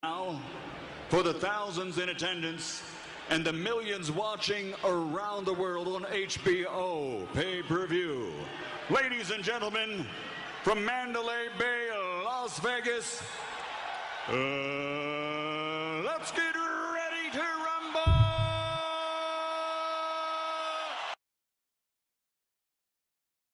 Now, for the thousands in attendance and the millions watching around the world on HBO pay-per-view, ladies and gentlemen, from Mandalay Bay, Las Vegas, let's get ready to rumble!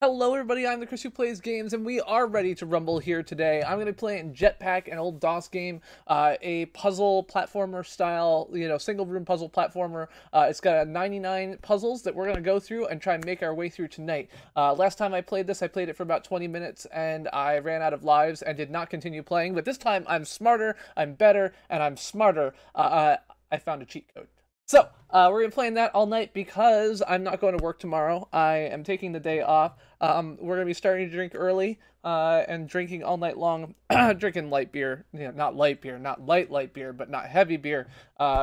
Hello everybody, I'm the Chris who plays games, and we are ready to rumble here today. I'm going to be playing Jetpack, an old DOS game, a puzzle platformer style, single room puzzle platformer. It's got 99 puzzles that we're going to go through and try and make our way through tonight. Last time I played this, I played it for about 20 minutes, and I ran out of lives and did not continue playing, but this time I'm smarter, I'm better, and I'm smarter. I found a cheat code. So, we're going to be playing that all night because I'm not going to work tomorrow. I am taking the day off. We're going to be starting to drink early and drinking all night long. Drinking light beer. Not light beer, not light beer, but not heavy beer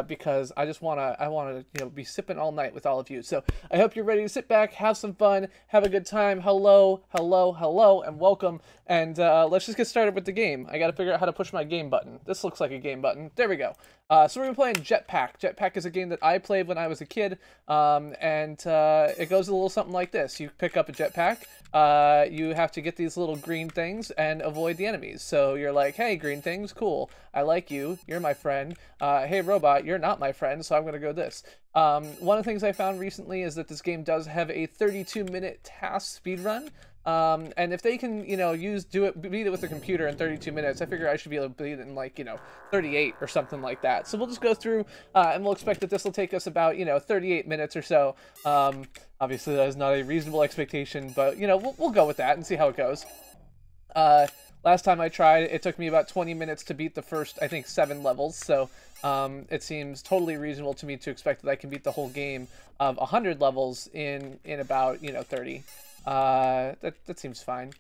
because I just want to be sipping all night with all of you. So, I hope you're ready to sit back, have some fun, have a good time. Hello, and welcome. And let's just get started with the game. I got to figure out how to push my game button. This looks like a game button. There we go. So we're playing Jetpack. Jetpack is a game that I played when I was a kid, and it goes a little something like this. You pick up a jetpack, you have to get these little green things and avoid the enemies. So you're like, hey, green things, cool. I like you. You're my friend. Hey, robot, you're not my friend, so I'm going to go this. One of the things I found recently is that this game does have a 32-minute task speedrun. And if they can, beat it with the computer in 32 minutes, I figure I should be able to beat it in 38 or something like that. So we'll just go through, and we'll expect that this will take us about, 38 minutes or so. Obviously that is not a reasonable expectation, but, we'll go with that and see how it goes. Last time I tried, it took me about 20 minutes to beat the first, I think, 7 levels. So, it seems totally reasonable to me to expect that I can beat the whole game of 100 levels in about, 30. That seems fine.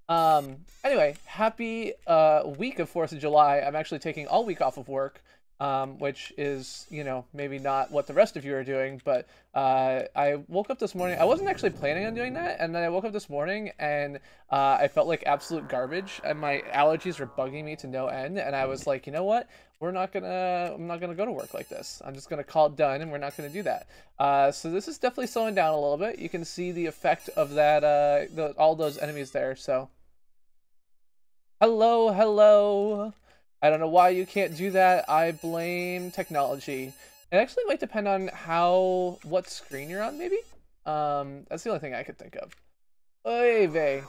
Anyway, happy week of 4th of July. I'm actually taking all week off of work, which is, maybe not what the rest of you are doing, but I woke up this morning. I wasn't actually planning on doing that, and then I woke up this morning and I felt like absolute garbage, and my allergies were bugging me to no end, and I was like, you know what? I'm not gonna go to work like this. I'm just gonna call it done, and we're not gonna do that. So this is definitely slowing down a little bit. You can see the effect of that, all those enemies there. So, hello. I don't know why you can't do that. I blame technology. It actually might depend on what screen you're on, maybe. That's the only thing I could think of. Oy vey.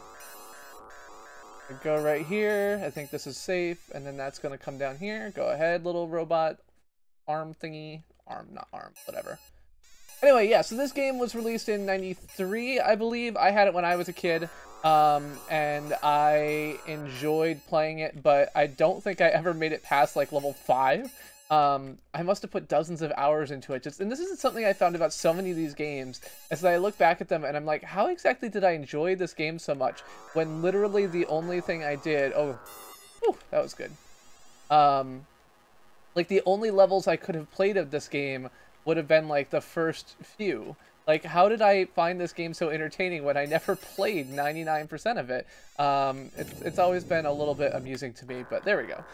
Go right here. I think this is safe, and then that's gonna come down here. Go ahead, little robot arm thingy. Not arm, whatever. Anyway, yeah, so this game was released in '93, I believe. I had it when I was a kid, and I enjoyed playing it, but I don't think I ever made it past level 5. I must have put dozens of hours into it. And this isn't something I found about so many of these games, as I look back at them and I'm like, how exactly did I enjoy this game so much when literally the only thing I did, that was good. The only levels I could have played of this game would have been the first few. How did I find this game so entertaining when I never played 99% of it? It's always been a little bit amusing to me, but there we go.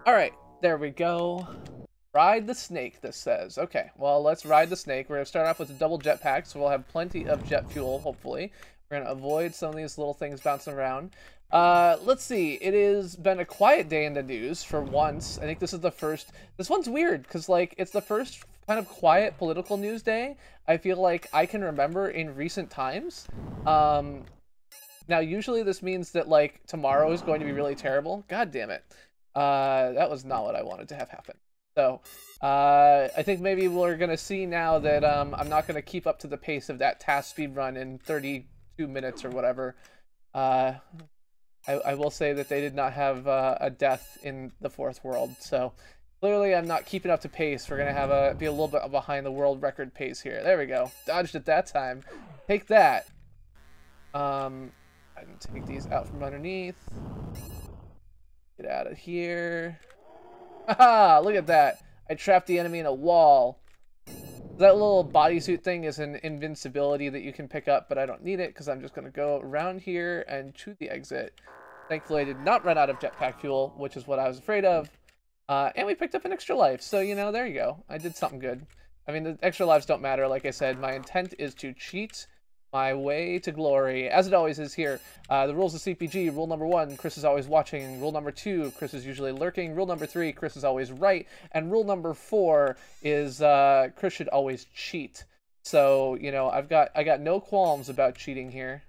All right. There we go. Ride the snake, this says. Okay, well, let's ride the snake. We're going to start off with a double jetpack, so we'll have plenty of jet fuel, hopefully. We're going to avoid some of these little things bouncing around. Let's see. It has been a quiet day in the news for once. I think this is the first... This one's weird, because, it's the first kind of quiet political news day I feel like I can remember in recent times. Now, usually this means that, tomorrow is going to be really terrible. God damn it. That was not what I wanted to have happen. So, I think maybe we're going to see now that I'm not going to keep up to the pace of that task speed run in 32 minutes or whatever. I will say that they did not have a death in the 4th world, so clearly I'm not keeping up to pace. We're going to be a little bit behind the world record pace here. There we go. Dodged it that time. Take that. I can take these out from underneath. Get out of here. Haha, look at that. I trapped the enemy in a wall. That little bodysuit thing is an invincibility that you can pick up, but I don't need it because I'm just going to go around here and to the exit. Thankfully, I did not run out of jetpack fuel, which is what I was afraid of. And we picked up an extra life, so, you know, there you go. I did something good. I mean, the extra lives don't matter. Like I said, my intent is to cheat my way to glory, as it always is here. The rules of CPG: rule number 1, Chris is always watching. Rule number 2, Chris is usually lurking. Rule number 3, Chris is always right. And rule number 4 is Chris should always cheat. So, you know, I got no qualms about cheating here.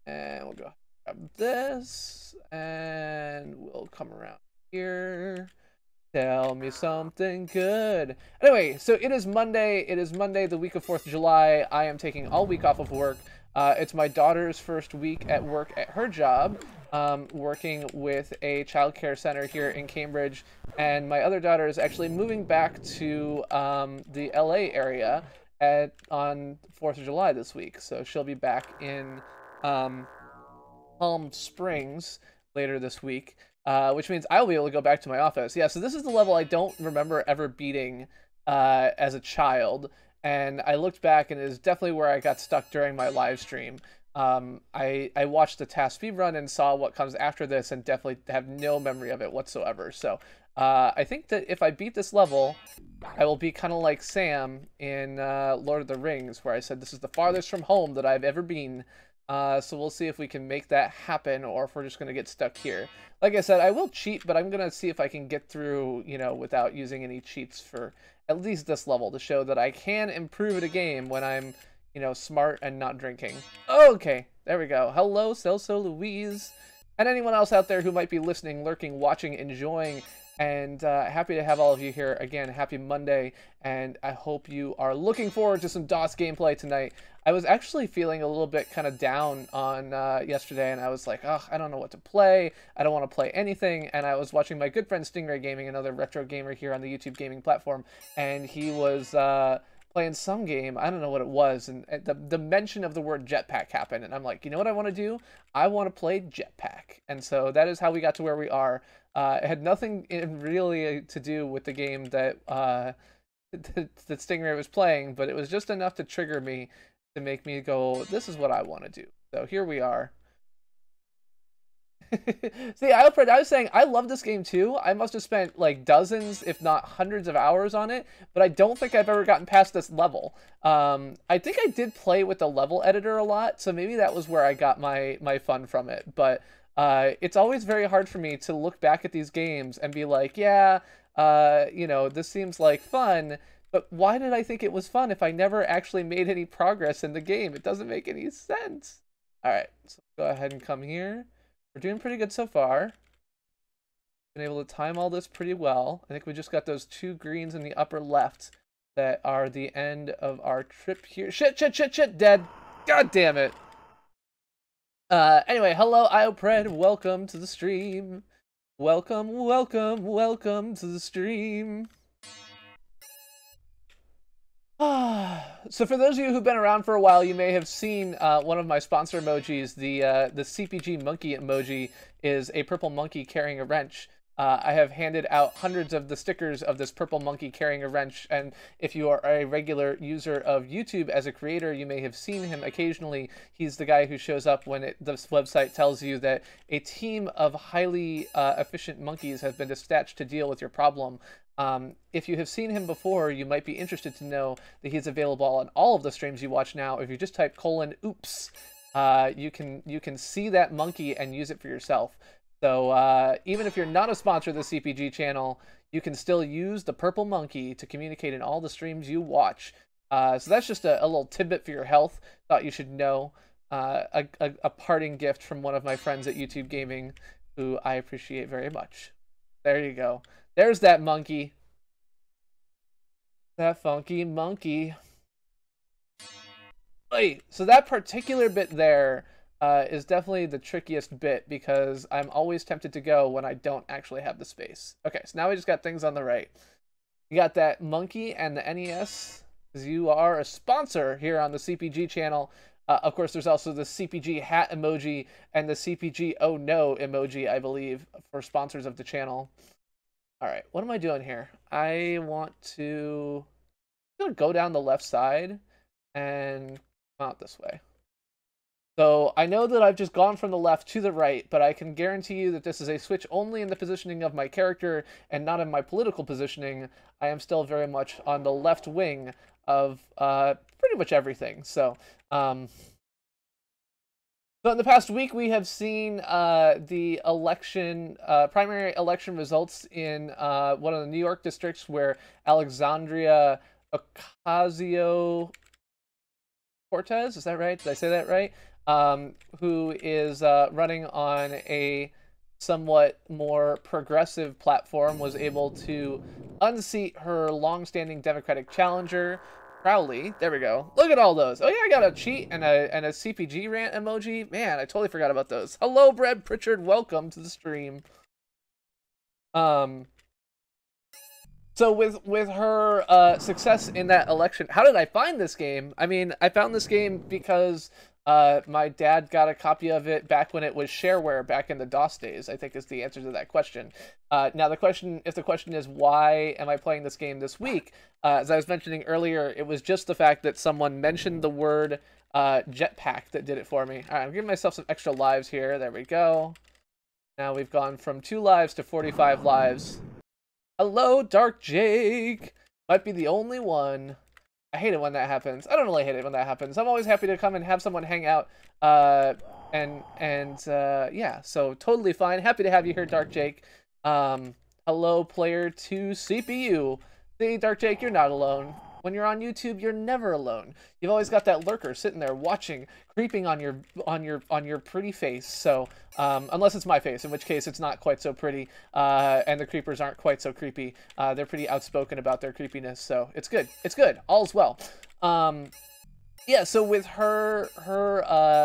And we'll go grab this, and we'll come around here. Tell me something good. Anyway, so it is Monday. It is Monday, the week of 4th of July. I am taking all week off of work. It's my daughter's first week at work at her job, working with a childcare center here in Cambridge. And my other daughter is actually moving back to the LA area on 4th of July this week. So she'll be back in Palm Springs later this week. Which means I'll be able to go back to my office. Yeah, so this is the level I don't remember ever beating as a child. And I looked back, and it is definitely where I got stuck during my live stream. I watched the task speed run and saw what comes after this, and definitely have no memory of it whatsoever. So I think that if I beat this level, I will be kind of like Sam in Lord of the Rings, where I said this is the farthest from home that I've ever been. So we'll see if we can make that happen, or if we're just going to get stuck here. Like I said, I will cheat, but I'm going to see if I can get through, you know, without using any cheats for at least this level, to show that I can improve at a game when I'm, you know, smart and not drinking. Okay, there we go. Hello, Celso Louise, and anyone else out there who might be listening, lurking, watching, enjoying, and happy to have all of you here. Again, happy Monday, and I hope you are looking forward to some DOS gameplay tonight. I was actually feeling a little bit kind of down on yesterday, and I was like, oh, I don't know what to play. I don't want to play anything. And I was watching my good friend Stingray Gaming, another retro gamer here on the YouTube gaming platform, and he was playing some game. I don't know what it was, and the mention of the word Jetpack happened, and I'm like, you know what I want to do? I want to play Jetpack. And so that is how we got to where we are. It had nothing really to do with the game that that Stingray was playing, but it was just enough to trigger me, to make me go, this is what I want to do. So here we are. See, I was saying, I love this game too. I must have spent like dozens, if not hundreds of hours on it, but I don't think I've ever gotten past this level. I think I did play with the level editor a lot, so maybe that was where I got my fun from it. But it's always very hard for me to look back at these games and be like, yeah, you know, this seems like fun, but why did I think it was fun if I never actually made any progress in the game? It doesn't make any sense. All right, so go ahead and come here. We're doing pretty good so far. Been able to time all this pretty well. I think we just got those 2 greens in the upper left that are the end of our trip here. Shit, dead. God damn it. Anyway, hello, IOPred. Welcome to the stream. Welcome to the stream. So for those of you who've been around for a while, you may have seen one of my sponsor emojis. The CPG monkey emoji is a purple monkey carrying a wrench. I have handed out hundreds of the stickers of this purple monkey carrying a wrench, and if you are a regular user of YouTube as a creator, you may have seen him occasionally. He's the guy who shows up when this website tells you that a team of highly efficient monkeys has been dispatched to deal with your problem. If you have seen him before, you might be interested to know that he's available on all of the streams you watch now. If you just type :oops, you can see that monkey and use it for yourself. So even if you're not a sponsor of the CPG channel, you can still use the purple monkey to communicate in all the streams you watch. So that's just a little tidbit for your health. Thought you should know. A parting gift from one of my friends at YouTube Gaming, who I appreciate very much. There you go. There's that monkey. That funky monkey. Wait, so that particular bit there is definitely the trickiest bit, because I'm always tempted to go when I don't actually have the space. Okay, so now we just got things on the right. You got that monkey and the NES, because you are a sponsor here on the CPG channel. Of course, there's also the CPG hat emoji and the CPG oh no emoji, I believe, for sponsors of the channel. All right, what am I doing here? I want to go down the left side and come out this way. So I know that I've just gone from the left to the right, but I can guarantee you that this is a switch only in the positioning of my character and not in my political positioning. I am still very much on the left wing of pretty much everything. So in the past week, we have seen the election, primary election results in one of the New York districts where Alexandria Ocasio-Cortez, is that right? Did I say that right? Who is running on a somewhat more progressive platform, was able to unseat her long-standing Democratic challenger, Crowley. There we go. Look at all those. Oh yeah, I got a cheat and a CPG rant emoji. Man, I totally forgot about those. Hello, Brad Pritchard. Welcome to the stream. So with her success in that election, how did I find this game? I mean, I found this game because my dad got a copy of it back when it was shareware back in the DOS days, I think is the answer to that question. Now if the question is why am I playing this game this week, as I was mentioning earlier, it was just the fact that someone mentioned the word Jetpack that did it for me. All right, I'm giving myself some extra lives here. There we go. Now we've gone from 2 lives to 45 lives. Hello, Dark Jake. Might be the only one. I hate it when that happens. I don't really hate it when that happens. I'm always happy to come and have someone hang out. Yeah, so totally fine. Happy to have you here, Dark Jake. Hello, player 2 CPU. See, Dark Jake, you're not alone. When you're on YouTube, you're never alone. You've always got that lurker sitting there watching, creeping on your pretty face. So, unless it's my face, in which case it's not quite so pretty, and the creepers aren't quite so creepy. They're pretty outspoken about their creepiness, so it's good. It's good. All's well. Yeah, so with her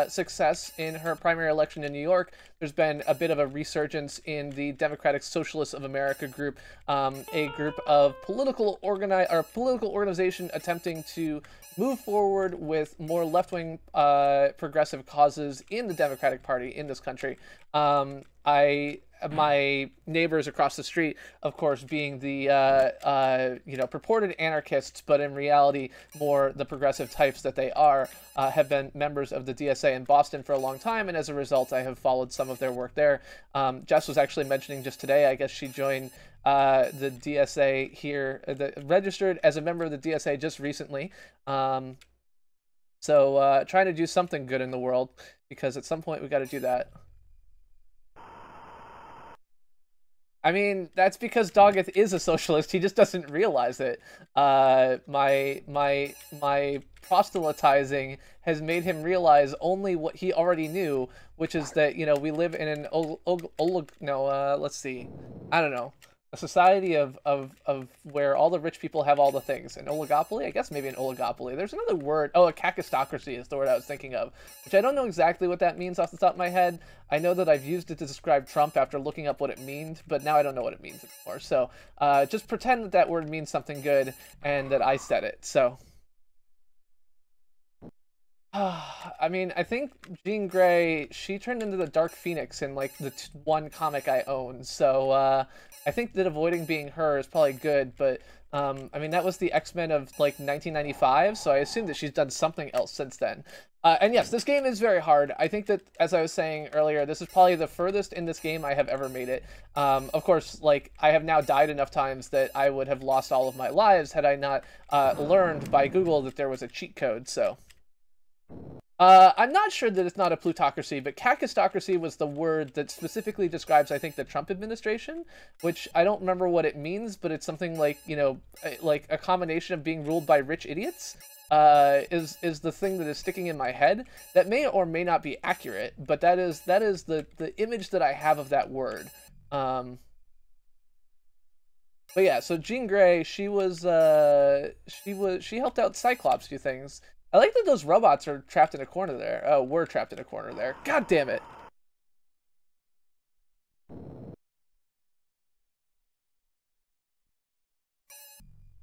success in her primary election in New York, there's been a bit of a resurgence in the Democratic Socialists of America group, a group of political organization attempting to move forward with more left-wing progressive causes in the Democratic Party in this country. My neighbors across the street, of course, being the purported anarchists, but in reality more the progressive types that they are, have been members of the DSA in Boston for a long time, and as a result, I have followed some of their work there. Jess was actually mentioning just today, I guess she joined the DSA here, registered as a member of the DSA just recently. So trying to do something good in the world, because at some point we got to do that. I mean, that's because Doggeth is a socialist. He just doesn't realize it. My proselytizing has made him realize only what he already knew, which is that, you know, we live in an let's see, I don't know, a society of where all the rich people have all the things. An oligopoly? I guess maybe an oligopoly. There's another word. Oh, a kakistocracy is the word I was thinking of, which I don't know exactly what that means off the top of my head. I know that I've used it to describe Trump after looking up what it means, but now I don't know what it means anymore. So just pretend that that word means something good and that I said it. So I mean, I think Jean Grey, she turned into the Dark Phoenix in like the one comic I own. So I think that avoiding being her is probably good, but I mean, that was the X-Men of like 1995, so I assume that she's done something else since then. And yes, this game is very hard. I think that, as I was saying earlier, this is probably the furthest in this game I have ever made it. Of course, like, I have now died enough times that I would have lost all of my lives had I not learned by Google that there was a cheat code, so... I'm not sure that it's not a plutocracy, but kakistocracy was the word that specifically describes, I think, the Trump administration, which I don't remember what it means, but it's something like, you know, like a combination of being ruled by rich idiots, is the thing that is sticking in my head. That may or may not be accurate, but that is the image that I have of that word. But yeah, so Jean Grey, she helped out Cyclops do things. I like that those robots are trapped in a corner there. Oh, we're trapped in a corner there. God damn it.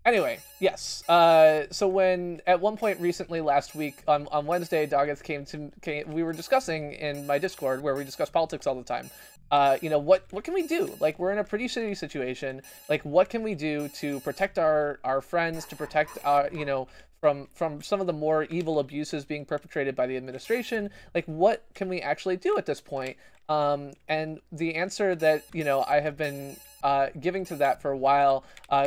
Anyway, yes. So when at one point recently last week on Wednesday, Doggeth came. We were discussing in my Discord where we discuss politics all the time. you know, what can we do? Like, we're in a pretty shitty situation. Like, what can we do to protect our friends, to protect our, you know, from some of the more evil abuses being perpetrated by the administration? Like, what can we actually do at this point? And the answer that, you know, I have been giving to that for a while,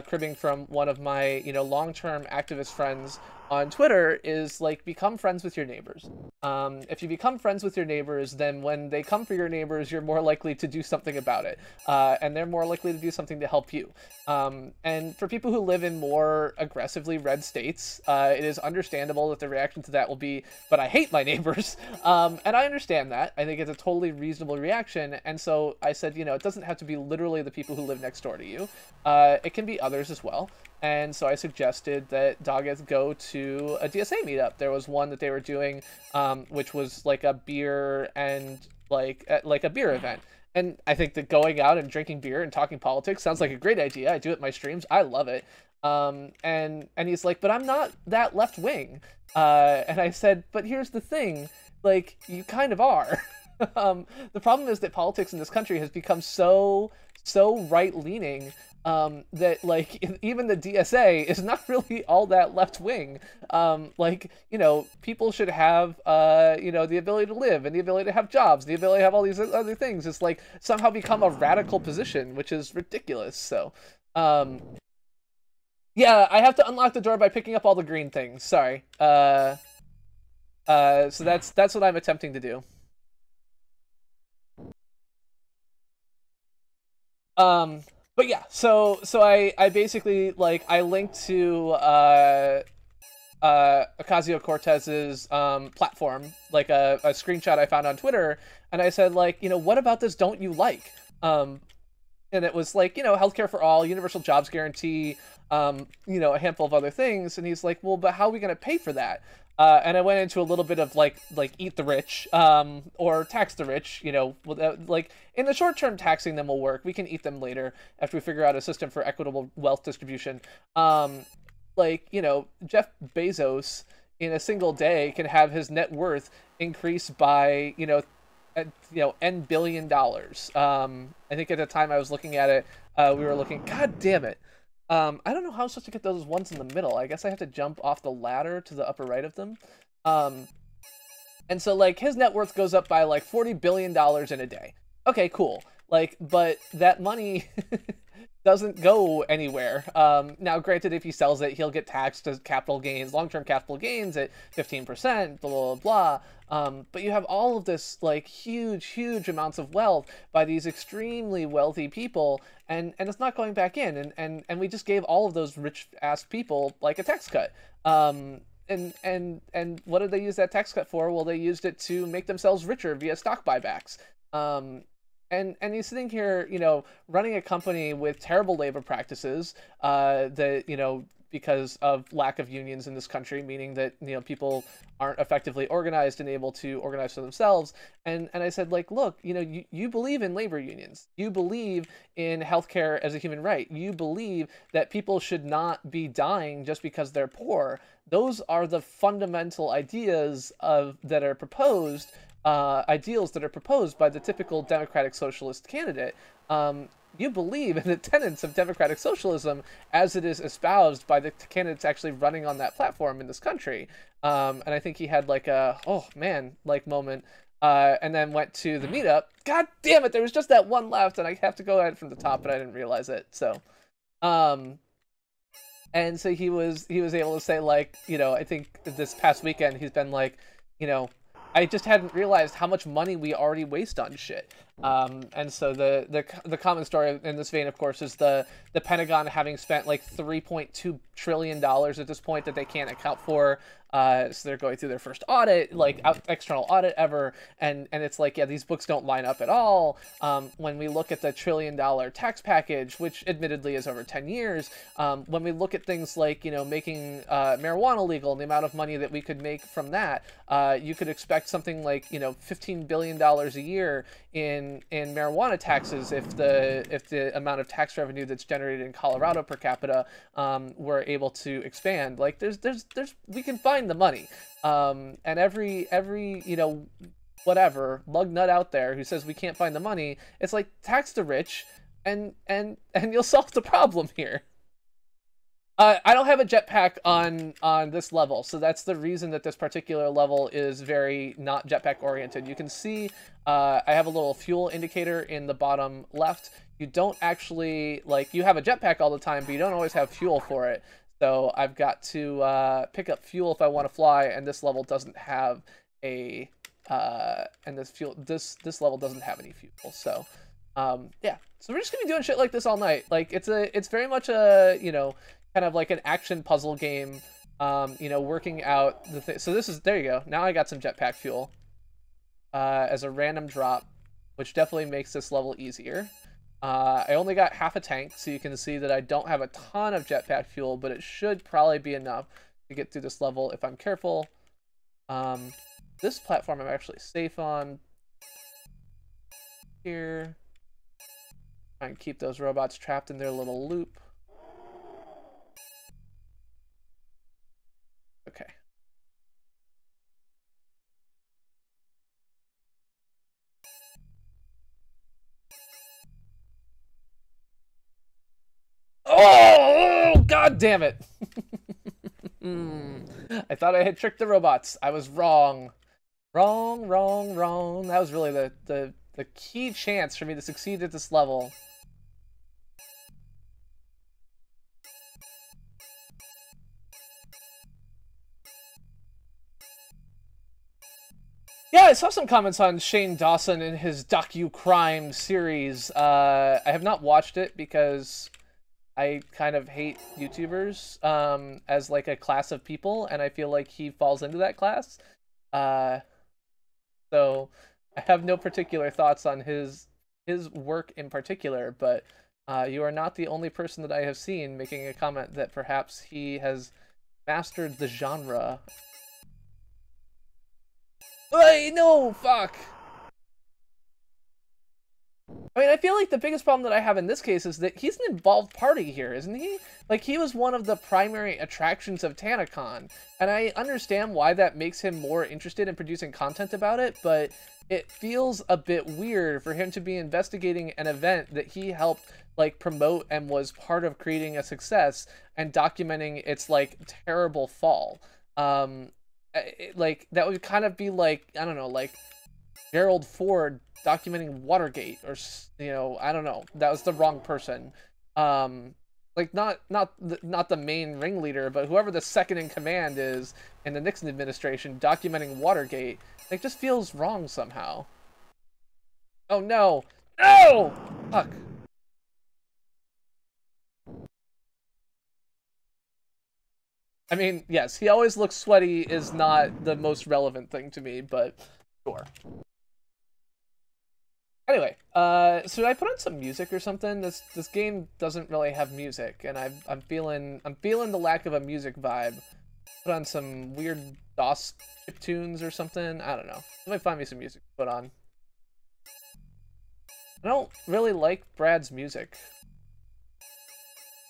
cribbing from one of my, you know, long-term activist friends on Twitter, is like, become friends with your neighbors. If you become friends with your neighbors, then when they come for your neighbors, you're more likely to do something about it, and they're more likely to do something to help you. And for people who live in more aggressively red states, it is understandable that the reaction to that will be, but I hate my neighbors. And I understand that. I think it's a totally reasonable reaction. And so I said, you know, it doesn't have to be literally the people who live next door to you. It can be others as well. And so I suggested that Doggeth go to a DSA meetup. There was one that they were doing, which was like a beer and like a beer event. And I think that going out and drinking beer and talking politics sounds like a great idea. I do it in my streams. I love it. And he's like, but I'm not that left wing. And I said, but here's the thing, like, you kind of are. The problem is that politics in this country has become so right leaning, that like even the DSA is not really all that left wing. Like, you know, people should have, you know, the ability to live and the ability to have jobs, the ability to have all these other things. It's like somehow become a radical position, which is ridiculous. So, yeah, I have to unlock the door by picking up all the green things. Sorry. So that's what I'm attempting to do. But yeah, so I basically, like, I linked to Ocasio-Cortez's platform, like a screenshot I found on Twitter, and I said, like, you know, what about this don't you like? And it was like, you know, healthcare for all, universal jobs guarantee, you know, a handful of other things. And he's like, well, but how are we going to pay for that? And I went into a little bit of like eat the rich, or tax the rich, you know, like in the short term, taxing them will work. We can eat them later after we figure out a system for equitable wealth distribution. Like, you know, Jeff Bezos in a single day can have his net worth increase by, you know, N billion dollars. I think at the time I was looking at it, we were looking, God damn it. I don't know how I'm supposed to get those ones in the middle. I guess I have to jump off the ladder to the upper right of them. And so, like, his net worth goes up by, like, $40 billion in a day. Okay, cool. Like, but that money doesn't go anywhere. Now, granted, if he sells it, he'll get taxed as capital gains, long-term capital gains at 15%, blah, blah, blah. But you have all of this, like, huge amounts of wealth by these extremely wealthy people, and it's not going back in. And we just gave all of those rich-ass people, like, a tax cut. And what did they use that tax cut for? Well, they used it to make themselves richer via stock buybacks. And he's sitting here, you know, running a company with terrible labor practices, that, you know, because of lack of unions in this country, meaning that, you know, people aren't effectively organized and able to organize for themselves. And I said, like, look, you know, you believe in labor unions. You believe in healthcare as a human right. You believe that people should not be dying just because they're poor. Those are the fundamental ideas that are proposed, ideals that are proposed by the typical democratic socialist candidate. You believe in the tenets of democratic socialism as it is espoused by the candidates actually running on that platform in this country. And I think he had like a, oh man, like moment, and then went to the meetup. God damn it, there was just that one left, and I have to go at it from the top, but I didn't realize it. So, and so he was able to say, like, you know, I think this past weekend he's been like, you know, I just hadn't realized how much money we already waste on shit. And so the common story in this vein, of course, is the Pentagon having spent like $3.2 trillion at this point that they can't account for. So they're going through their first audit, like external audit ever, and it's like, yeah, these books don't line up at all. When we look at the $1 trillion tax package, which admittedly is over 10 years, when we look at things like, you know, making marijuana legal and the amount of money that we could make from that, you could expect something like, you know, $15 billion a year in marijuana taxes if the amount of tax revenue that's generated in Colorado per capita were able to expand. Like, there's we can find the money, and every you know whatever Lugnut out there who says we can't find the money, it's like tax the rich, and you'll solve the problem here. I don't have a jetpack on this level, so that's the reason that this particular level is very not jetpack oriented. You can see I have a little fuel indicator in the bottom left. You don't actually, like, you have a jetpack all the time, but you don't always have fuel for it. So I've got to pick up fuel if I want to fly, and this level doesn't have a and this level doesn't have any fuel. So yeah, so we're just gonna be doing shit like this all night. Like it's very much a, you know, kind of like an action puzzle game, you know, working out the thing. So this is, there you go. Now I got some jetpack fuel as a random drop, which definitely makes this level easier. I only got half a tank, so you can see that I don't have a ton of jetpack fuel, but it should probably be enough to get through this level if I'm careful. This platform I'm actually safe on. Here. Try and keep those robots trapped in their little loop. Okay. Oh, god damn it. I thought I had tricked the robots. I was wrong. Wrong. That was really the key chance for me to succeed at this level. Yeah, I saw some comments on Shane Dawson and his docu-crime series. I have not watched it because I kind of hate YouTubers as like a class of people, and I feel like he falls into that class. So I have no particular thoughts on his work in particular, but you are not the only person that I have seen making a comment that perhaps he has mastered the genre. Wait, no, fuck! I mean, I feel like the biggest problem that I have in this case is that he's an involved party here, isn't he? Like, he was one of the primary attractions of TanaCon, and I understand why that makes him more interested in producing content about it, but it feels a bit weird for him to be investigating an event that he helped, like, promote and was part of creating a success and documenting its, like, terrible fall. Like, that would kind of be like, I don't know, like Gerald Ford documenting Watergate, or, you know, I don't know, that was the wrong person. Like, not the main ringleader, but whoever the second in command is in the Nixon administration documenting Watergate, like, just feels wrong somehow. Oh no, no, fuck. I mean, yes, he always looks sweaty is not the most relevant thing to me, but sure. Anyway, should I put on some music or something? This game doesn't really have music, and I'm feeling the lack of a music vibe. Put on some weird DOS chip tunes or something. I don't know. Let me find me some music to put on. I don't really like Brad's music.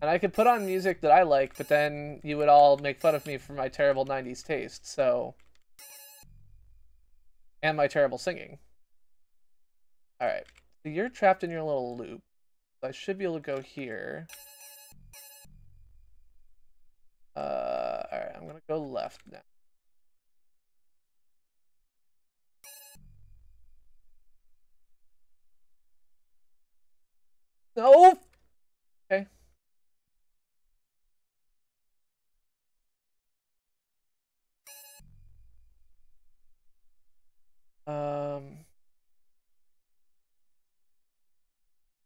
And I could put on music that I like, but then you would all make fun of me for my terrible 90s taste, so... And my terrible singing. Alright, so you're trapped in your little loop. I should be able to go here. Alright, I'm gonna go left now. No! Okay.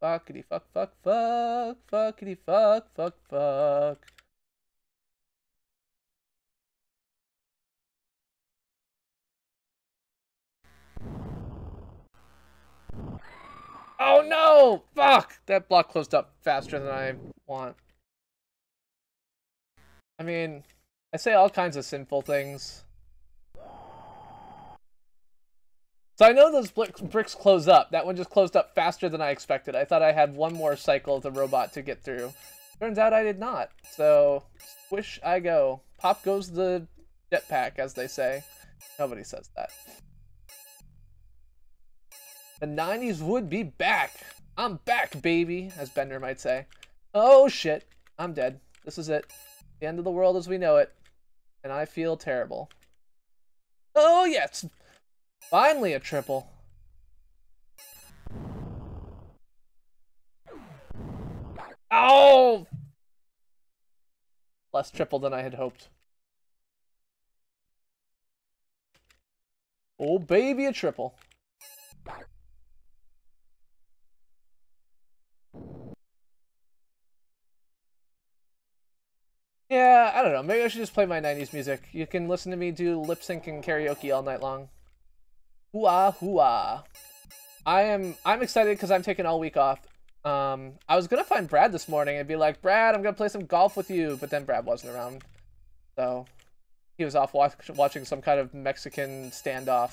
Fuckity fuck. Fuckity fuck. Oh no! Fuck! That block closed up faster than I want. I mean, I say all kinds of sinful things. So I know those bricks close up. That one just closed up faster than I expected. I thought I had one more cycle of the robot to get through. Turns out I did not. So, swish I go. Pop goes the jetpack, as they say. Nobody says that. The 90s would be back. I'm back, baby, as Bender might say. Oh, shit. I'm dead. This is it. The end of the world as we know it. And I feel terrible. Oh, yes. Finally a triple. Oh! Less triple than I had hoped. Oh, baby, a triple. Yeah, I don't know. Maybe I should just play my 90s music. You can listen to me do lip sync and karaoke all night long. Hoo-ah, hoo-ah. I'm excited because I'm taking all week off. I was gonna find Brad this morning and be like, Brad, I'm gonna play some golf with you, but then Brad wasn't around. So he was off watching some kind of Mexican standoff.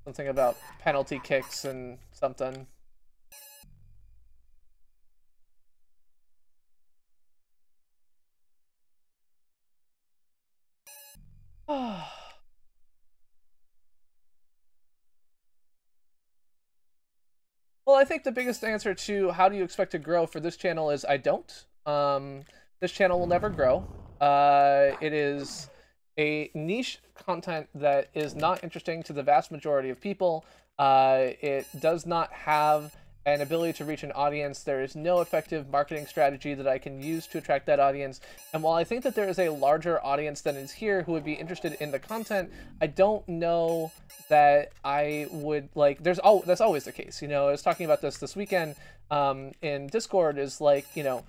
Something about penalty kicks and something. Well, I think the biggest answer to how do you expect to grow for this channel is I don't. This channel will never grow. It is a niche content that is not interesting to the vast majority of people. It does not have an ability to reach an audience. There is no effective marketing strategy that I can use to attract that audience. And while I think that there is a larger audience than is here who would be interested in the content, I don't know that I would like. That's always the case. You know, I was talking about this weekend in Discord. Is like, you know,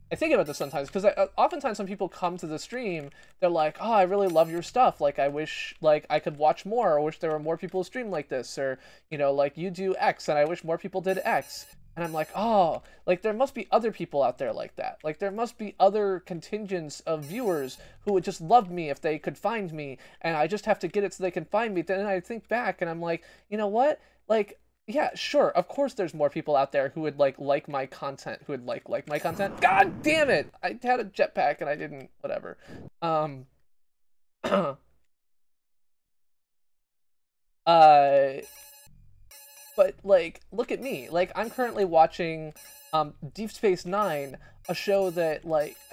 I think about this sometimes because oftentimes when people come to the stream, they're like, "Oh, I really love your stuff. Like, I wish like I could watch more. Or wish there were more people who stream like this. Or, you know, like you do X, and I wish more people did X." And I'm like, "Oh, like there must be other people out there like that. Like there must be other contingents of viewers who would just love me if they could find me, and I just have to get it so they can find me." Then I think back, and I'm like, you know what? Like, yeah, sure. Of course there's more people out there who would like my content, who would like my content. God damn it! I had a jetpack and I didn't, whatever. But like, look at me. Like, I'm currently watching Deep Space Nine, a show that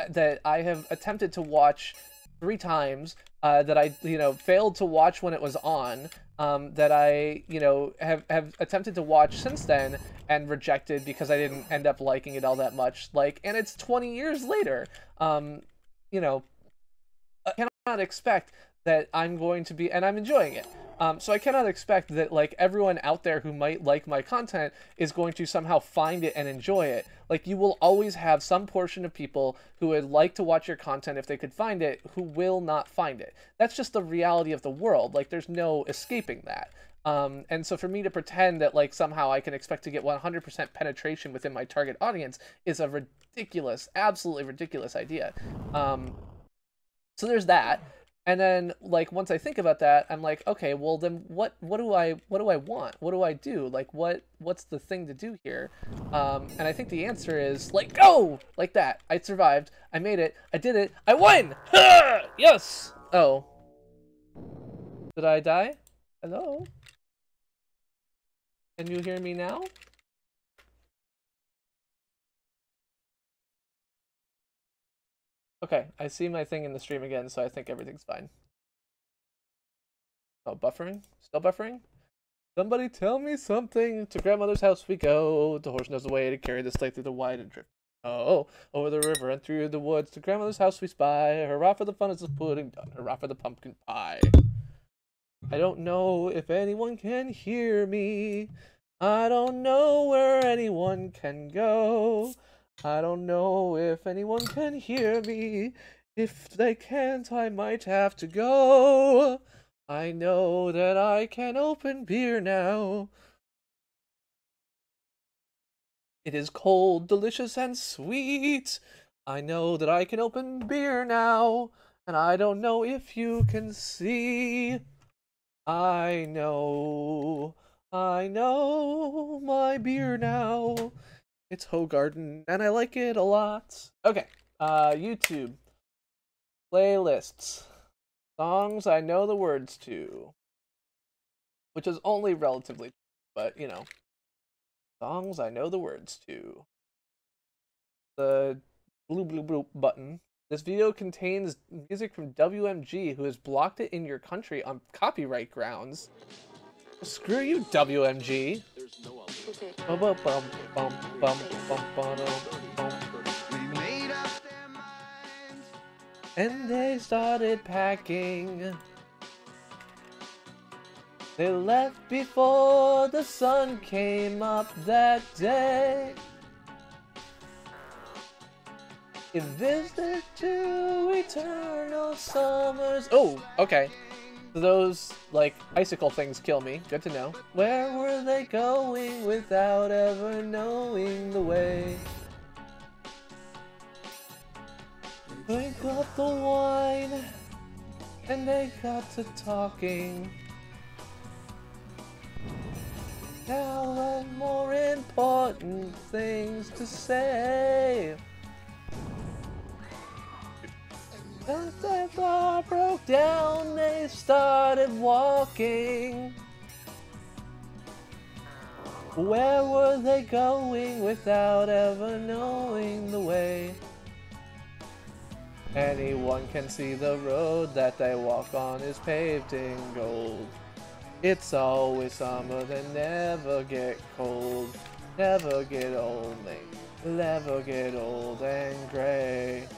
that I have attempted to watch 3 times, that I, you know, failed to watch when it was on, that I, you know, have attempted to watch since then and rejected because I didn't end up liking it all that much. Like, and it's 20 years later. You know, I cannot expect that I'm going to be, and I'm enjoying it. So I cannot expect that like everyone out there who might like my content is going to somehow find it and enjoy it. Like, you will always have some portion of people who would like to watch your content if they could find it, who will not find it. That's just the reality of the world. Like, there's no escaping that. And so for me to pretend that like somehow I can expect to get 100% penetration within my target audience is a ridiculous, absolutely ridiculous idea. So there's that. And then, like, once I think about that, I'm like, okay, well then what do I want? What do I do? Like, what's the thing to do here? And I think the answer is like, go! Like that. I survived. I made it. I did it. I won! Yes! Oh. Did I die? Hello? Can you hear me now? Okay, I see my thing in the stream again, so I think everything's fine. Oh, buffering? Still buffering? Somebody tell me something. To grandmother's house we go. The horse knows the way to carry the sleigh through the wide and drift. Oh, over the river and through the woods. To grandmother's house we spy. Hurrah for the fun is the pudding done. Hurrah for the pumpkin pie. I don't know if anyone can hear me. I don't know where anyone can go. I don't know if anyone can hear me. If they can't, I might have to go. I know that I can open beer now. It is cold, delicious, and sweet. I know that I can open beer now. And I don't know if you can see. I know my beer now. It's Hogarden, and I like it a lot. Okay, YouTube. Playlists. Songs I know the words to. Which is only relatively but you know, songs I know the words to. The blue button. This video contains music from WMG, who has blocked it in your country on copyright grounds. Well, screw you, WMG. And they started packing. They left before the sun came up that day. It visited to eternal summers. Oh, okay. Those, like, icicle things kill me. Good to know. Where were they going without ever knowing the way? Drink up the wine, and they got to talking. Now there are more important things to say. As their car broke down, they started walking. Where were they going without ever knowing the way? Anyone can see the road that they walk on is paved in gold. It's always summer, they never get cold. Never get old, they never get old and gray.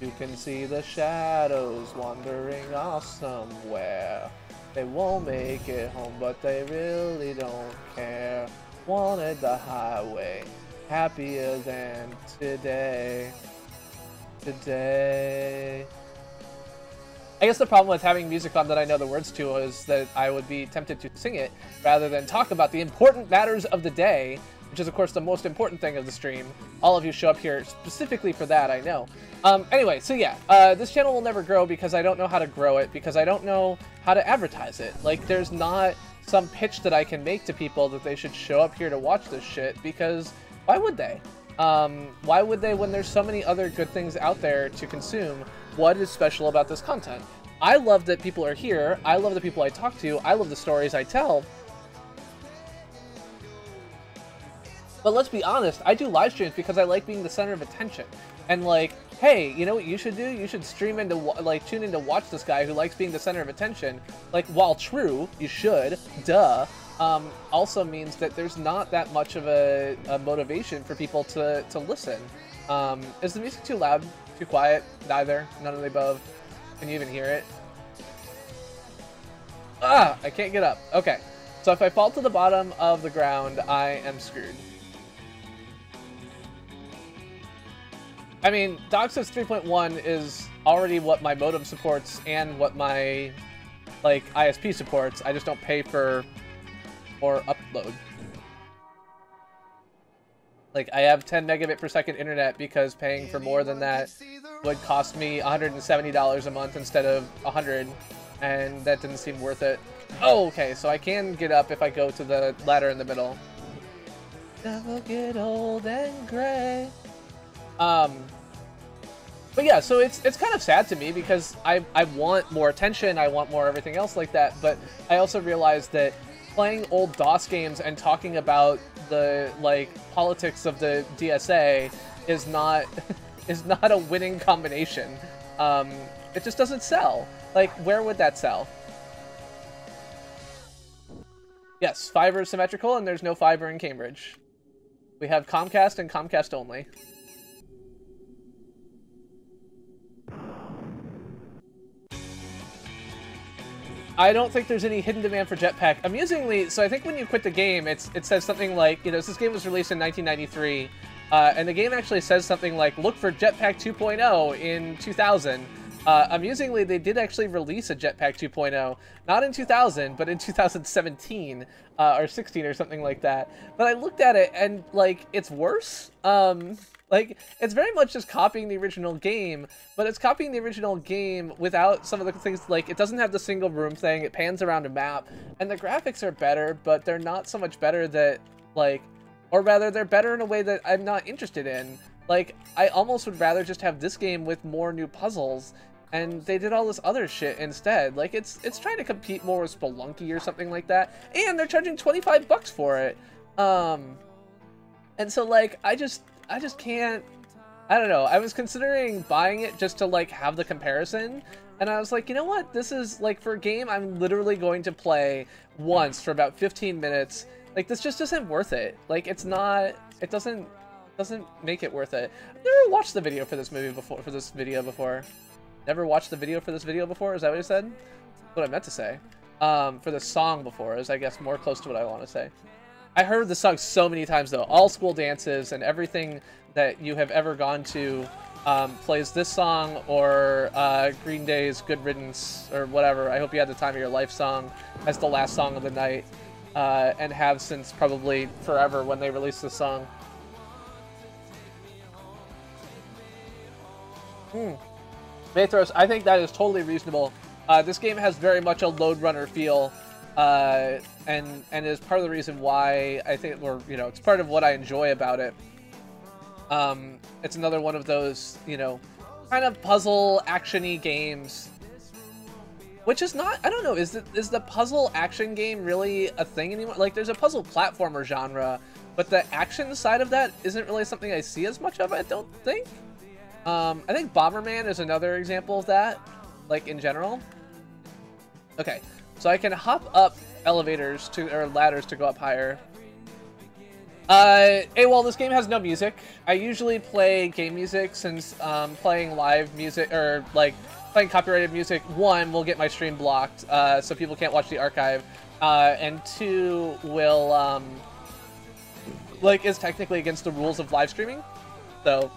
You can see the shadows wandering off somewhere. They won't make it home, but they really don't care. Wanted the highway, happier than today. Today. I guess the problem with having music on that I know the words to is that I would be tempted to sing it rather than talk about the important matters of the day, which is of course the most important thing of the stream. All of you show up here specifically for that, I know. Anyway, so yeah, this channel will never grow because I don't know how to grow it, because I don't know how to advertise it. Like, there's not some pitch that I can make to people that they should show up here to watch this shit, because why would they? Why would they when there's so many other good things out there to consume? What is special about this content? I love that people are here. I love the people I talk to. I love the stories I tell. But let's be honest, I do live streams because I like being the center of attention. And like, hey, you know what you should do? You should stream into, like, tune in to watch this guy who likes being the center of attention. Like, while true, you should, duh, also means that there's not that much of a motivation for people to listen. Is the music too loud? Too quiet? Neither? None of the above? Can you even hear it? Ah! I can't get up. Okay. So if I fall to the bottom of the ground, I am screwed. I mean, DOCSIS 3.1 is already what my modem supports and what my, like, ISP supports. I just don't pay for more upload. Like, I have 10 megabit per second internet because paying for more than that would cost me $170 a month instead of $100, and that didn't seem worth it. Oh, okay, so I can get up if I go to the ladder in the middle. Never get old and gray. But yeah, so it's kind of sad to me because I want more attention, I want more everything else like that, but I also realize that playing old DOS games and talking about the, like, politics of the DSA is not a winning combination. It just doesn't sell. Like, where would that sell? Yes, fiber is symmetrical and there's no fiber in Cambridge. We have Comcast and Comcast only. I don't think there's any hidden demand for Jetpack. Amusingly, so I think when you quit the game, it says something like, you know, this game was released in 1993, and the game actually says something like, look for Jetpack 2.0 in 2000. Amusingly, they did actually release a Jetpack 2.0, not in 2000, but in 2017, or 16 or something like that. But I looked at it and, like, it's worse. Like, it's very much just copying the original game, but it's copying the original game without some of the things, like, it doesn't have the single room thing, it pans around a map, and the graphics are better, but they're not so much better that, like, or rather, they're better in a way that I'm not interested in. Like, I almost would rather just have this game with more new puzzles, and they did all this other shit instead. Like, it's trying to compete more with Spelunky or something like that, and they're charging 25 bucks for it. And so, like, I just can't, I don't know. I was considering buying it just to, like, have the comparison, and I was like, you know what? This is, like, for a game I'm literally going to play once for about 15 minutes. Like, this just isn't worth it. Like, it's not, it doesn't make it worth it. I've never watched the video for this movie before, Never watched the video for this video before? Is that what you said? What I meant to say. For the song before is, I guess, more close to what I want to say. I heard the song so many times, though. All school dances and everything that you have ever gone to plays this song, or Green Day's Good Riddance, or whatever. I Hope You Had the Time of Your Life song as the last song of the night, and have since probably forever when they released the song. Mathros, I think that is totally reasonable. This game has very much a Load Runner feel, and is part of the reason why I think, or, you know, it's part of what I enjoy about it. It's another one of those, you know, kind of puzzle action-y games, which is not, I don't know, is the puzzle action game really a thing anymore? Like, there's a puzzle platformer genre, but the action side of that isn't really something I see as much of, I don't think. I think Bomberman is another example of that, like, in general. Okay, so I can hop up elevators or ladders to go up higher. Hey, well, this game has no music. I usually play game music, since playing live music, or, like, playing copyrighted music, one, will get my stream blocked, so people can't watch the archive, and two, will, like, is technically against the rules of live streaming, so...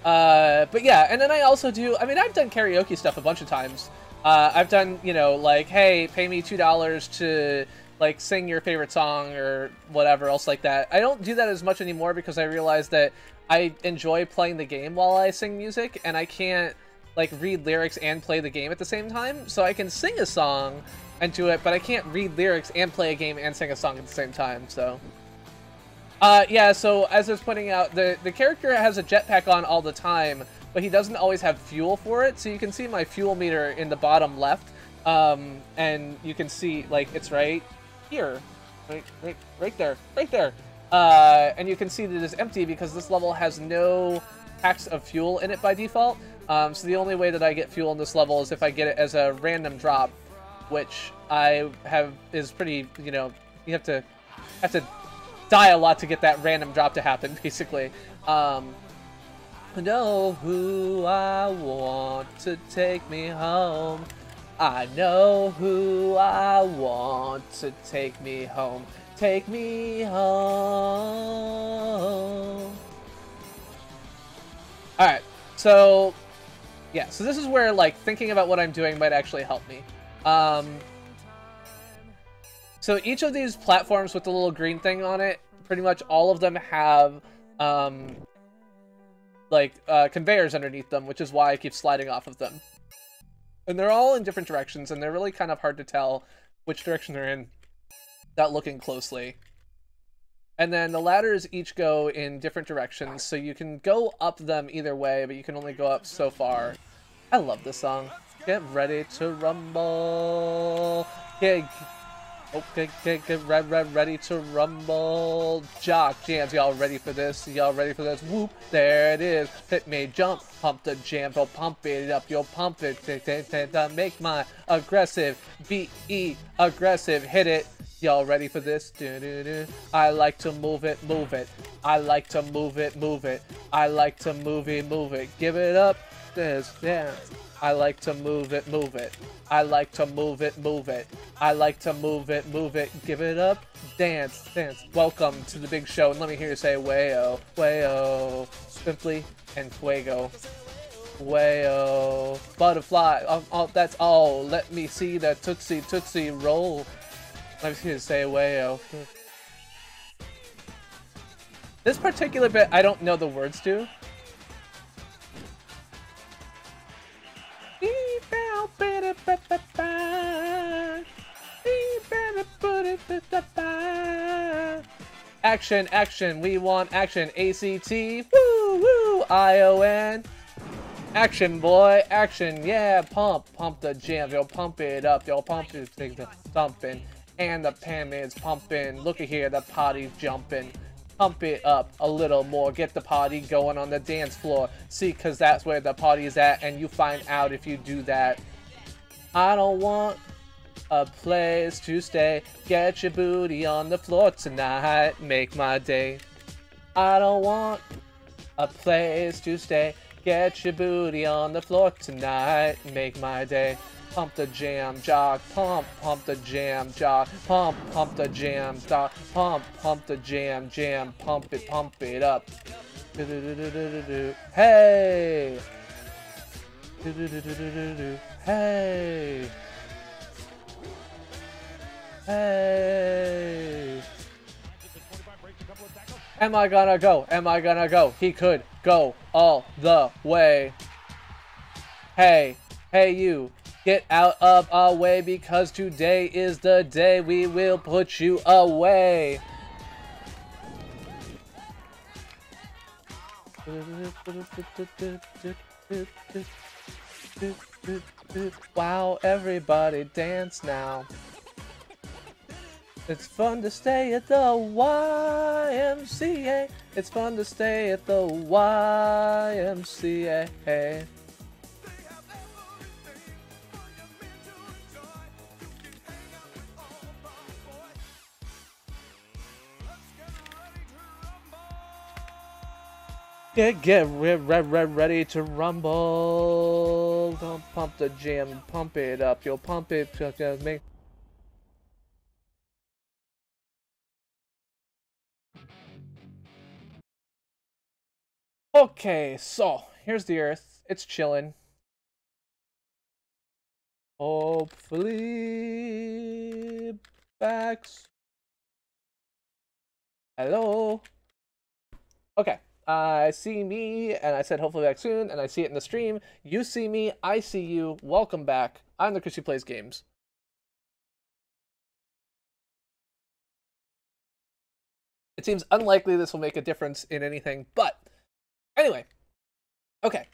but yeah, and then I also do, I mean, I've done karaoke stuff a bunch of times. I've done, you know, like, hey, pay me $2 to, like, sing your favorite song or whatever else like that. I don't do that as much anymore because I realize that I enjoy playing the game while I sing music, and I can't, like, read lyrics and play the game at the same time. So I can sing a song and do it, but I can't read lyrics and play a game and sing a song at the same time, so... yeah, so as I was pointing out, the character has a jetpack on all the time, but he doesn't always have fuel for it, so you can see my fuel meter in the bottom left, and you can see, like, it's right here, right there, and you can see that it is empty because this level has no packs of fuel in it by default, so the only way that I get fuel in this level is if I get it as a random drop, which is pretty, you know, you have to die a lot to get that random drop to happen, basically. Know who I want to take me home. I know who I want to take me home. Take me home. Alright, so... yeah, so this is where, like, thinking about what I'm doing might actually help me. So each of these platforms with the little green thing on it, pretty much all of them have, conveyors underneath them, which is why I keep sliding off of them. And they're all in different directions, and they're really kind of hard to tell which direction they're in without looking closely. And then the ladders each go in different directions, so you can go up them either way, but you can only go up so far. I love this song. Get ready to rumble. Get ready to rumble. Jock jams, y'all ready for this? Y'all ready for this? Whoop, there it is. Hit me, jump, pump the jam, so pump it up, you'll pump it. Make my aggressive, B-E, aggressive, hit it. Y'all ready for this? Do-do-do. I like to move it, move it. I like to move it, move it. I like to move it, move it. Give it up, this, dance. I like to move it, move it. I like to move it, move it. I like to move it, move it. Give it up, dance, dance. Welcome to the big show, and let me hear you say way-oh, way-oh. Simply and fuego. Way-oh. Butterfly, that's all. Let me see that tootsie, tootsie roll. Let me hear you say way-oh. This particular bit, I don't know the words to. Action, action, we want action. ACT, woo, woo, ION. Action, boy, action, yeah, pump the jam, yo, pump it up, yo, pump it, the thumping, and the Pam is pumping, look at here, the party's jumping, pump it up a little more, get the party going on the dance floor, see, cause that's where the party is at, and you find out if you do that. I don't want a place to stay, get your booty on the floor tonight, make my day. I don't want a place to stay, get your booty on the floor tonight, make my day. Pump the jam, jog, pump the jam, jog, pump the jam, jog, pump the jam, pump it up. Hey! Hey! Hey! Am I gonna go? Am I gonna go? He could go all the way. Hey, hey you, get out of our way because today is the day we will put you away. Wow, everybody dance now. It's fun to stay at the YMCA. It's fun to stay at the YMCA. Get ready to rumble. Don't pump the jam, pump it up. You'll pump it. Make. Okay, so here's the Earth. It's chilling. Hopefully, backs. Hello. Okay. I see me, and I said hopefully back soon, and I see it in the stream. You see me, I see you. Welcome back. I'm the Chris Who Plays Games. It seems unlikely this will make a difference in anything, but anyway. Okay.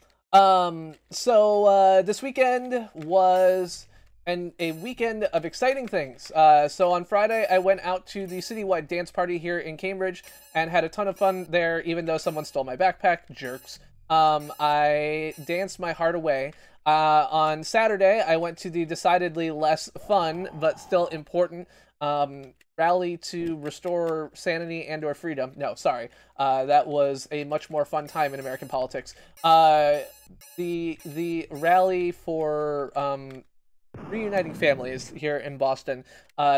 So this weekend was a weekend of exciting things. So on Friday, I went out to the citywide dance party here in Cambridge and had a ton of fun there, even though someone stole my backpack. Jerks. I danced my heart away. On Saturday, I went to the decidedly less fun, but still important, rally to restore sanity and or freedom. No, sorry. That was a much more fun time in American politics. The rally for reuniting families here in Boston.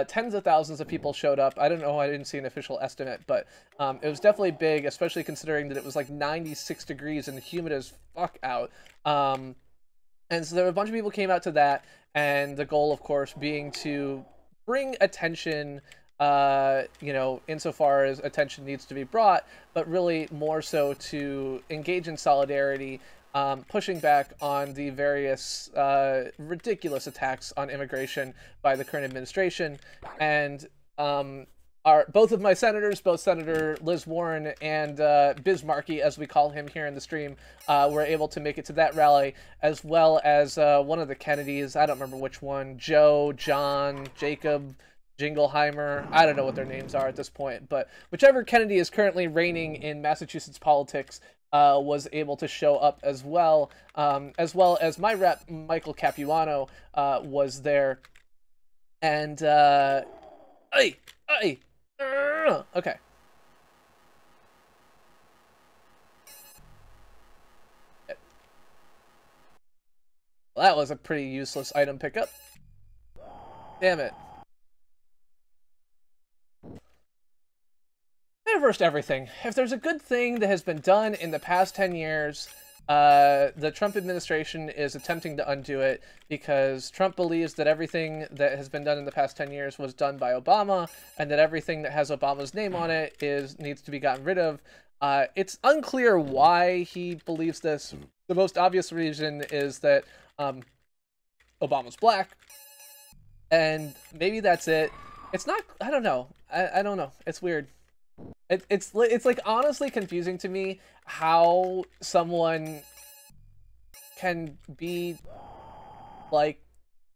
Tens of thousands of people showed up. I don't know, I didn't see an official estimate, but it was definitely big, especially considering that it was like 96 degrees and humid as fuck out. And so there were a bunch of people came out to that, and the goal, of course, being to bring attention, you know, insofar as attention needs to be brought, but really more so to engage in solidarity, pushing back on the various ridiculous attacks on immigration by the current administration. And both of my senators, both Senator Liz Warren and Bismarcky, as we call him here in the stream, were able to make it to that rally, as well as one of the Kennedys. I don't remember which one. Joe, John, Jacob, Jingleheimer. I don't know what their names are at this point, but whichever Kennedy is currently reigning in Massachusetts politics was able to show up as well as my rep, Michael Capuano, was there. And, okay. Well, that was a pretty useless item pickup. Damn it. I reversed everything. If there's a good thing that has been done in the past 10 years, the Trump administration is attempting to undo it, because Trump believes that everything that has been done in the past 10 years was done by Obama, and that everything that has Obama's name on it needs to be gotten rid of. It's unclear why he believes this. The most obvious reason is that Obama's black, and maybe that's it. It's not, I don't know. I don't know. It's weird. It's like honestly confusing to me how someone can be like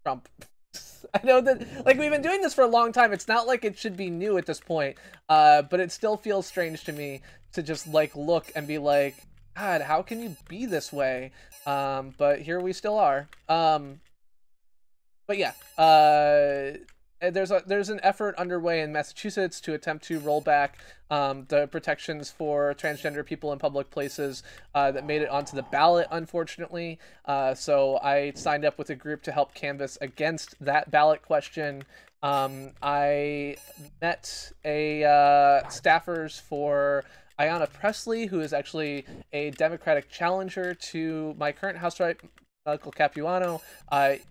Trump. I know that, like, we've been doing this for a long time. It's not like it should be new at this point, but it still feels strange to me to just, like, look and be like, God, how can you be this way? But here we still are. But yeah, there's an effort underway in Massachusetts to attempt to roll back the protections for transgender people in public places that made it onto the ballot, unfortunately. So I signed up with a group to help canvass against that ballot question. I met staffers for Ayanna Pressley, who is actually a Democratic challenger to my current House Michael Capuano.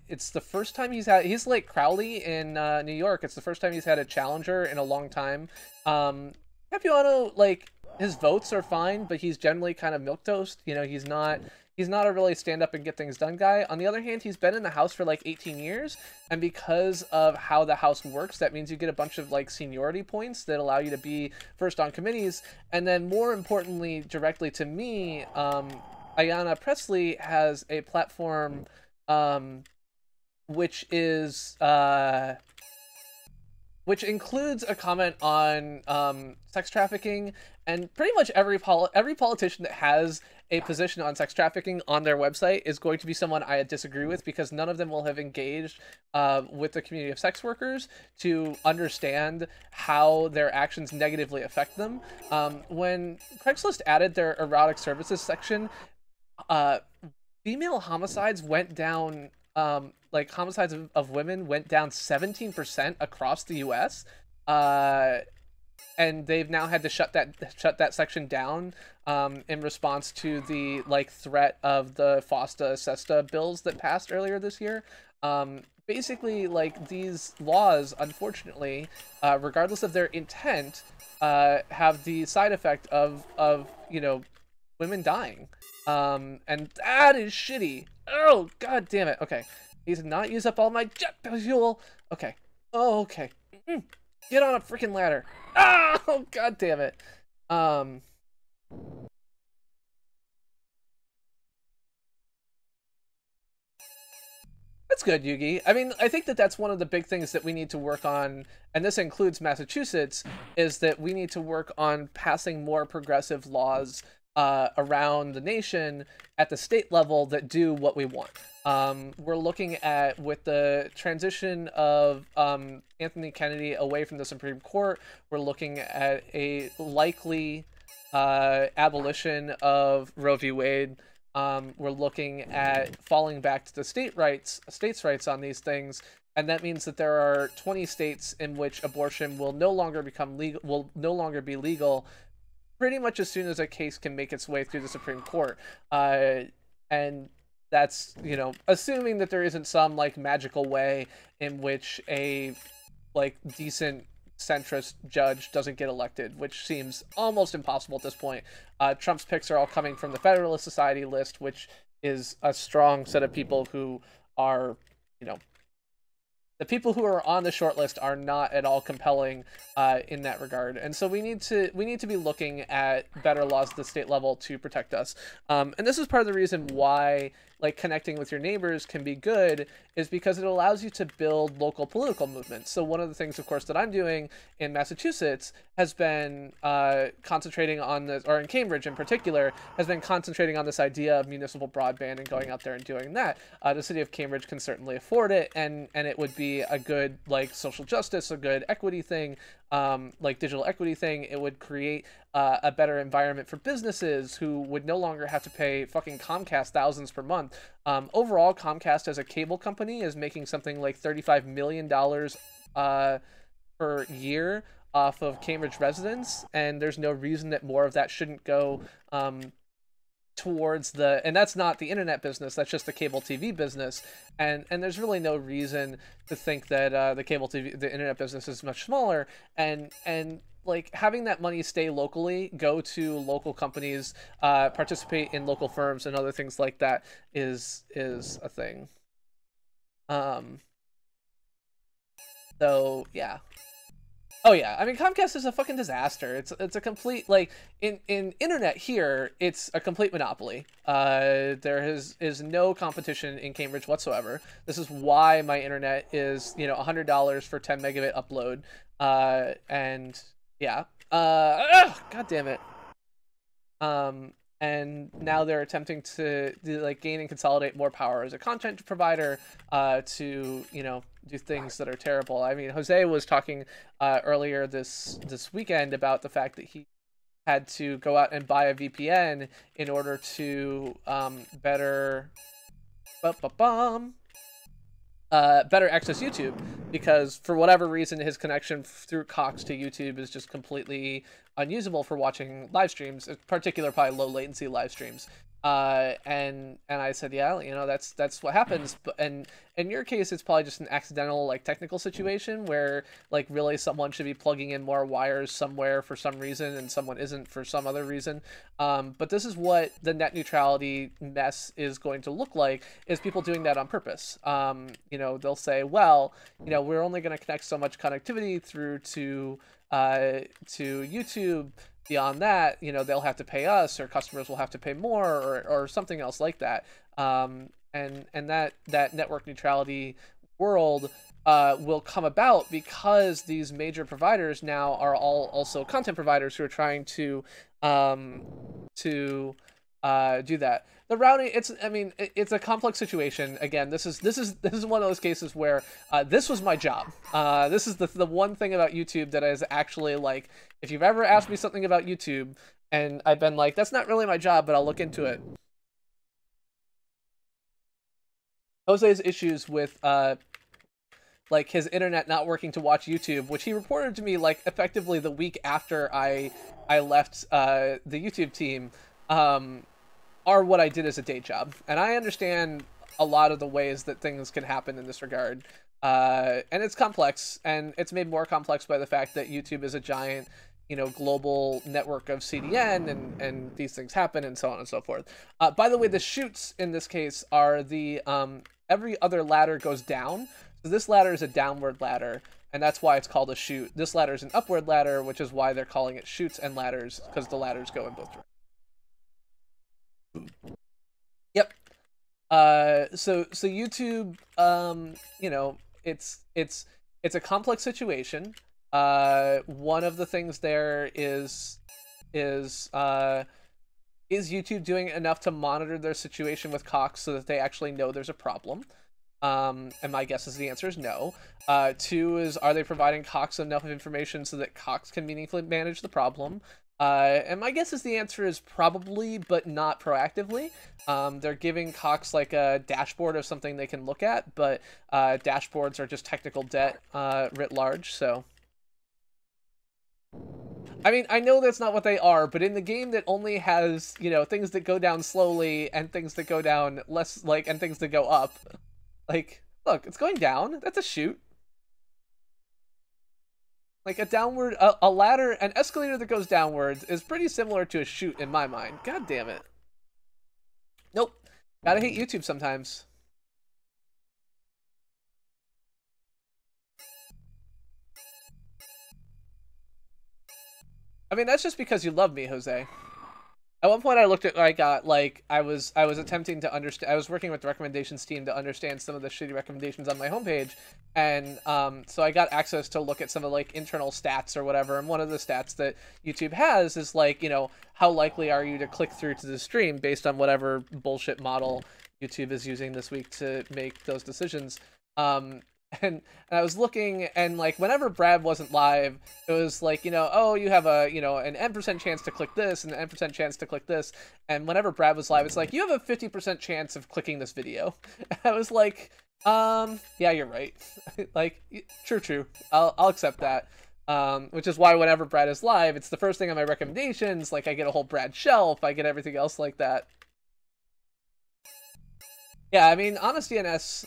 It's the first time he's like Crowley in New York. It's the first time he's had a challenger in a long time. Capuano, like, his votes are fine, but he's generally kind of milquetoast. You know, he's not a really stand up and get things done guy. On the other hand, he's been in the House for like 18 years, and because of how the House works, that means you get a bunch of like seniority points that allow you to be first on committees. And then more importantly, directly to me, Ayanna Pressley has a platform which includes a comment on sex trafficking, and pretty much every politician that has a position on sex trafficking on their website is going to be someone I disagree with, because none of them will have engaged with the community of sex workers to understand how their actions negatively affect them. When Craigslist added their erotic services section, female homicides went down, like homicides of women went down 17% across the US, and they've now had to shut that section down in response to the like threat of the FOSTA-SESTA bills that passed earlier this year. Basically, like, these laws, unfortunately, regardless of their intent, have the side effect of you know, women dying. And that is shitty. Oh, god damn it. Okay. Need to not use up all my jet fuel. Okay. Oh, okay. Get on a freaking ladder. Oh, god damn it. That's good, Yugi. I mean, I think that that's one of the big things that we need to work on, and this includes Massachusetts, is that we need to work on passing more progressive laws around the nation at the state level that do what we want. We're looking at, with the transition of Anthony Kennedy away from the Supreme Court, we're looking at a likely abolition of Roe v. Wade. We're looking at falling back to the states' rights on these things, and that means that there are 20 states in which abortion will no longer be legal pretty much as soon as a case can make its way through the Supreme Court. And that's, you know, assuming that there isn't some like magical way in which a like decent centrist judge doesn't get elected, which seems almost impossible at this point. Trump's picks are all coming from the Federalist Society list, which is a strong set of people who are, you know, the people who are on the short list are not at all compelling in that regard. And so we need to be looking at better laws at the state level to protect us. And this is part of the reason why, like, connecting with your neighbors can be good, is because it allows you to build local political movements. So one of the things, of course, that I'm doing in Massachusetts has been concentrating on this, or in Cambridge in particular, has been concentrating on this idea of municipal broadband and going out there and doing that. The city of Cambridge can certainly afford it, and it would be a good, like, social justice, a good equity thing, like digital equity thing. It would create a better environment for businesses who would no longer have to pay fucking Comcast thousands per month. Overall, Comcast as a cable company is making something like $35 million per year off of Cambridge residents, and there's no reason that more of that shouldn't go towards the, and that's not the internet business, that's just the cable TV business, and there's really no reason to think that the internet business is much smaller, and like, having that money stay locally, go to local companies, participate in local firms and other things like that is a thing. So yeah. Oh yeah, I mean Comcast is a fucking disaster. It's a complete like in internet here, it's a complete monopoly. There is no competition in Cambridge whatsoever. This is why my internet is $100 for 10 megabit upload. And yeah, god damn it. And now they're attempting to like gain and consolidate more power as a content provider, to do things that are terrible. I mean, Jose was talking earlier this weekend about the fact that he had to go out and buy a VPN in order to better better access YouTube, because for whatever reason his connection through Cox to YouTube is just completely unusable for watching live streams, in particular probably low latency live streams. And I said, yeah, that's what happens. But and in your case, it's probably just an accidental like technical situation where like really someone should be plugging in more wires somewhere for some reason and someone isn't for some other reason. But this is what the net neutrality mess is going to look like, is people doing that on purpose. They'll say, well, we're only going to connect so much connectivity through to YouTube. Beyond that, they'll have to pay us, or customers will have to pay more, or something else like that. And that network neutrality world will come about because these major providers now are all also content providers who are trying to do that. The routing, it's a complex situation. Again, this is one of those cases where this was my job. This is the one thing about YouTube that is actually like, if you've ever asked me something about YouTube and I've been like, that's not really my job, but I'll look into it. Jose's issues with like his internet not working to watch YouTube, which he reported to me like effectively the week after I left the YouTube team, are what I did as a day job. And I understand a lot of the ways that things can happen in this regard. And it's complex, and it's made more complex by the fact that YouTube is a giant, global network of CDN, and these things happen, and so on and so forth. By the way, the shoots in this case are the, every other ladder goes down. So this ladder is a downward ladder, and that's why it's called a shoot. This ladder is an upward ladder, which is why they're calling it shoots and ladders, because the ladders go in both directions. Yep. So YouTube, it's a complex situation. One of the things there is YouTube doing enough to monitor their situation with Cox so that they actually know there's a problem? And my guess is the answer is no. Two is, are they providing Cox enough information so that Cox can meaningfully manage the problem? And my guess is the answer is probably, but not proactively. They're giving Cox like a dashboard of something they can look at, but dashboards are just technical debt writ large, so... I mean, I know that's not what they are, but in the game that only has, things that go down slowly and things that go down less, like, and things that go up, like, look, it's going down. That's a shoot. Like, a ladder, an escalator that goes downwards is pretty similar to a chute in my mind. God damn it. Nope. Gotta hate YouTube sometimes. I mean, that's just because you love me, Jose. At one point I looked at, I was attempting to understand, I was working with the recommendations team to understand some of the shitty recommendations on my homepage, and so I got access to look at some of like internal stats or whatever, and one of the stats that YouTube has is like, how likely are you to click through to the stream based on whatever bullshit model YouTube is using this week to make those decisions. And I was looking, and like whenever Brad wasn't live, it was like, oh, you have a, an N% chance to click this and an N% chance to click this. And whenever Brad was live, it's like, you have a 50% chance of clicking this video. I was like, yeah, you're right. Like, true. I'll accept that. Which is why whenever Brad is live, it's the first thing on my recommendations. Like, I get a whole Brad shelf, I get everything else like that. Yeah, I mean, Honest DNS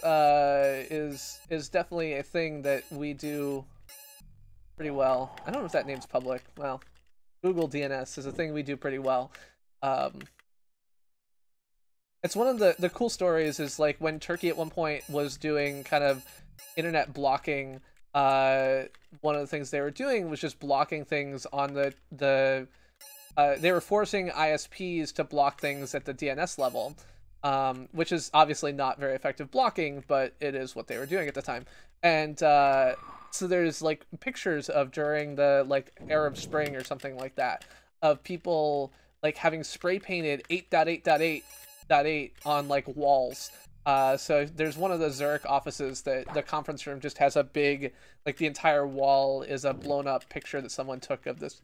is definitely a thing that we do pretty well. I don't know if that name's public. Well, Google DNS is a thing we do pretty well. It's one of the cool stories is like when Turkey at one point was doing kind of internet blocking one of the things they were doing was just blocking things on they were forcing ISPs to block things at the DNS level, which is obviously not very effective blocking, but it is what they were doing at the time. And so there's like pictures of during the like Arab Spring or something like that of people like having spray painted 8.8.8.8 on like walls. So there's one of the Zurich offices that the conference room just has a big, like the entire wall is a blown up picture that someone took of this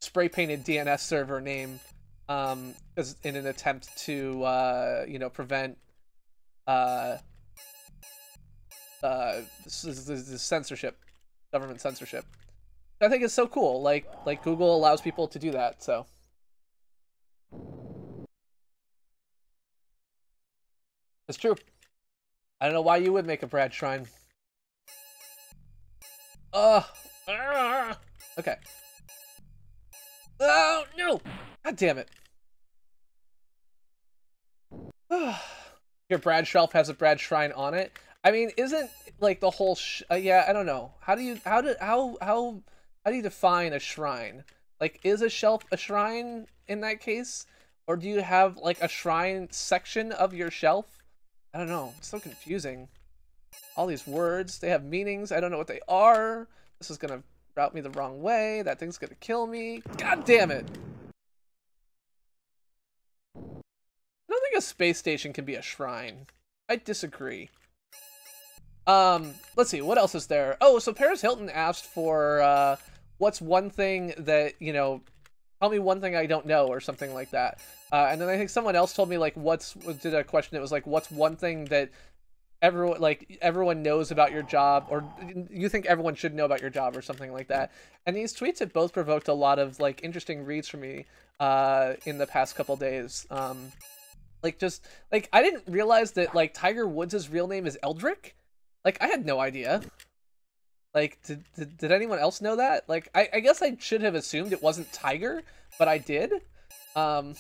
spray painted DNS server name, as in an attempt to you know, prevent this censorship, government censorship. I think it's so cool. Like Google allows people to do that, so. It's true. I don't know why you would make a Brad shrine. Okay. Oh, no! God damn it. Your Brad shelf has a Brad shrine on it. I mean, isn't like the whole yeah, I don't know. How do you define a shrine? Like, is a shelf a shrine in that case? Or do you have like a shrine section of your shelf? I don't know. It's so confusing. All these words, they have meanings. I don't know what they are. This is gonna route me the wrong way. That thing's gonna kill me. God damn it. I don't think a space station can be a shrine. I disagree. Let's see, what else is there? Oh, so Paris Hilton asked for, what's one thing that, you know, tell me one thing I don't know, or something like that. And then I think someone else told me, like, did a question that was like, what's one thing that everyone knows about your job, or you think everyone should know about your job, or something like that. And these tweets have both provoked a lot of, like, interesting reads for me, in the past couple days. Like, just, like, I didn't realize that, like, Tiger Woods' real name is Eldrick. Like, I had no idea. Like, did anyone else know that? Like, I guess I should have assumed it wasn't Tiger, but I did. I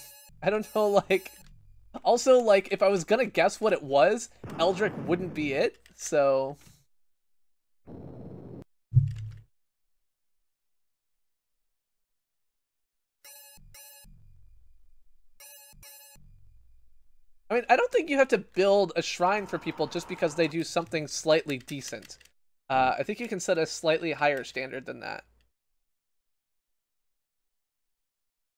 don't know, like... Also, like, if I was gonna guess what it was, Eldrick wouldn't be it, so... I mean, I don't think you have to build a shrine for people just because they do something slightly decent. I think you can set a slightly higher standard than that.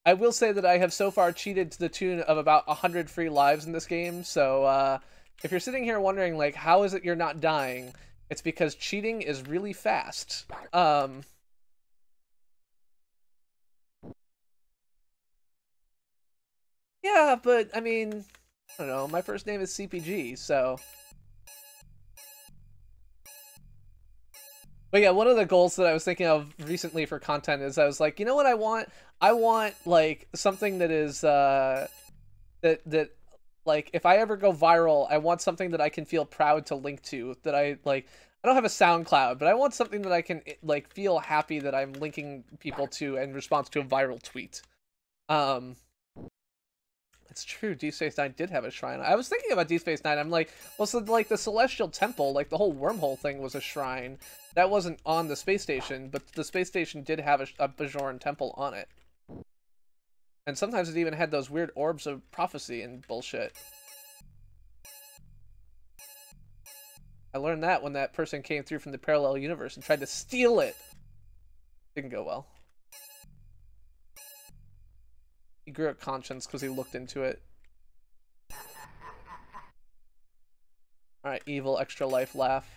I will say that I have so far cheated to the tune of about 100 free lives in this game, so if you're sitting here wondering, like, how is it you're not dying, it's because cheating is really fast. Yeah, but, I mean... I don't know, my first name is CPG, so... But yeah, one of the goals that I was thinking of recently for content is I was like, you know what I want? I want, like, something that is, like, if I ever go viral, I want something that I can feel proud to link to, that I, like... I don't have a SoundCloud, but I want something that I can, like, feel happy that I'm linking people to in response to a viral tweet. It's true, Deep Space Nine did have a shrine. I was thinking about Deep Space Nine. I'm like, well, so like the Celestial Temple, like the whole wormhole thing was a shrine. That wasn't on the space station, but the space station did have a Bajoran temple on it. And sometimes it even had those weird orbs of prophecy and bullshit. I learned that when that person came through from the parallel universe and tried to steal it. Didn't go well. He grew a conscience because he looked into it. Alright, evil, extra life, laugh.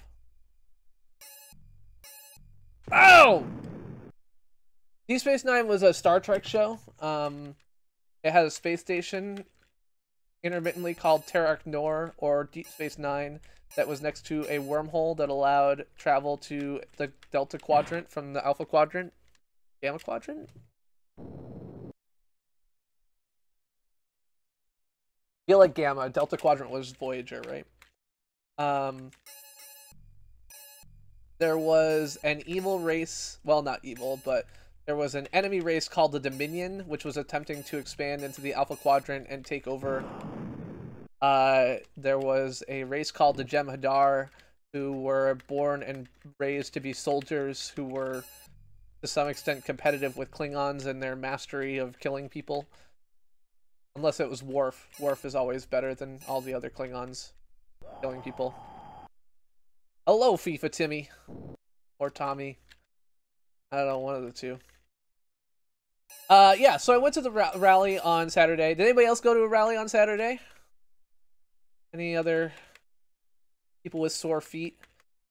Oh! Deep Space Nine was a Star Trek show. It had a space station intermittently called Terra Nor, or Deep Space Nine, that was next to a wormhole that allowed travel to the Delta Quadrant from the Alpha Quadrant. Gamma Quadrant? I feel like Gamma. Delta Quadrant was Voyager, right? There was an evil race, well, not evil, but there was an enemy race called the Dominion, which was attempting to expand into the Alpha Quadrant and take over. There was a race called the Jem'Hadar, who were born and raised to be soldiers who were to some extent competitive with Klingons in their mastery of killing people. Unless it was Worf. Worf is always better than all the other Klingons killing people. Hello, FIFA Timmy. Or Tommy. I don't know, one of the two. Yeah, so I went to the rally on Saturday. Did anybody else go to a rally on Saturday? Any other people with sore feet?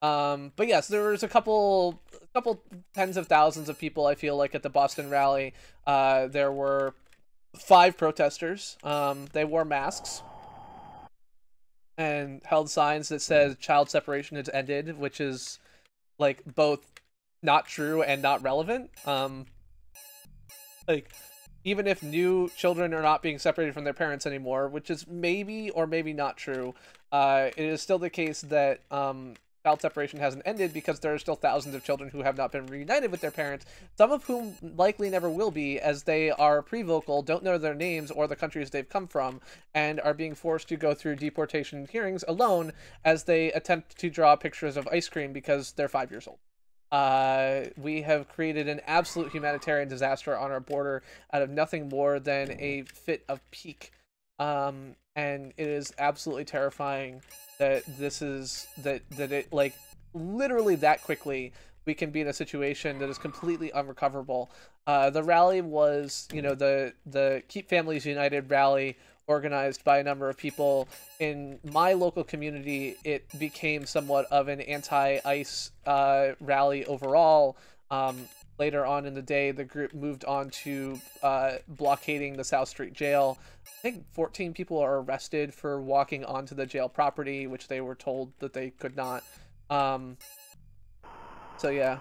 But yes, there was a couple tens of thousands of people, I feel like, at the Boston rally. There were 5 protesters. They wore masks and held signs that said child separation has ended, which is like both not true and not relevant. Like, even if new children are not being separated from their parents anymore, which is maybe or maybe not true, it is still the case that child separation hasn't ended because there are still thousands of children who have not been reunited with their parents, some of whom likely never will be, as they are pre-vocal, don't know their names or the countries they've come from, and are being forced to go through deportation hearings alone as they attempt to draw pictures of ice cream because they're 5 years old. We have created an absolute humanitarian disaster on our border out of nothing more than a fit of pique. And it is absolutely terrifying that it, like, literally that quickly we can be in a situation that is completely unrecoverable. The rally was, you know, the Keep Families United rally, organized by a number of people. In my local community, it became somewhat of an anti-ICE rally overall. Later on in the day, the group moved on to blockading the South Street jail. I think 14 people are arrested for walking onto the jail property, which they were told that they could not. So yeah.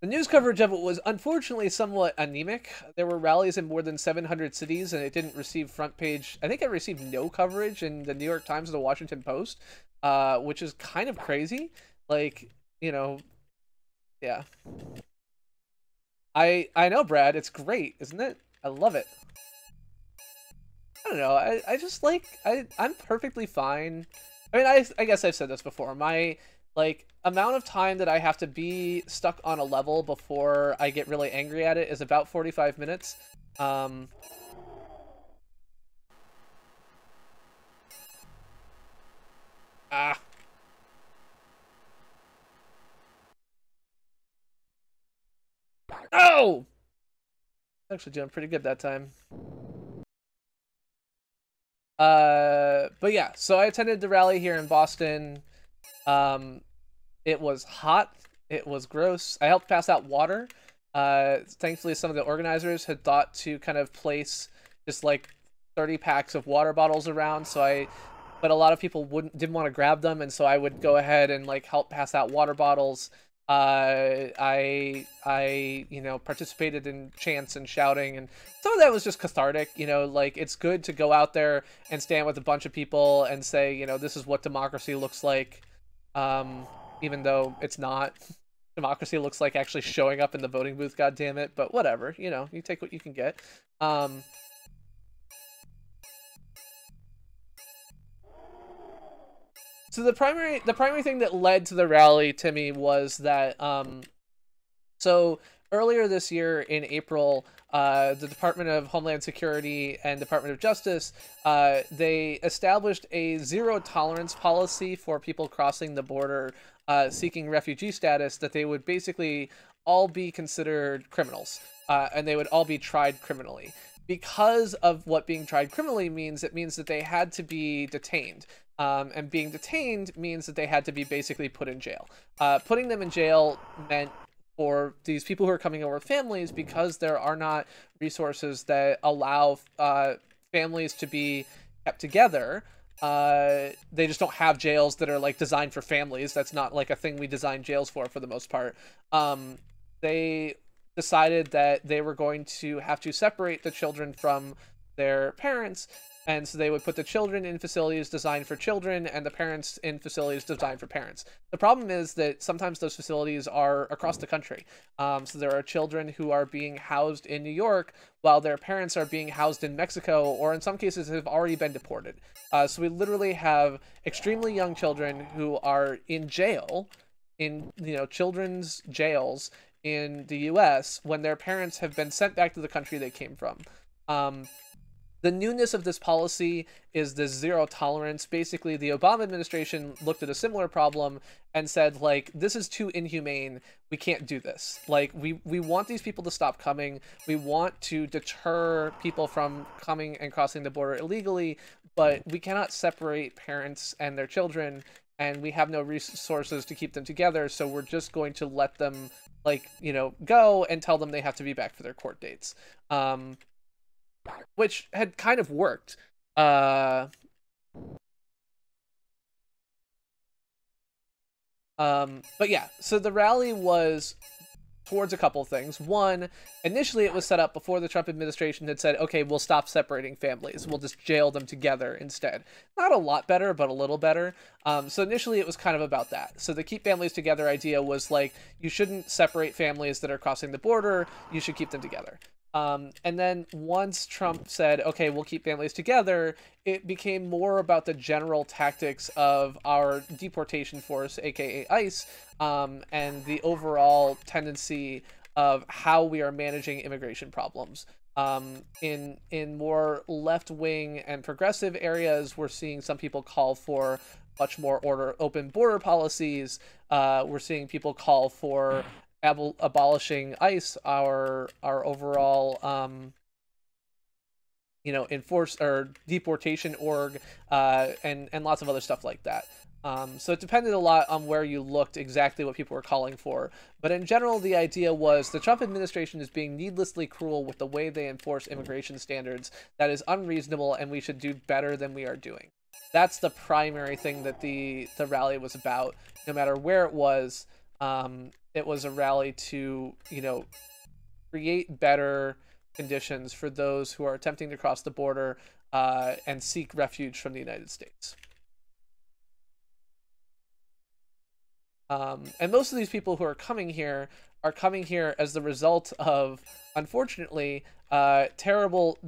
The news coverage of it was unfortunately somewhat anemic. There were rallies in more than 700 cities, and it didn't receive front page. I think it received no coverage in the New York Times or the Washington Post, which is kind of crazy. Like, you know, yeah. I know, Brad. It's great, isn't it? I love it. I don't know. I just like I'm perfectly fine. I mean, I guess I've said this before. My like amount of time that I have to be stuck on a level before I get really angry at it is about 45 minutes. Ah. Oh! Actually doing pretty good that time. But yeah, so I attended the rally here in Boston. It was hot. It was gross. I helped pass out water. Thankfully, some of the organizers had thought to kind of place just like 30 packs of water bottles around. But a lot of people didn't want to grab them, and so I would go ahead and like help pass out water bottles. I you know, participated in chants and shouting, and some of that was just cathartic. You know, like, it's good to go out there and stand with a bunch of people and say, you know, this is what democracy looks like. Even though it's not. Democracy looks like actually showing up in the voting booth, goddammit. But whatever, you know, you take what you can get. So the primary thing that led to the rally, Timmy, was that so earlier this year in April, the Department of Homeland Security and Department of Justice, they established a zero tolerance policy for people crossing the border seeking refugee status, that they would basically all be considered criminals, and they would all be tried criminally. Because of what being tried criminally means, it means that they had to be detained. And being detained means that they had to be basically put in jail. Putting them in jail meant, for these people who are coming over with families, because there are not resources that allow families to be kept together, they just don't have jails that are like designed for families. That's not like a thing we design jails for the most part. They decided that they were going to have to separate the children from their parents. And so they would put the children in facilities designed for children and the parents in facilities designed for parents. The problem is that sometimes those facilities are across the country. So there are children who are being housed in New York while their parents are being housed in Mexico, or in some cases have already been deported. So we literally have extremely young children who are in jail, in children's jails in the US when their parents have been sent back to the country they came from. The newness of this policy is the zero tolerance. Basically, the Obama administration looked at a similar problem and said, like, this is too inhumane. We can't do this. Like, we want these people to stop coming. We want to deter people from coming and crossing the border illegally, but we cannot separate parents and their children, and we have no resources to keep them together, so we're just going to let them, like, go and tell them they have to be back for their court dates. Which had kind of worked. But yeah, so the rally was towards a couple things. One, initially it was set up before the Trump administration had said, okay, we'll stop separating families. We'll just jail them together instead. Not a lot better, but a little better. So initially it was kind of about that. So the keep families together idea was like, you shouldn't separate families that are crossing the border. You should keep them together. And then once Trump said, okay, we'll keep families together, it became more about the general tactics of our deportation force, aka ICE, and the overall tendency of how we are managing immigration problems. In more left-wing and progressive areas, we're seeing some people call for much more open border policies. We're seeing people call for abolishing ICE, our overall enforce or deportation org, and lots of other stuff like that. So it depended a lot on where you looked exactly what people were calling for. But in general, the idea was the Trump administration is being needlessly cruel with the way they enforce immigration standards. That is unreasonable, and we should do better than we are doing. That's the primary thing that the rally was about. No matter where it was a rally to, create better conditions for those who are attempting to cross the border and seek refuge from the United States. And most of these people who are coming here as the result of, unfortunately, terrible,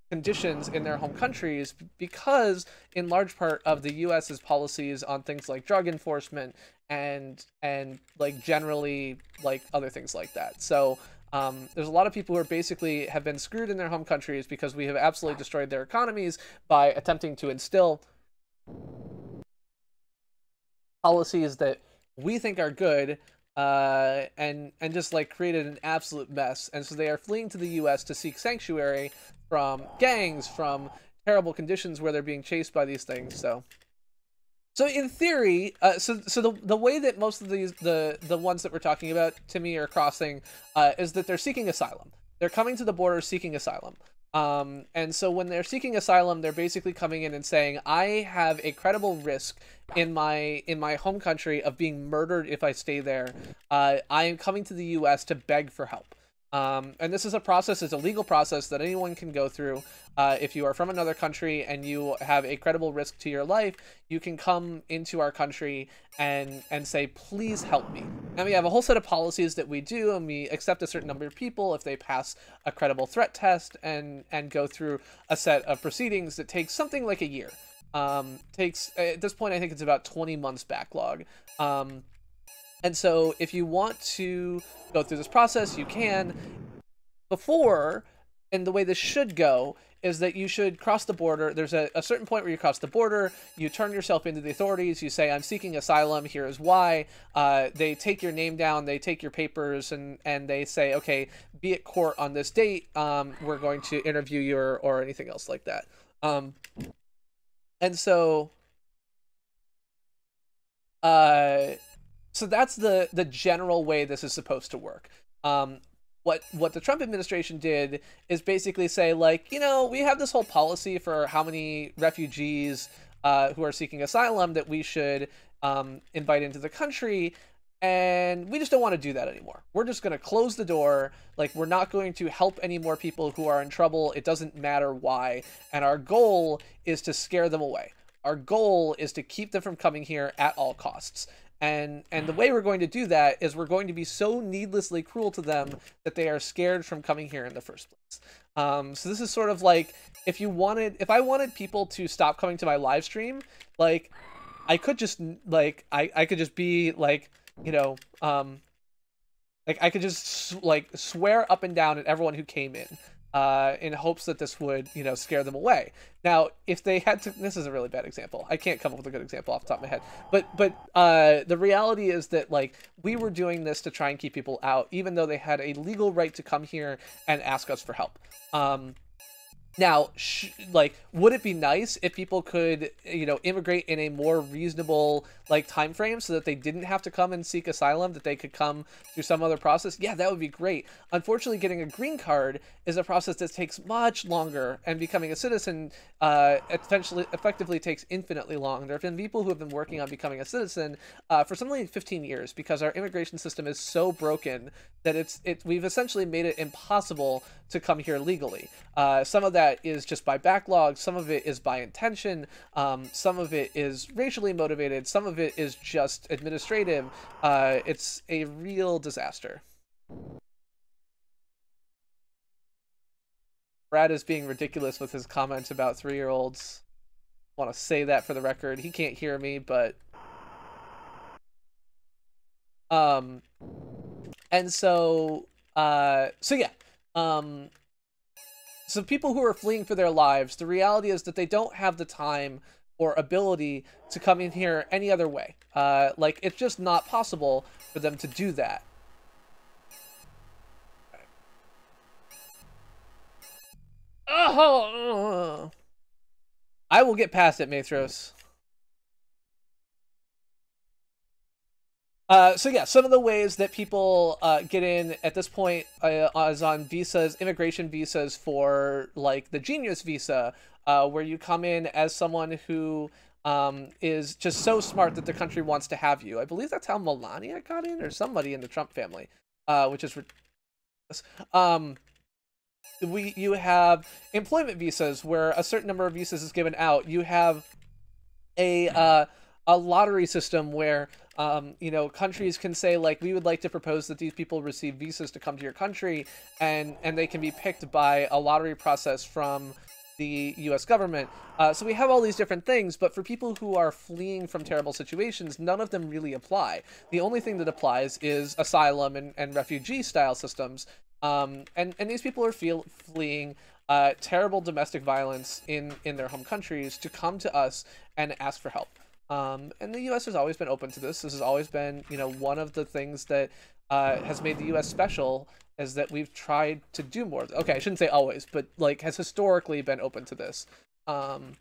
conditions in their home countries, because in large part of the US's policies on things like drug enforcement and generally other things like that. So there's a lot of people who are basically have been screwed in their home countries because we have absolutely destroyed their economies by attempting to instill policies that we think are good, and just created an absolute mess. And so they are fleeing to the US to seek sanctuary from gangs, from terrible conditions where they're being chased by these things. So in theory, so the way that most of these the ones that we're talking about, to me, are crossing is that they're seeking asylum. They're coming to the border seeking asylum. And so when they're seeking asylum, they're basically coming in and saying, I have a credible risk in my home country of being murdered if I stay there. I am coming to the US to beg for help. And this is a process, it's a legal process that anyone can go through. If you are from another country and you have a credible risk to your life, you can come into our country and say, please help me. And we have a whole set of policies that we do, and we accept a certain number of people if they pass a credible threat test and go through a set of proceedings that takes something like a year. Takes, at this point, I think it's about 20 months backlog. And so if you want to go through this process, you can. And the way this should go is that you should cross the border. There's a certain point where you cross the border, you turn yourself into the authorities, you say, I'm seeking asylum, here is why. They take your name down, they take your papers, and they say, okay, be at court on this date, we're going to interview you or anything else like that. And so that's the general way this is supposed to work. What the Trump administration did is basically say, we have this whole policy for how many refugees who are seeking asylum that we should invite into the country. And we just don't want to do that anymore. We're just going to close the door. Like, we're not going to help any more people who are in trouble. It doesn't matter why. And our goal is to scare them away. Our goal is to keep them from coming here at all costs. And the way we're going to do that is we're going to be so needlessly cruel to them that they are scared from coming here in the first place. So this is sort of like, if I wanted people to stop coming to my live stream, like, I could just, like, I could just be like, you know, like, I could just like swear up and down at everyone who came in hopes that this would, you know, scare them away. Now, if they had to, this is a really bad example. I can't come up with a good example off the top of my head. But the reality is that, like, we were doing this to try and keep people out, even though they had a legal right to come here and ask us for help. Now, like, would it be nice if people could, you know, immigrate in a more reasonable, like, time frame so that they didn't have to come and seek asylum, that they could come through some other process? Yeah, that would be great. Unfortunately, getting a green card is a process that takes much longer, and becoming a citizen effectively takes infinitely long. There have been people who have been working on becoming a citizen for something like 15 years because our immigration system is so broken that we've essentially made it impossible to come here legally. Some of that is just by backlog, some of it is by intention, some of it is racially motivated, some of it is just administrative. It's a real disaster. Brad is being ridiculous with his comments about 3-year-olds. I want to say that for the record. He can't hear me, but and so yeah. So people who are fleeing for their lives, the reality is that they don't have the time or ability to come in here any other way. Like, it's just not possible for them to do that. Oh, I will get past it, Mathros. So yeah, some of the ways that people get in at this point is on visas, immigration visas for, like, the Genius visa, where you come in as someone who is just so smart that the country wants to have you. I believe that's how Melania got in, or somebody in the Trump family, which is ridiculous. You have employment visas where a certain number of visas is given out. You have a lottery system where you know, countries can say, like, we would like to propose that these people receive visas to come to your country, and they can be picked by a lottery process from the US government. So we have all these different things, but for people who are fleeing from terrible situations, none of them really apply. The only thing that applies is asylum and refugee style systems. And these people are fleeing terrible domestic violence in their home countries to come to us and ask for help. And the U.S. has always been open to this. This has always been, you know, one of the things that has made the U.S. special, is that we've tried to do more. Okay, I shouldn't say always, but, like, has historically been open to this. And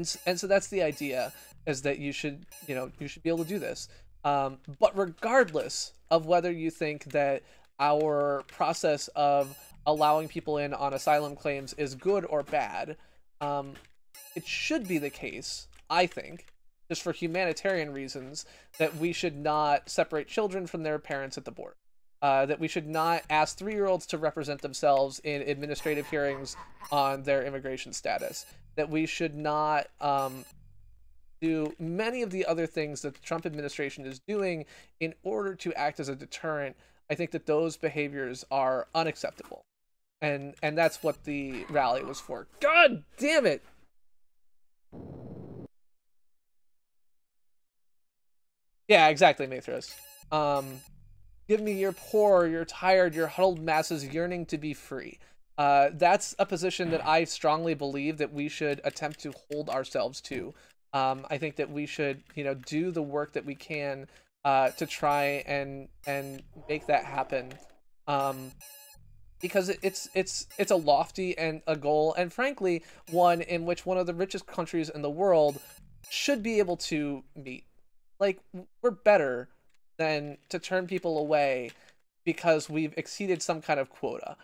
so that's the idea, is that you should be able to do this. But regardless of whether you think that our process of allowing people in on asylum claims is good or bad, it should be the case, I think, just for humanitarian reasons, that we should not separate children from their parents at the border. That we should not ask 3-year-olds to represent themselves in administrative hearings on their immigration status. That we should not do many of the other things that the Trump administration is doing in order to act as a deterrent. I think that those behaviors are unacceptable. And that's what the rally was for. God damn it! Yeah, exactly, Mathros. Give me your poor, your tired, your huddled masses yearning to be free. That's a position that I strongly believe that we should attempt to hold ourselves to. I think that we should, you know, do the work that we can to try and make that happen. Because it's a lofty and a goal, and frankly, one in which one of the richest countries in the world should be able to meet. Like, we're better than to turn people away because we've exceeded some kind of quota.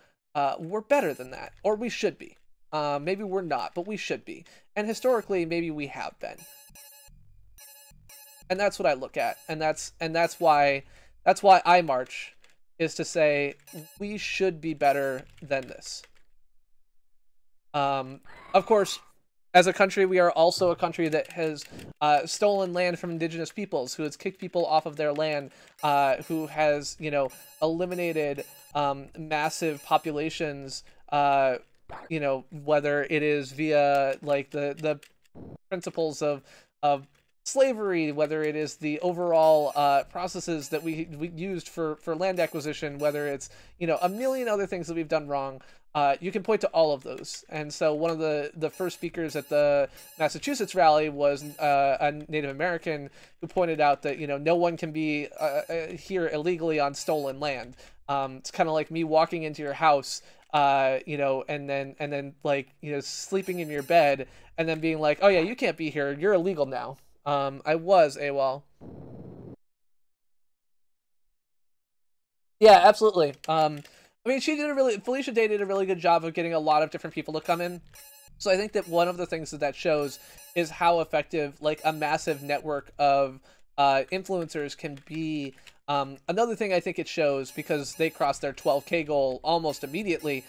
We're better than that, or we should be. Maybe we're not, but we should be. And historically, maybe we have been. And that's what I look at, and that's why I march, is to say we should be better than this. Of course, as a country, we are also a country that has stolen land from indigenous peoples, who has kicked people off of their land, who has, you know, eliminated massive populations, you know, whether it is via like the principles of slavery, whether it is the overall processes that we used for land acquisition, whether it's, you know, a million other things that we've done wrong. You can point to all of those. And so one of the first speakers at the Massachusetts rally was a Native American who pointed out that, you know, no one can be here illegally on stolen land. It's kind of like me walking into your house, you know, and then like, you know, sleeping in your bed and then being like, oh yeah, you can't be here, you're illegal now. I was AWOL. Yeah, absolutely. I mean, Felicia Day did a really good job of getting a lot of different people to come in. So I think that one of the things that shows is how effective, like, a massive network of influencers can be. Another thing I think it shows, because they crossed their 12K goal almost immediately,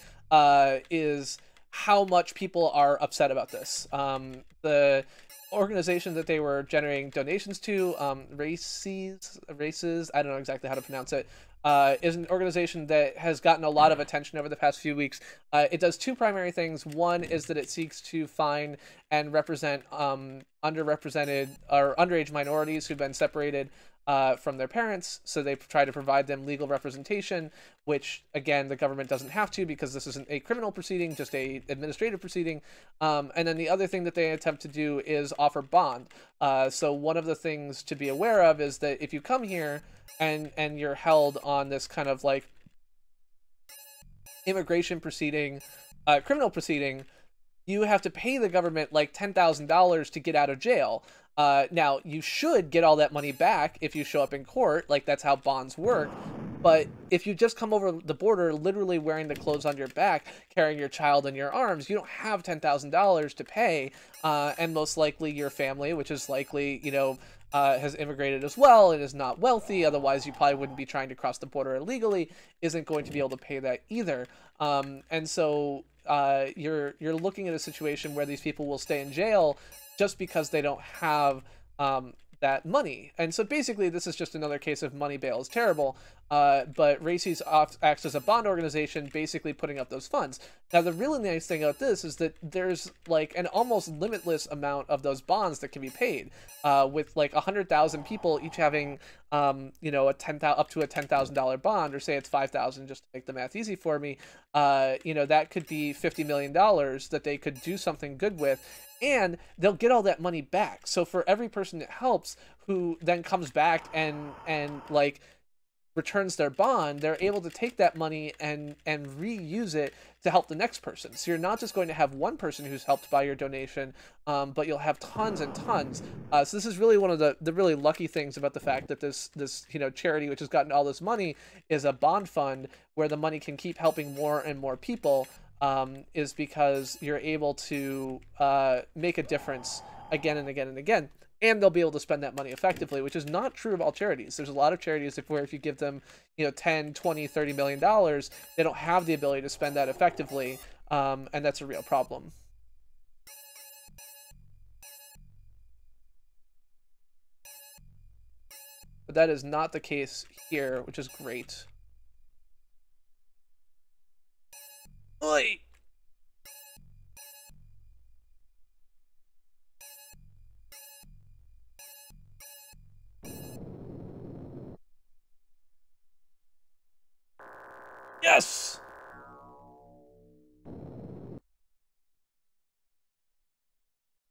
is how much people are upset about this. The organization that they were generating donations to, Races, I don't know exactly how to pronounce it, is an organization that has gotten a lot of attention over the past few weeks. It does two primary things. One is that it seeks to find and represent underrepresented or underage minorities who've been separated from their parents, so they try to provide them legal representation, which, again, the government doesn't have to, because this isn't a criminal proceeding, just a administrative proceeding. And then the other thing that they attempt to do is offer bond. So one of the things to be aware of is that if you come here and you're held on this kind of like immigration proceeding, criminal proceeding, you have to pay the government like $10,000 to get out of jail. Now, you should get all that money back if you show up in court, like that's how bonds work. But if you just come over the border literally wearing the clothes on your back, carrying your child in your arms, you don't have $10,000 to pay, and most likely your family, which is likely, you know, has immigrated as well and is not wealthy, otherwise you probably wouldn't be trying to cross the border illegally, isn't going to be able to pay that either. And so you're looking at a situation where these people will stay in jail just because they don't have that money. And so basically this is just another case of money bail is terrible, but Races acts as a bond organization, basically putting up those funds. Now the really nice thing about this is that there's like an almost limitless amount of those bonds that can be paid, with like 100,000 people each having you know, up to a $10,000 bond, or say it's 5,000 just to make the math easy for me. You know, that could be $50 million that they could do something good with, and they'll get all that money back. So for every person that helps, who then comes back and like returns their bond, they're able to take that money and reuse it to help the next person. So you're not just going to have one person who's helped by your donation, but you'll have tons and tons. So this is really one of the really lucky things about the fact that this you know, charity, which has gotten all this money, is a bond fund where the money can keep helping more and more people, is because you're able to make a difference again and again and again. And they'll be able to spend that money effectively, which is not true of all charities. There's a lot of charities where if you give them, you know, 10, 20, $30 million, they don't have the ability to spend that effectively, and that's a real problem. But that is not the case here, which is great. Oi! Yes!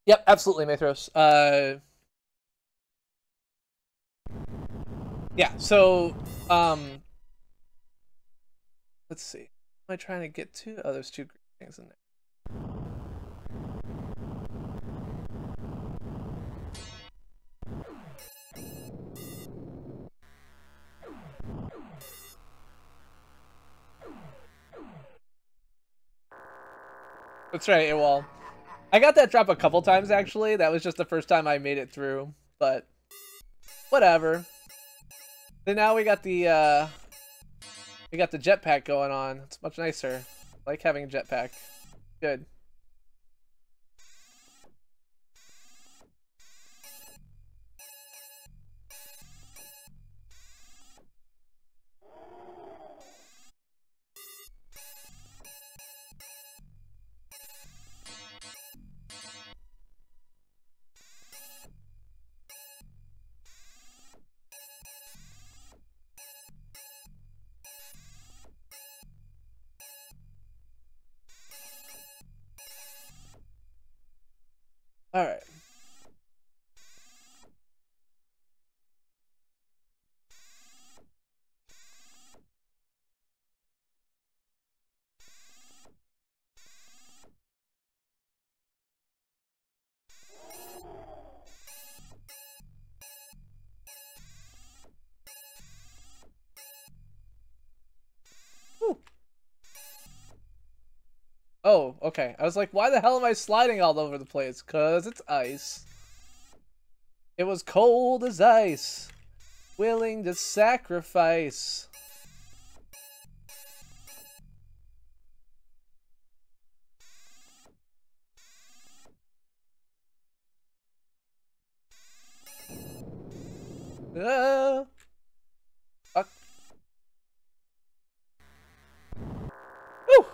Yep, absolutely, Mathros. Yeah, so, let's see. What am I trying to get to? Oh, there's two things in there. That's right, well, I got that drop a couple times, actually. That was just the first time I made it through, but whatever. Then now we got the jetpack going on. It's much nicer. I like having a jetpack. Good. All right. Whew. Oh, okay. I was like, why the hell am I sliding all over the place? 'Cause it's ice. It was cold as ice, willing to sacrifice. Fuck. Whew.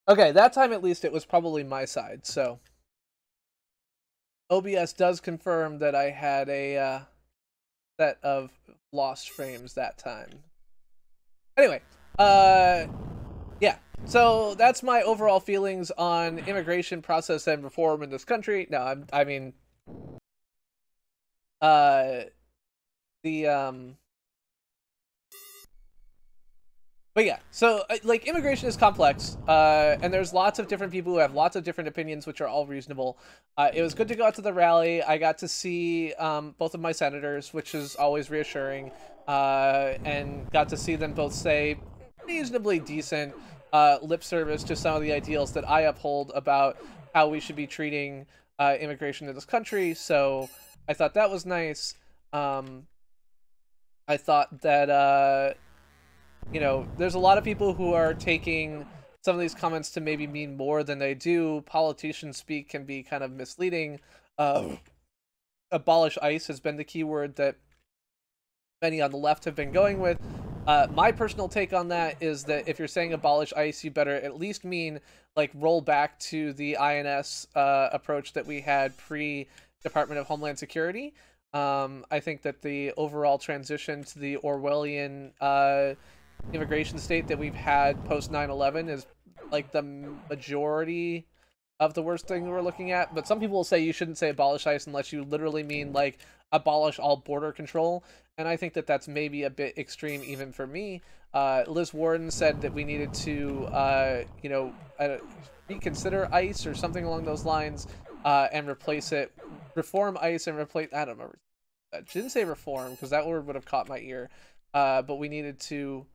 Okay, that time at least it was probably my side, so OBS does confirm that I had a set of lost frames that time. Anyway, yeah. So that's my overall feelings on immigration process and reform in this country. No, I mean, but yeah, so like immigration is complex, and there's lots of different people who have lots of different opinions, which are all reasonable. It was good to go out to the rally. I got to see both of my senators, which is always reassuring, and got to see them both say reasonably decent lip service to some of the ideals that I uphold about how we should be treating immigration in this country. So I thought that was nice. I thought that you know, there's a lot of people who are taking some of these comments to maybe mean more than they do. Politician speak can be kind of misleading. Abolish ICE has been the keyword that many on the left have been going with. My personal take on that is that if you're saying abolish ICE, you better at least mean like roll back to the INS approach that we had pre-Department of Homeland Security. I think that the overall transition to the Orwellian immigration state that we've had post 9/11 is like the majority of the worst thing we're looking at. But some people will say you shouldn't say abolish ICE unless you literally mean like abolish all border control, and I think that that's maybe a bit extreme even for me. Liz Warren said that we needed to you know, reconsider ICE or something along those lines, and replace it, reform ICE and replace, I don't remember, she didn't say reform because that word would have caught my ear, but we needed to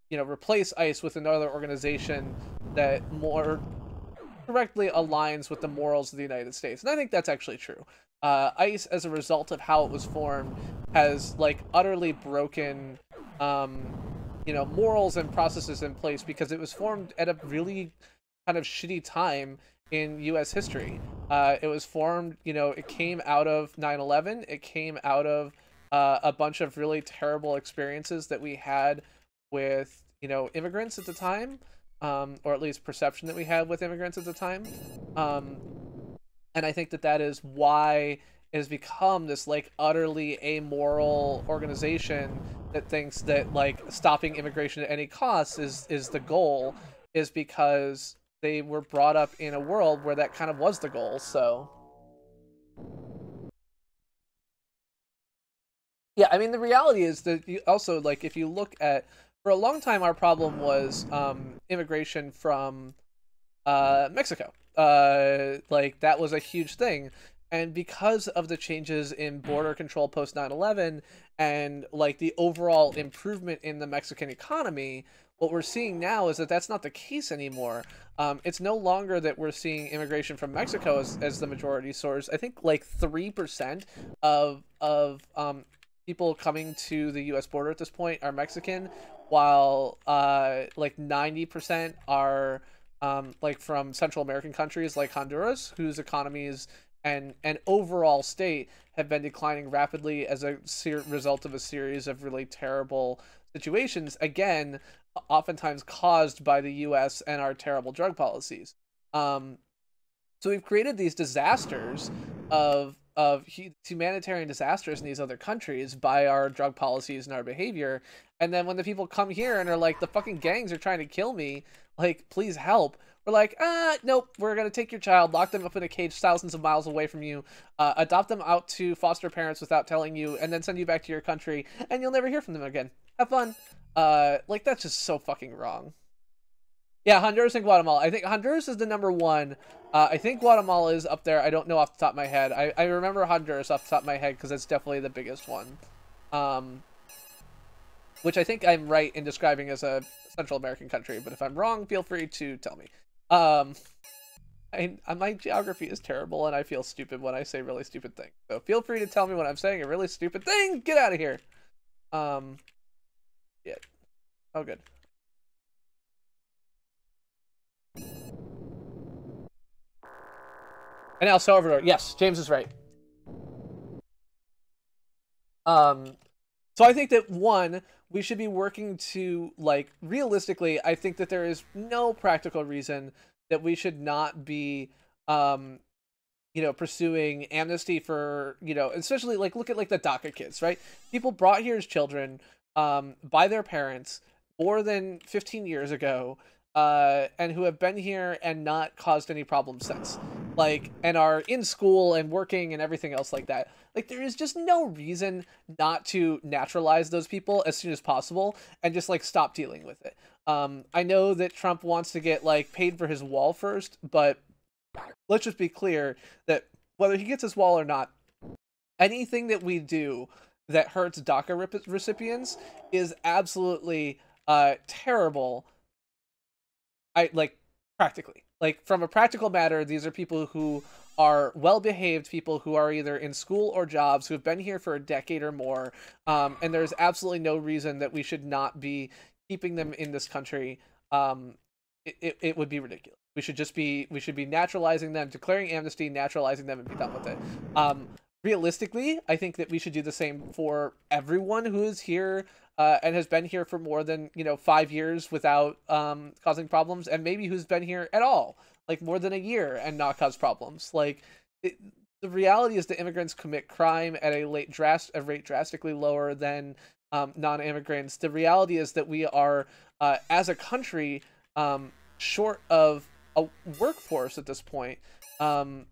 you know, replace ICE with another organization that more directly aligns with the morals of the United States. And I think that's actually true. ICE, as a result of how it was formed, has like utterly broken you know, morals and processes in place because it was formed at a really kind of shitty time in US history. It was formed, you know, it came out of 9/11, it came out of a bunch of really terrible experiences that we had with, you know, immigrants at the time, or at least perception that we had with immigrants at the time. And I think that that is why it has become this like utterly amoral organization that thinks that like stopping immigration at any cost is the goal, is because they were brought up in a world where that kind of was the goal. So yeah, I mean, the reality is that you also, like, if you look at, for a long time, our problem was immigration from Mexico. Like, that was a huge thing. And because of the changes in border control post 9/11 and, like, the overall improvement in the Mexican economy, what we're seeing now is that that's not the case anymore. It's no longer that we're seeing immigration from Mexico as the majority source. I think like 3% of people coming to the U.S. border at this point are Mexican, while like 90% are like from Central American countries like Honduras, whose economies and overall state have been declining rapidly as a result of a series of really terrible situations, again, oftentimes caused by the U.S. and our terrible drug policies. So we've created these disasters of humanitarian disasters in these other countries by our drug policies and our behavior. And then when the people come here and are like, the fucking gangs are trying to kill me, like, please help, we're like, nope, we're going to take your child, lock them up in a cage thousands of miles away from you, adopt them out to foster parents without telling you, and then send you back to your country, and you'll never hear from them again. Have fun. Like, that's just so fucking wrong. Yeah, Honduras and Guatemala. I think Honduras is the #1. I think Guatemala is up there. I don't know off the top of my head. I remember Honduras off the top of my head because it's definitely the biggest one. Which I think I'm right in describing as a Central American country, but if I'm wrong, feel free to tell me. My geography is terrible, and I feel stupid when I say really stupid things. So feel free to tell me when I'm saying a really stupid thing. Get out of here. Yeah. Oh, good. And El Salvador. Yes, James is right. So I think that, one, we should be working to, like, realistically, I think that there is no practical reason that we should not be, you know, pursuing amnesty for, you know, especially, like, look at, like, the DACA kids, right? People brought here as children, by their parents more than 15 years ago, and who have been here and not caused any problems since. Like, and are in school and working and everything else like that. Like, there is just no reason not to naturalize those people as soon as possible and just, like, stop dealing with it. I know that Trump wants to get, like, paid for his wall first, but let's just be clear that whether he gets his wall or not, anything that we do that hurts DACA recipients is absolutely terrible. Practically. Like, from a practical matter, these are people who are well-behaved, people who are either in school or jobs, who have been here for a decade or more, and there's absolutely no reason that we should not be keeping them in this country. It would be ridiculous. We should be naturalizing them, declaring amnesty, naturalizing them, and be done with it. Realistically, I think that we should do the same for everyone who is here and has been here for more than, 5 years without causing problems, and maybe who's been here at all, like more than a year and not cause problems. Like, the reality is that immigrants commit crime at a rate drastically lower than non-immigrants. The reality is that we are, as a country, short of a workforce at this point. And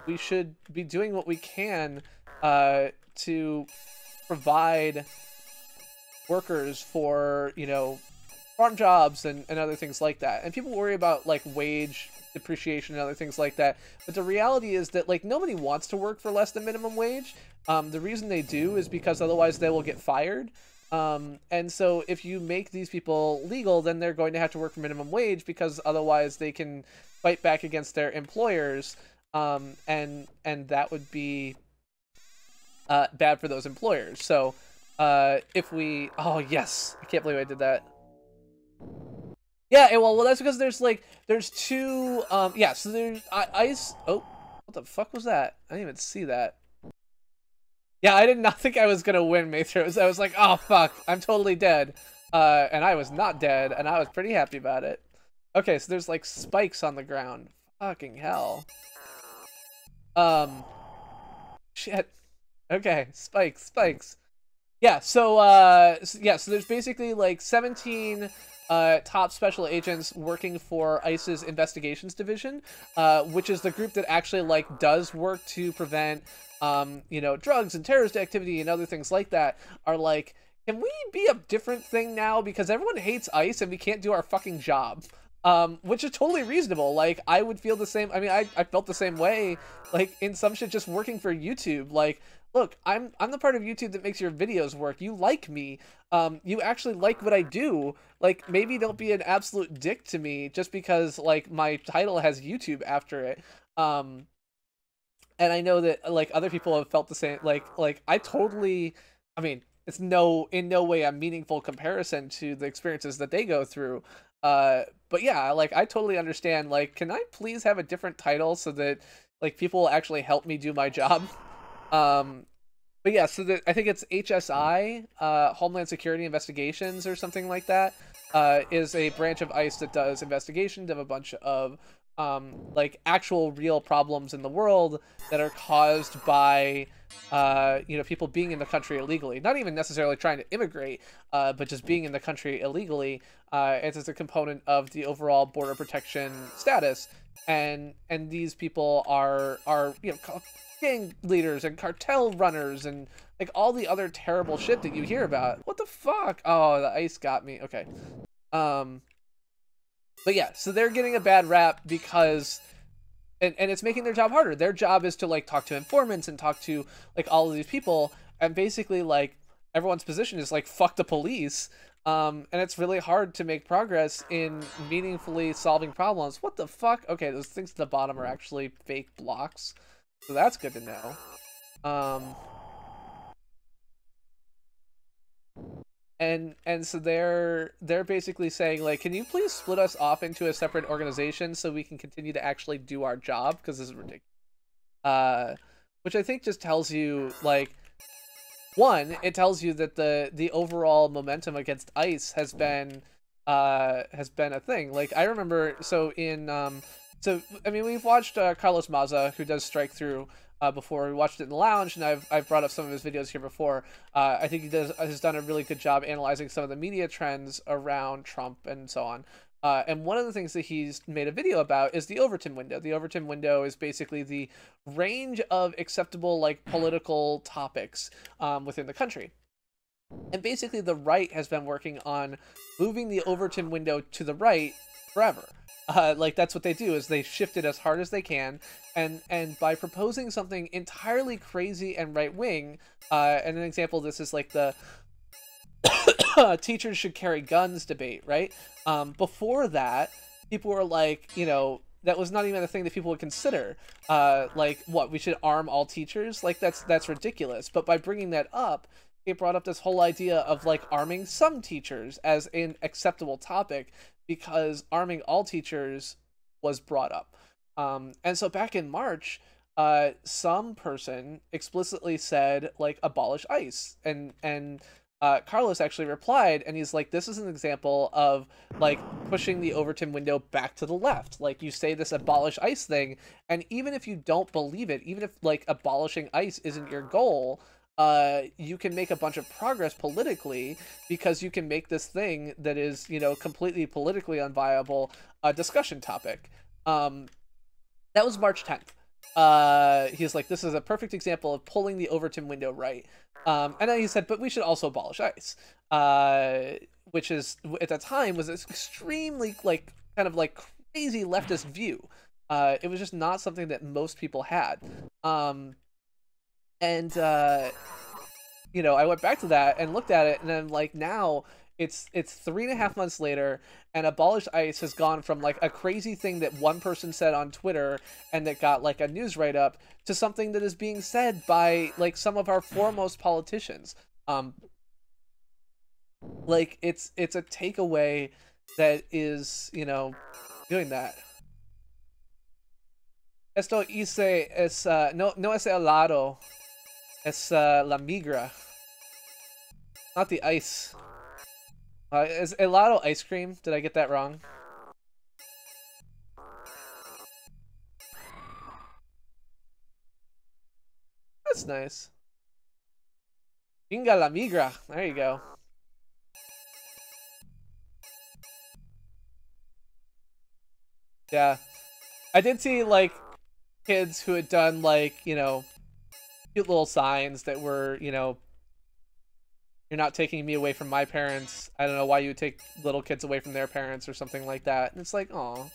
we should be doing what we can to provide workers for, farm jobs and other things like that. And people worry about, like, wage depreciation and other things like that. But the reality is that, like, nobody wants to work for less than minimum wage. The reason they do is because otherwise they will get fired. And so if you make these people legal, then they're going to have to work for minimum wage because otherwise they can fight back against their employers, and that would be bad for those employers. So if we, oh yes, I can't believe I did that. Yeah, well that's because there's two, yeah, so there's ICE. Oh, what the fuck was that? I didn't even see that. Yeah, I did not think I was gonna win Matrix. I was like, oh fuck, I'm totally dead. And I was not dead, and I was pretty happy about it. Okay, so there's, like, spikes on the ground. Fucking hell. Shit. Okay, spikes. Yeah, so there's basically, like, 17 top special agents working for ICE's investigations division, which is the group that actually, like, does work to prevent, drugs and terrorist activity and other things like that, are like, can we be a different thing now? Because everyone hates ICE and we can't do our fucking job. which is totally reasonable. Like, I would feel the same. I mean, I felt the same way, like, in some shit just working for YouTube. Like, look, I'm the part of YouTube that makes your videos work. You like me. You actually like what I do. Like, maybe don't be an absolute dick to me just because, like, my title has YouTube after it. And I know that, like, other people have felt the same. Like I totally, I mean, it's in no way a meaningful comparison to the experiences that they go through. But yeah, like, I totally understand. Like, can I please have a different title so that, like, people will actually help me do my job? Um, but yeah, so I think it's HSI, Homeland Security Investigations or something like that, is a branch of ICE that does investigations of a bunch of like, actual real problems in the world that are caused by people being in the country illegally. Not even necessarily trying to immigrate, but just being in the country illegally. It's a component of the overall border protection status, and these people are gang leaders and cartel runners and, like, all the other terrible shit that you hear about. What the fuck? Oh, the ice got me. Okay. But yeah, so they're getting a bad rap because, and it's making their job harder. Their job is to, like, talk to informants and talk to, like, all of these people, and basically, like, everyone's position is, like, fuck the police. And it's really hard to make progress in meaningfully solving problems. What the fuck? Okay, those things at the bottom are actually fake blocks. So that's good to know. And so they're basically saying, like, can you please split us off into a separate organization so we can continue to actually do our job, because this is ridiculous. Which I think just tells you, like, one, it tells you that the overall momentum against ICE has been a thing. Like, I remember, so I mean, we've watched Carlos Maza, who does Strike Through, before. We watched it in the lounge, and I've brought up some of his videos here before. I think he has done a really good job analyzing some of the media trends around Trump and so on. And one of the things that he's made a video about is the Overton window. The Overton window is basically the range of acceptable, like, political topics within the country. And basically the right has been working on moving the Overton window to the right forever. Like, that's what they do, is they shift it as hard as they can, and by proposing something entirely crazy and right-wing, and an example of this is, like, the teachers should carry guns debate, right? Before that, people were like, that was not even a thing that people would consider. Like, what, we should arm all teachers? Like, that's ridiculous. But by bringing that up, it brought up this whole idea of, like, arming some teachers as an acceptable topic, because arming all teachers was brought up. And so back in March, some person explicitly said, like, abolish ICE. And Carlos actually replied, and he's like, this is an example of, like, pushing the Overton window back to the left. Like, you say this abolish ICE thing, and even if you don't believe it, even if, like, abolishing ICE isn't your goal, you can make a bunch of progress politically, because you can make this thing that is, completely politically unviable a discussion topic. That was March 10th. He's like, this is a perfect example of pulling the Overton window right. And then he said, but we should also abolish ICE, which is, at that time, was this extremely, like, kind of, like, crazy leftist view. It was just not something that most people had. I went back to that and looked at it, and then, like, now it's 3.5 months later, and abolish ICE has gone from, like, a crazy thing that one person said on Twitter and that got, like, a news write-up, to something that is being said by, like, some of our foremost politicians. Like, it's a takeaway that is, doing that. Esto hice es, no es helado, es la migra. Not the ice. Is helado ice cream? Did I get that wrong? That's nice. Venga la migra. There you go. Yeah. I did see, like, kids who had done, like, cute little signs that were, You're not taking me away from my parents. I don't know why you would take little kids away from their parents or something like that. And it's like, oh,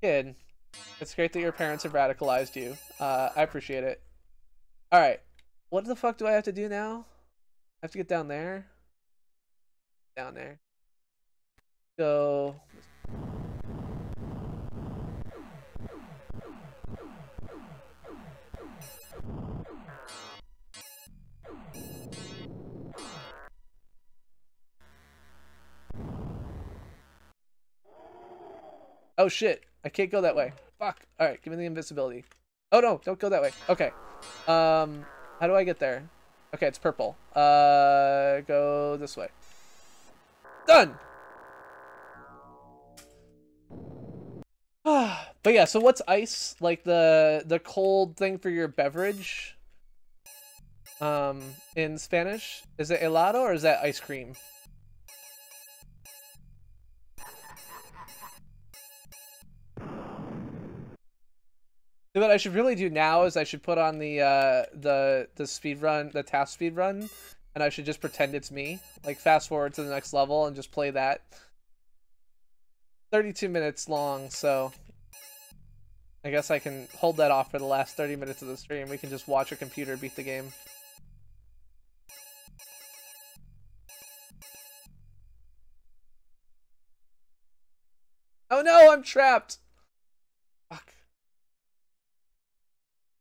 kid, it's great that your parents have radicalized you. I appreciate it. All right, what the fuck do I have to do now? I have to get down there. Down there. Go. Oh shit, I can't go that way. Fuck. All right, give me the invisibility. Oh no, don't go that way. Okay. How do I get there? Okay, it's purple. Go this way. Done. But yeah, so what's ice? Like the cold thing for your beverage? In Spanish? Is it helado or is that ice cream? So what I should really do now is I should put on the speed run, the task speed run, and I should just pretend it's me. Like fast forward to the next level and just play that. 32 minutes long, so I guess I can hold that off for the last 30 minutes of the stream. We can just watch a computer beat the game. Oh no, I'm trapped! Fuck.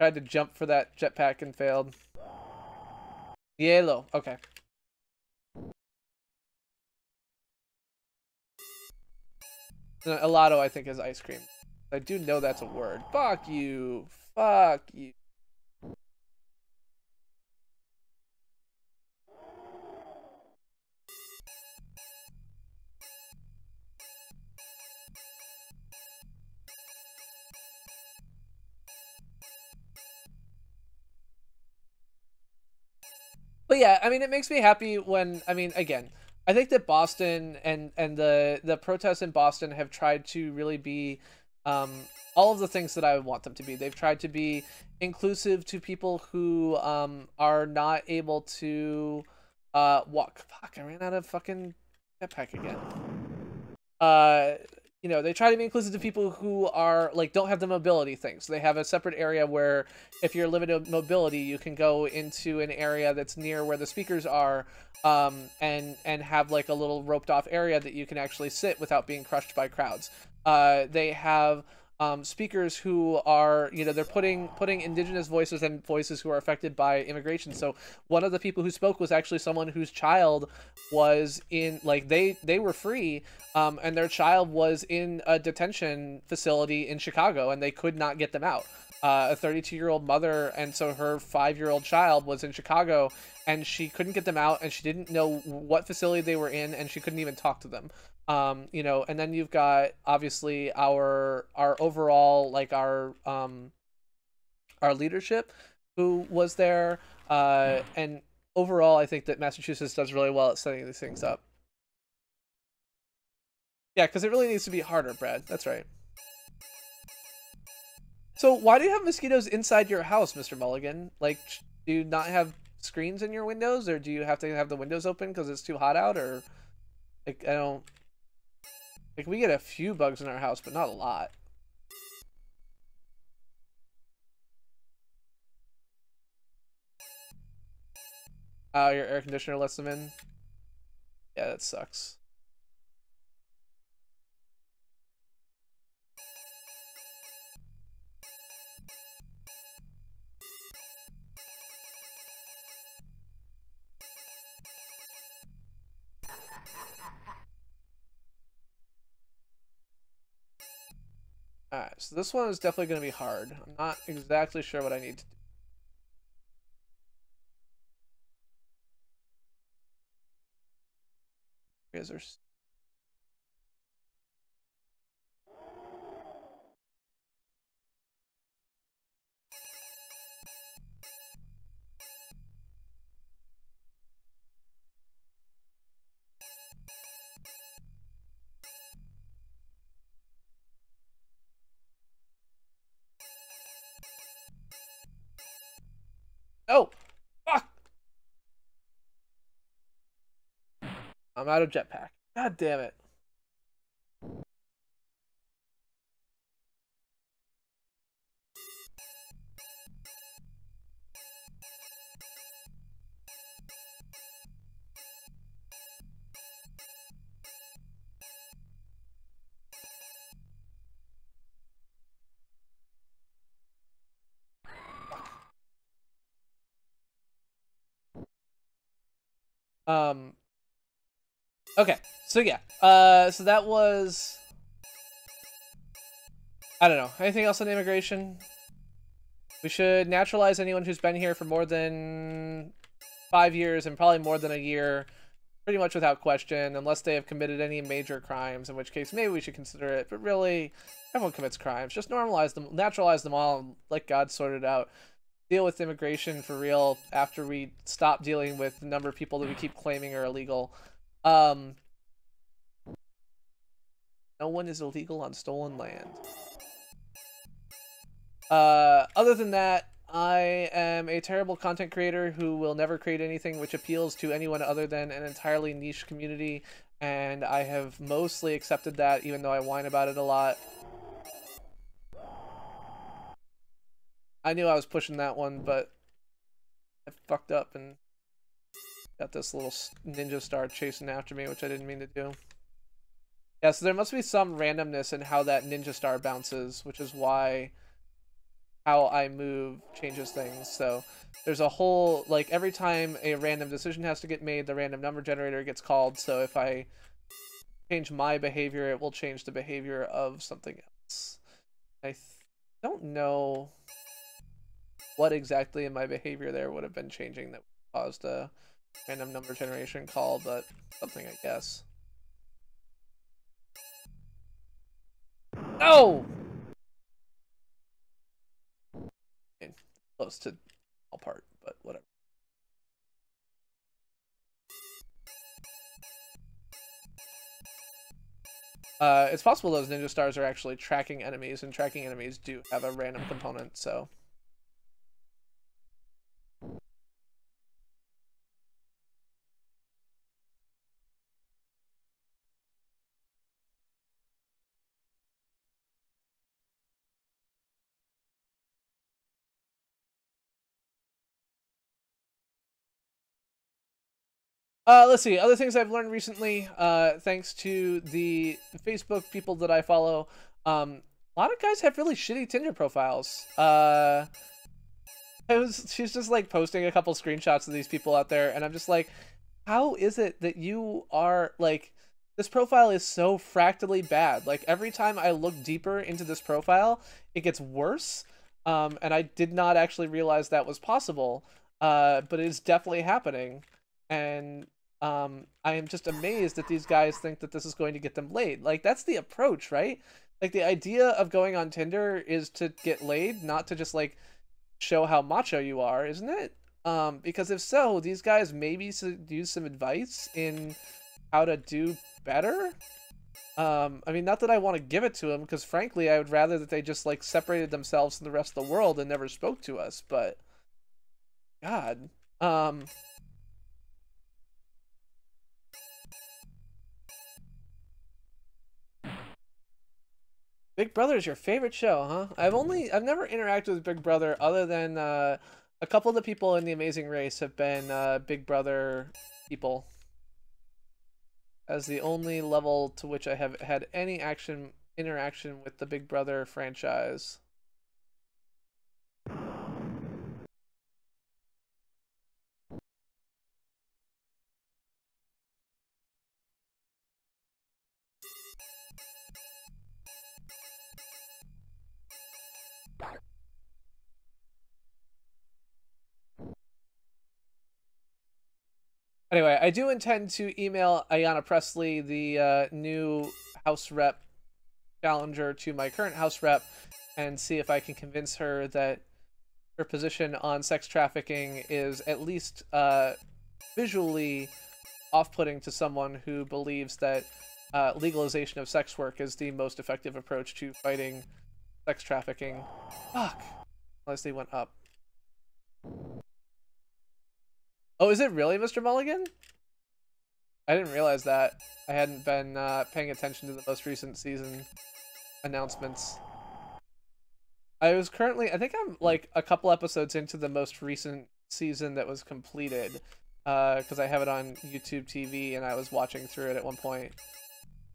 Tried to jump for that jetpack and failed. Yellow, okay. Helado, I think, is ice cream. I do know that's a word. Fuck you. Fuck you. But yeah, I mean, it makes me happy when, I mean, again, I think that Boston and the protests in Boston have tried to really be all of the things that I want them to be. They've tried to be inclusive to people who are not able to walk. Fuck, I ran out of fucking jetpack again. You know, they try to be inclusive to people who are like don't have the mobility thing. So they have a separate area where if you're limited mobility, you can go into an area that's near where the speakers are, and have like a little roped off area that you can actually sit without being crushed by crowds. They have speakers who are, you know, they're putting indigenous voices and voices who are affected by immigration. So one of the people who spoke was actually someone whose child was in, like, they were free, and their child was in a detention facility in Chicago and they could not get them out. A 32-year-old mother, and so her 5-year-old child was in Chicago and she couldn't get them out and she didn't know what facility they were in and she couldn't even talk to them. You know, and then you've got obviously our overall, like, our leadership who was there, and overall I think that Massachusetts does really well at setting these things up. Yeah, because it really needs to be harder, Brad. That's right. So why do you have mosquitoes inside your house, Mr. Mulligan? Like, do you not have screens in your windows, or do you have to have the windows open because it's too hot out, or like, I don't, like, we get a few bugs in our house, but not a lot. Oh, your air conditioner lets them in? Yeah, that sucks. Alright, so this one is definitely going to be hard. I'm not exactly sure what I need to do. Because there's... Oh! Fuck! I'm out of jetpack. God damn it. Okay, so yeah, so that was, I don't know, anything else on immigration? We should naturalize anyone who's been here for more than 5 years and probably more than a year, pretty much without question, unless they have committed any major crimes, in which case maybe we should consider it, but really, everyone commits crimes. Just normalize them, naturalize them all, and let God sort it out. Deal with immigration for real after we stop dealing with the number of people that we keep claiming are illegal. No one is illegal on stolen land. Other than that, I am a terrible content creator who will never create anything which appeals to anyone other than an entirely niche community, and I have mostly accepted that, even though I whine about it a lot. I knew I was pushing that one, but I fucked up and got this little ninja star chasing after me, which I didn't mean to do. Yeah, so there must be some randomness in how that ninja star bounces, which is why how I move changes things. So there's a whole, like, every time a random decision has to get made, the random number generator gets called. So if I change my behavior, it will change the behavior of something else. I don't know what exactly in my behavior there would have been changing that caused a random number generation call, but something, I guess. No! Close to all part, but whatever. It's possible those ninja stars are actually tracking enemies, and tracking enemies do have a random component, so. Let's see, other things I've learned recently, thanks to the Facebook people that I follow. A lot of guys have really shitty Tinder profiles. She's just like posting a couple screenshots of these people out there, and I'm just like, how is it that you are, like, this profile is so fractally bad. Like, every time I look deeper into this profile, it gets worse. And I did not actually realize that was possible. But it is definitely happening. And I am just amazed that these guys think that this is going to get them laid. Like, that's the approach, right? Like, the idea of going on Tinder is to get laid, not to just, like, show how macho you are, isn't it? Because if so, these guys maybe use some advice in how to do better. I mean, not that I want to give it to them, because frankly, I would rather that they just, like, separated themselves from the rest of the world and never spoke to us, but God. Big Brother is your favorite show, huh? I've never interacted with Big Brother other than a couple of the people in The Amazing Race have been Big Brother people. As the only level to which I have had any interaction with the Big Brother franchise. Anyway, I do intend to email Ayanna Presley, the new House Rep challenger to my current House Rep, and see if I can convince her that her position on sex trafficking is at least visually off-putting to someone who believes that legalization of sex work is the most effective approach to fighting sex trafficking. Fuck. Unless they went up. Oh, is it really Mr. Mulligan? I didn't realize that. I hadn't been paying attention to the most recent season announcements. I think I'm like a couple episodes into the most recent season that was completed, because I have it on YouTube TV and I was watching through it at one point.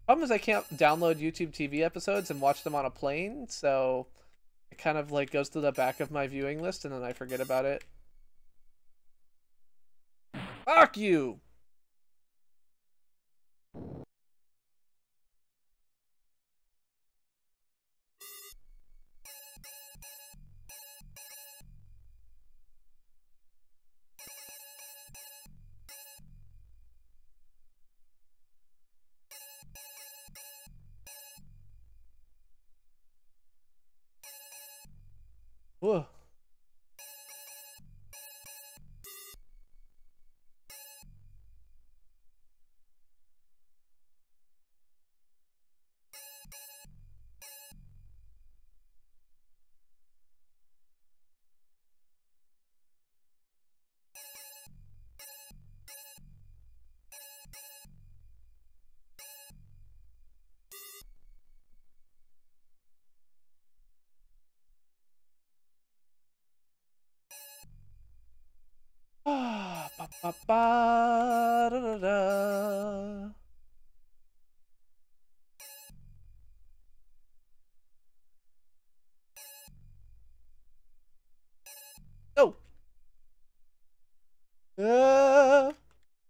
Problem is I can't download YouTube TV episodes and watch them on a plane, so it kind of like goes to the back of my viewing list and then I forget about it. Fuck you! Whoa. Ba, ba, ba, da, da, da. Oh!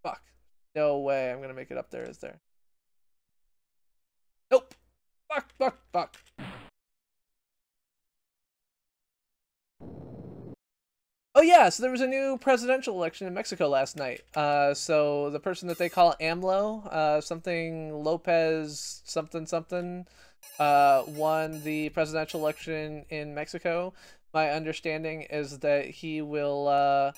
Fuck. No way I'm gonna make it up there, is there? Nope! Fuck, fuck, fuck. Oh yeah, so there was a new presidential election in Mexico last night. So the person that they call AMLO, something Lopez something something, won the presidential election in Mexico. My understanding is that he will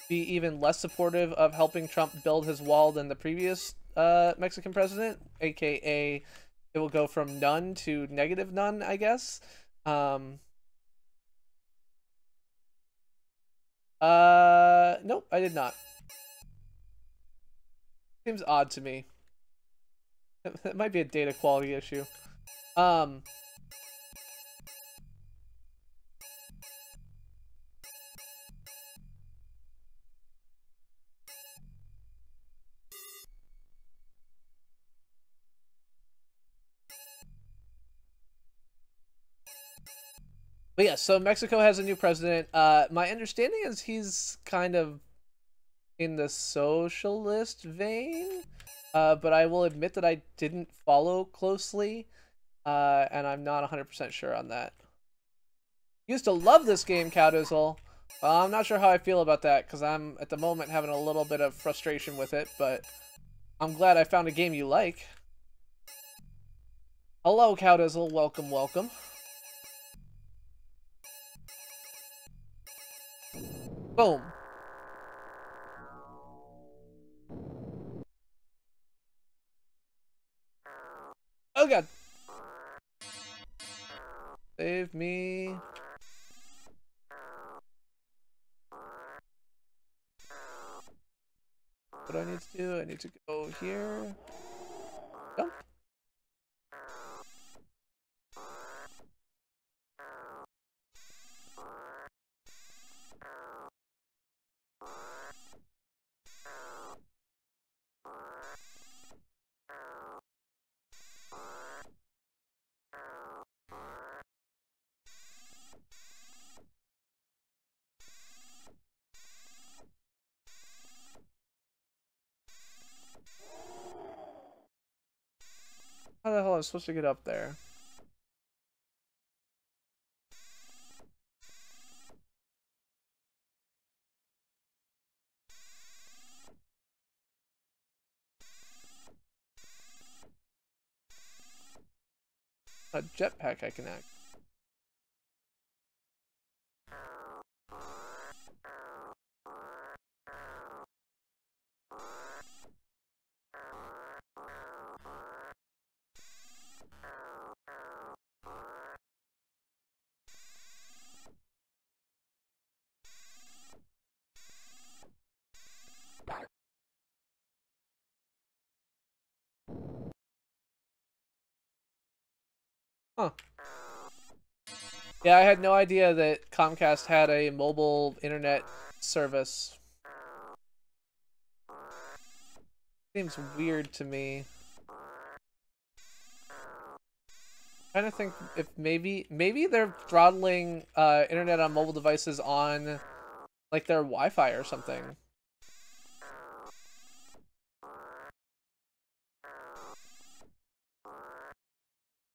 be even less supportive of helping Trump build his wall than the previous Mexican president, aka it will go from none to negative none, I guess. Nope, I did not. Seems odd to me. It might be a data quality issue. But yeah, so Mexico has a new president. My understanding is he's kind of in the socialist vein. But I will admit that I didn't follow closely. And I'm not 100% sure on that. Used to love this game, Cowdizzle. I'm not sure how I feel about that, because I'm, at the moment, having a little bit of frustration with it, but I'm glad I found a game you like. Hello, Cowdizzle. Welcome, welcome. Boom. Oh, God. Save me. What do I need to do? I need to go here. Jump. How the hell am I supposed to get up there? A jetpack I can act. Huh. Yeah, I had no idea that Comcast had a mobile internet service. Seems weird to me. I'm trying to think if maybe they're throttling internet on mobile devices on like their Wi-Fi or something.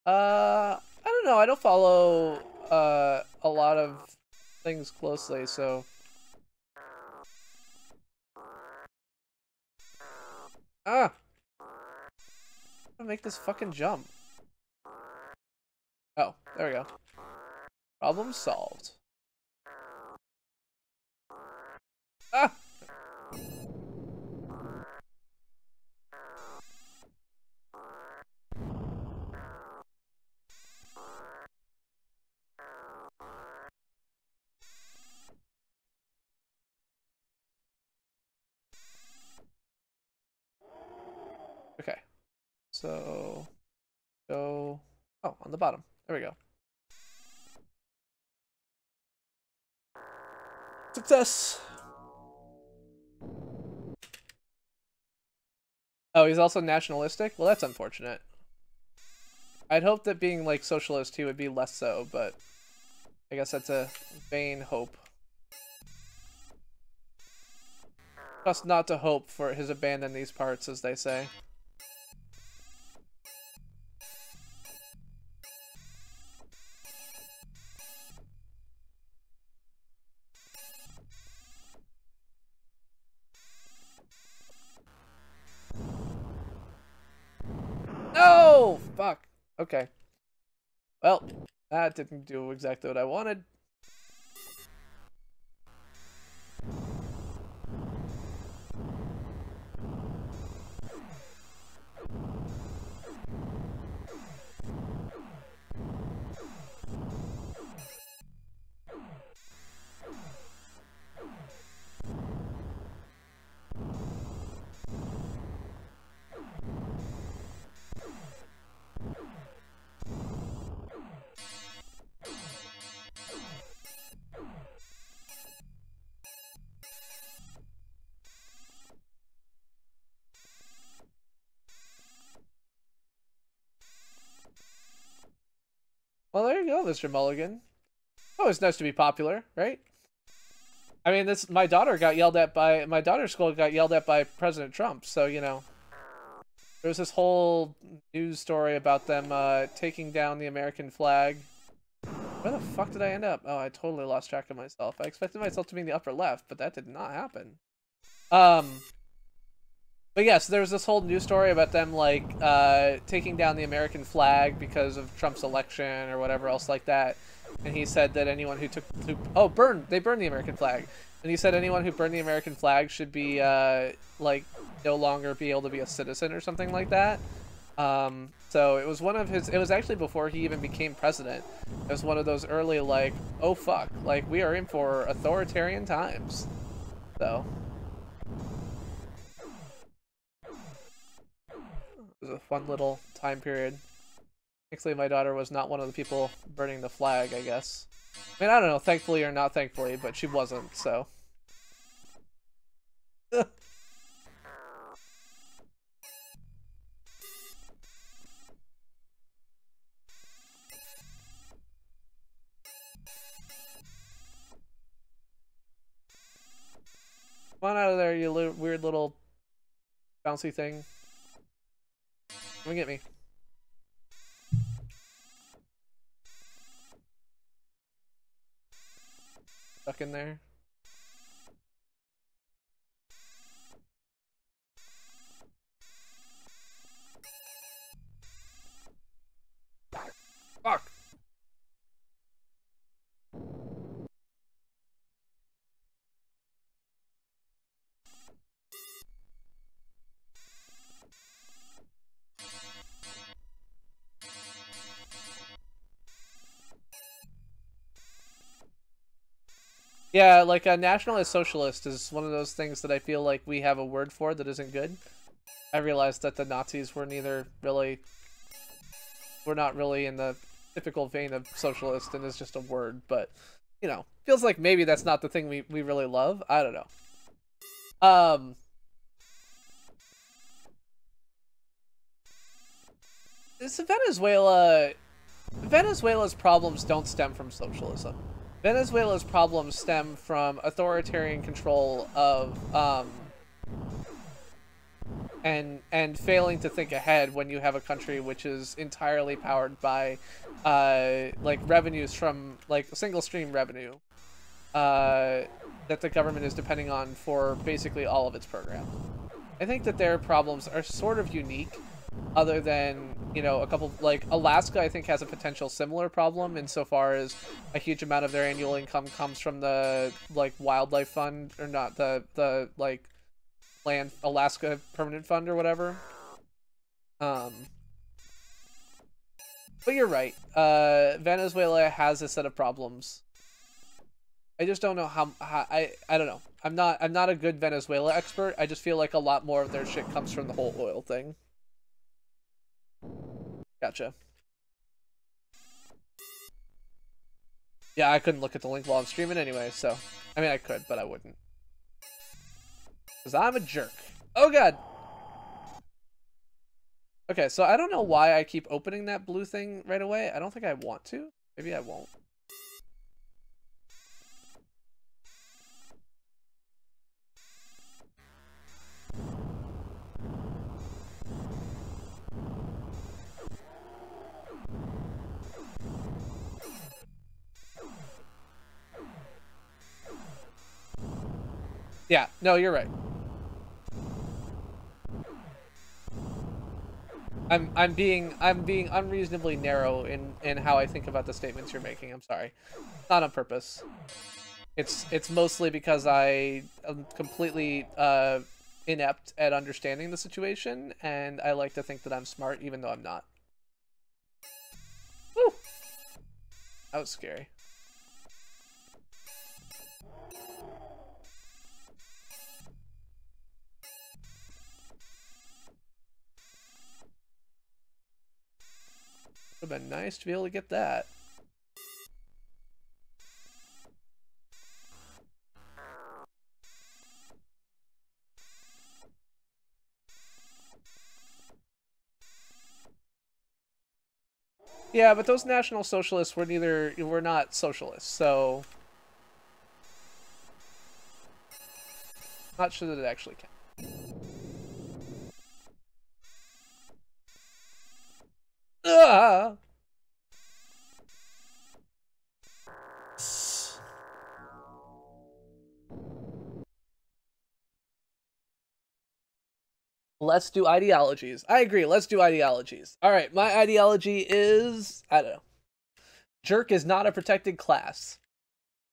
I don't know. I don't follow a lot of things closely, so. Ah! I'm gonna make this fucking jump. Oh, there we go. Problem solved. Ah! Okay. So, go... Oh, on the bottom. There we go. Success! Oh, he's also nationalistic? Well, that's unfortunate. I'd hope that being, like, socialist, he would be less so, but I guess that's a vain hope. Trust not to hope for his abandon these parts, as they say. No! Fuck. Okay. Well, that didn't do exactly what I wanted. Well, there you go, Mr. Mulligan. Oh, it's nice to be popular, right? I mean, my daughter got yelled at by, my daughter's school got yelled at by President Trump, so, you know. There was this whole news story about them taking down the American flag. Where the fuck did I end up? Oh, I totally lost track of myself. I expected myself to be in the upper left, but that did not happen. But yes, there was this whole news story about them, like, taking down the American flag because of Trump's election or whatever else like that. And he said that anyone who they burned the American flag. And he said anyone who burned the American flag should be, like, no longer be able to be a citizen or something like that. So it was it was actually before he even became president. It was one of those early, like, oh fuck, like, we are in for authoritarian times. So. It was a fun little time period. Thankfully, my daughter was not one of the people burning the flag, I guess. I mean, I don't know, thankfully or not thankfully, but she wasn't, so. Come on out of there, you weird little bouncy thing. Come and get me. Stuck in there. Fuck! Yeah, like a nationalist socialist is one of those things that I feel like we have a word for that isn't good. I realized that the Nazis were not really in the typical vein of socialist and is just a word, but you know, feels like maybe that's not the thing we really love. I don't know. This Venezuela's problems don't stem from socialism. Venezuela's problems stem from authoritarian control of and failing to think ahead when you have a country which is entirely powered by like revenues from like single stream revenue that the government is depending on for basically all of its programs. I think that their problems are sort of unique, other than, you know, a couple, like Alaska I think has a potential similar problem insofar as a huge amount of their annual income comes from the like wildlife fund, or not, the like land Alaska permanent fund or whatever. But you're right. Venezuela has a set of problems. I just don't know how I don't know. I'm not a good Venezuela expert. I just feel like a lot more of their shit comes from the whole oil thing. Gotcha. Yeah, I couldn't look at the link while I'm streaming anyway, so I mean I could, but I wouldn't. Because I'm a jerk. Oh god! Okay, so I don't know why I keep opening that blue thing right away. I don't think I want to. Maybe I won't. Yeah, no, you're right. I'm being unreasonably narrow in how I think about the statements you're making. I'm sorry. Not on purpose. It's mostly because I am completely inept at understanding the situation, and I like to think that I'm smart even though I'm not. Woo! That was scary. Would have been nice to be able to get that. Yeah, but those National Socialists were not socialists, so not sure that it actually counts. Ah! Let's do ideologies. I agree. Let's do ideologies. All right, my ideology is, I don't know. Jerk is not a protected class.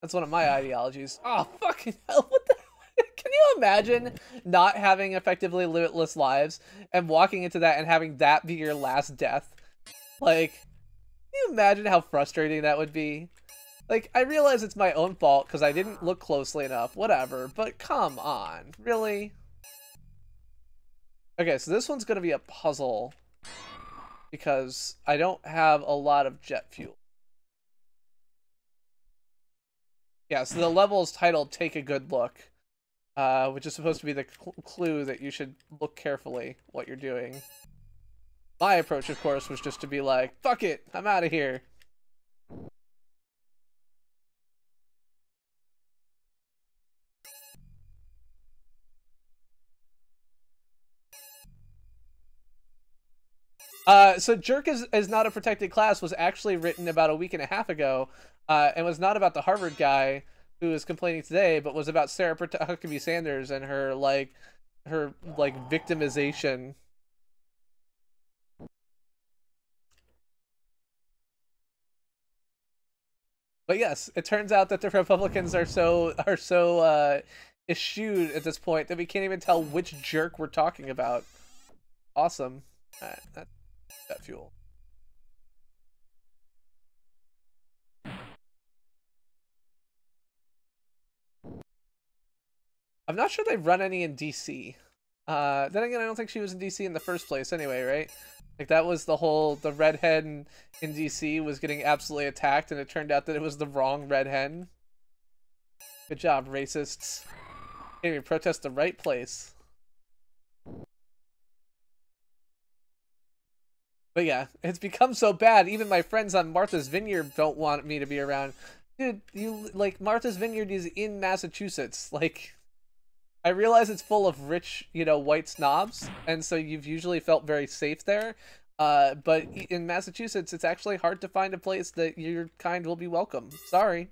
That's one of my ideologies. Oh, fucking hell. What the Can you imagine not having effectively limitless lives and walking into that and having that be your last death? Like, can you imagine how frustrating that would be? Like, I realize it's my own fault because I didn't look closely enough, whatever, but come on, really? Okay, so this one's gonna be a puzzle because I don't have a lot of jet fuel. Yeah, so the level is titled Take a Good Look, which is supposed to be the clue that you should look carefully what you're doing. My approach, of course, was just to be like, fuck it, I'm out of here. So Jerk is not a protected class was actually written about a week and a half ago, and was not about the Harvard guy who is complaining today, but was about Sarah Huckabee Sanders and her victimization. But yes, it turns out that the Republicans are so eschewed at this point that we can't even tell which jerk we're talking about. Awesome. Alright, that fuel. I'm not sure they've run any in DC. Then again, I don't think she was in DC in the first place anyway, right? Like, that was the red hen in DC was getting absolutely attacked, and it turned out that it was the wrong red hen. Good job, racists. Can't even protest the right place. But yeah, it's become so bad. Even my friends on Martha's Vineyard don't want me to be around. Dude, like, Martha's Vineyard is in Massachusetts. Like, I realize it's full of rich, white snobs, and so you've usually felt very safe there. But in Massachusetts, it's actually hard to find a place that your kind will be welcome. Sorry.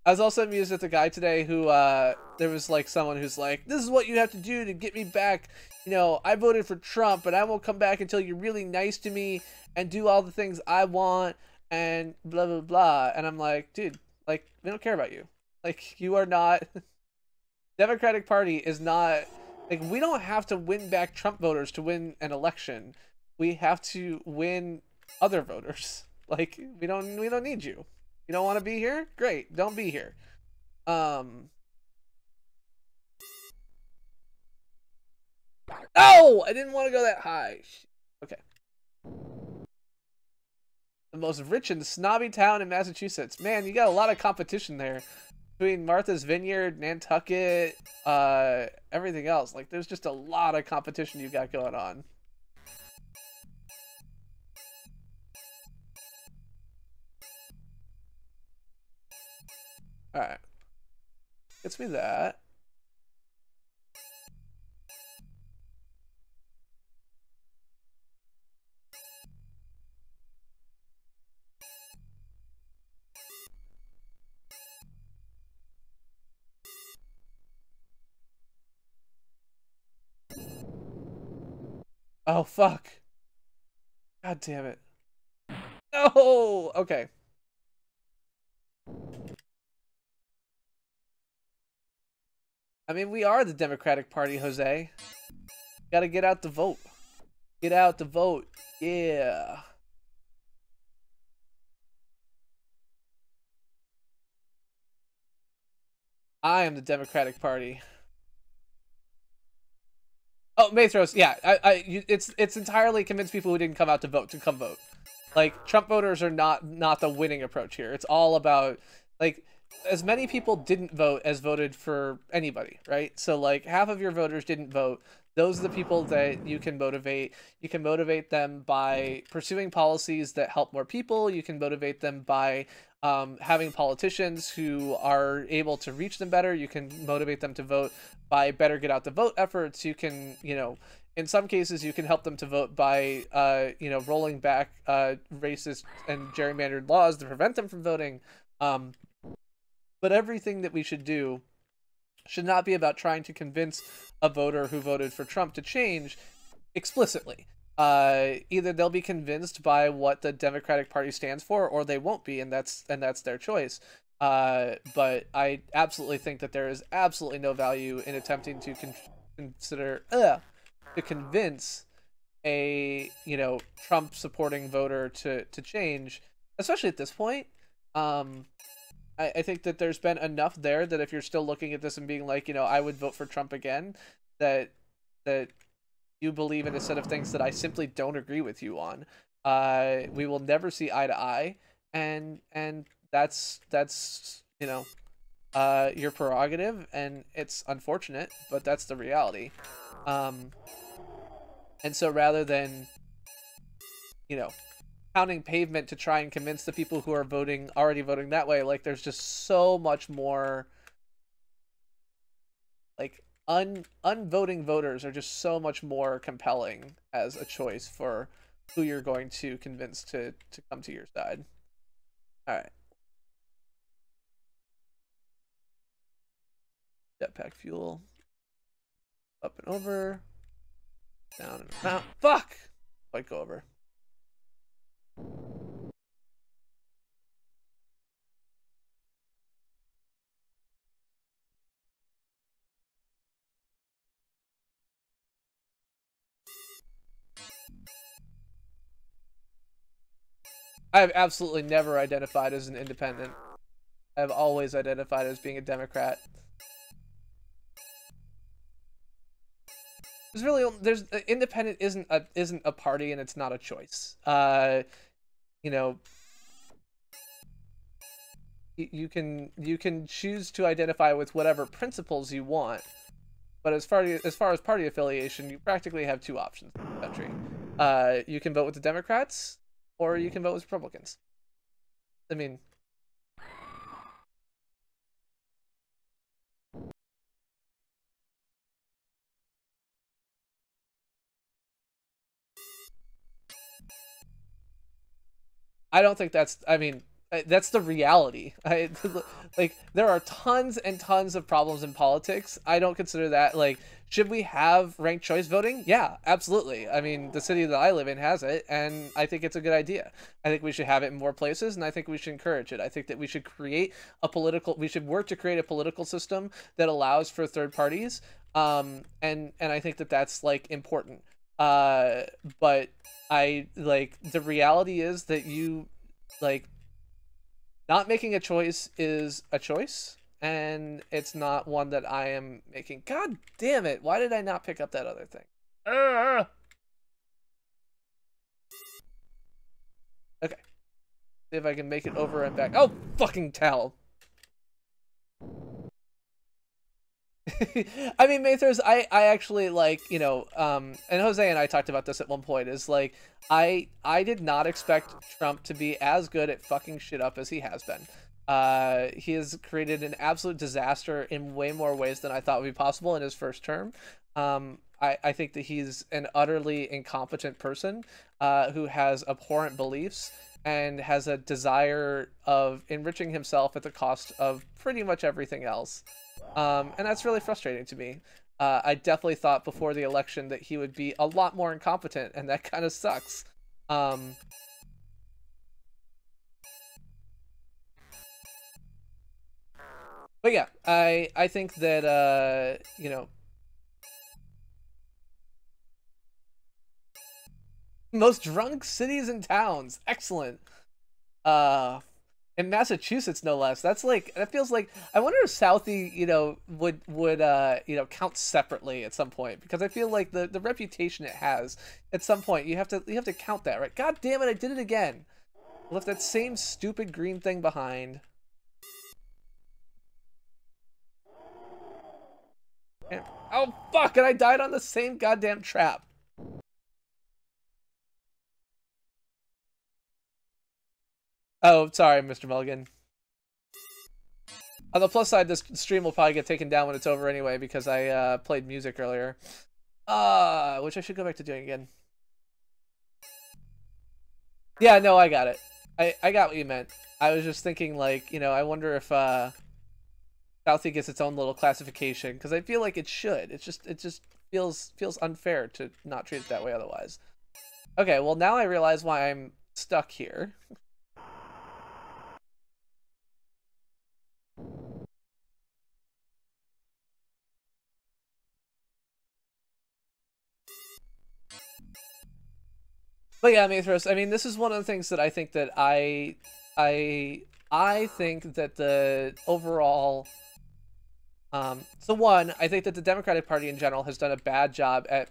I was also amused at the guy today who, there was, like, someone who's like, this is what you have to do to get me back. I voted for Trump, but I won't come back until you're really nice to me and do all the things I want and blah, blah, blah. And I'm like, dude, like, we don't care about you. Like, you are not... Democratic Party is not... Like, we don't have to win back Trump voters to win an election. We have to win other voters. Like, we don't need you. You don't want to be here? Great, don't be here. No! I didn't want to go that high. Okay. The most rich and snobby town in Massachusetts. Man, you got a lot of competition there. Between Martha's Vineyard, Nantucket, everything else. Like, there's just a lot of competition you got going on. Alright. Gets me that. Oh, fuck. God damn it. No! Okay. I mean, we are the Democratic Party, Jose. Gotta get out the vote. Get out the vote. Yeah. I am the Democratic Party. Oh, Mathros, yeah. It's entirely convince people who didn't come out to vote to come vote. Like, Trump voters are not the winning approach here. It's all about, like, as many people didn't vote as voted for anybody, right? So, like, half of your voters didn't vote. Those are the people that you can motivate. You can motivate them by pursuing policies that help more people. You can motivate them by having politicians who are able to reach them better. You can motivate them to vote by better get out the vote efforts. You can, in some cases, you can help them to vote by, rolling back racist and gerrymandered laws to prevent them from voting. But everything that we should do should not be about trying to convince a voter who voted for Trump to change explicitly. Either they'll be convinced by what the Democratic Party stands for, or they won't be, and that's their choice. But I absolutely think that there is absolutely no value in attempting to convince a Trump supporting voter to change, especially at this point. I think that there's been enough there that if you're still looking at this and being like, I would vote for Trump again, that you believe in a set of things that I simply don't agree with you on. We will never see eye to eye, and that's your prerogative, and it's unfortunate, but that's the reality. And so rather than pounding pavement to try and convince the people who are already voting that way, like, there's just so much more, like, unvoting voters are just so much more compelling as a choice for who you're going to convince to come to your side. All right. Jetpack fuel. Up and over. Down and around. Fuck! Might go over. I have absolutely never identified as an independent. I have always identified as being a Democrat. there's independent isn't a party, and it's not a choice. You know, you can choose to identify with whatever principles you want, but as far as party affiliation, you practically have two options in the country. You can vote with the Democrats, or you can vote with Republicans. I mean, I don't think that's, I mean, that's the reality. Like, there are tons and tons of problems in politics. I don't consider that, like, should we have ranked choice voting? Yeah, absolutely. I mean, the city that I live in has it, and I think it's a good idea. I think we should have it in more places, and I think we should encourage it. I think that we should we should work to create a political system that allows for third parties. And I think that that's, like, important. But the reality is that not making a choice is a choice, and it's not one that I am making. God damn it, why did I not pick up that other thing? Okay, see if I can make it over and back. Oh, fucking towel. I mean, Mathers, I actually, like, you know, and Jose and I talked about this at one point, is like, I did not expect Trump to be as good at fucking shit up as he has been. He has created an absolute disaster in way more ways than I thought would be possible in his first term. I think that he's an utterly incompetent person who has abhorrent beliefs and has a desire of enriching himself at the cost of pretty much everything else. And that's really frustrating to me. I definitely thought before the election that he would be a lot more incompetent, and that kind of sucks. But yeah, I think that, you know, most drunk cities and towns. Excellent. In Massachusetts, no less. That's like, that feels like, I wonder if Southie, you know, would you know, count separately at some point, because I feel like the reputation it has, at some point you have to count that, right? God damn it, I did it again. I left that same stupid green thing behind. And, oh fuck, and I died on the same goddamn trap. Oh, sorry, Mr. Mulligan. On the plus side, this stream will probably get taken down when it's over anyway, because I played music earlier. Which I should go back to doing again. Yeah, no, I got it. I got what you meant. I was just thinking, like, you know, I wonder if Southie gets its own little classification, because I feel like it should. It just feels unfair to not treat it that way otherwise. Okay, well, now I realize why I'm stuck here. But yeah, Mathros, I mean, this is one of the things that I think that I think that the overall, so one, I think that the Democratic Party in general has done a bad job at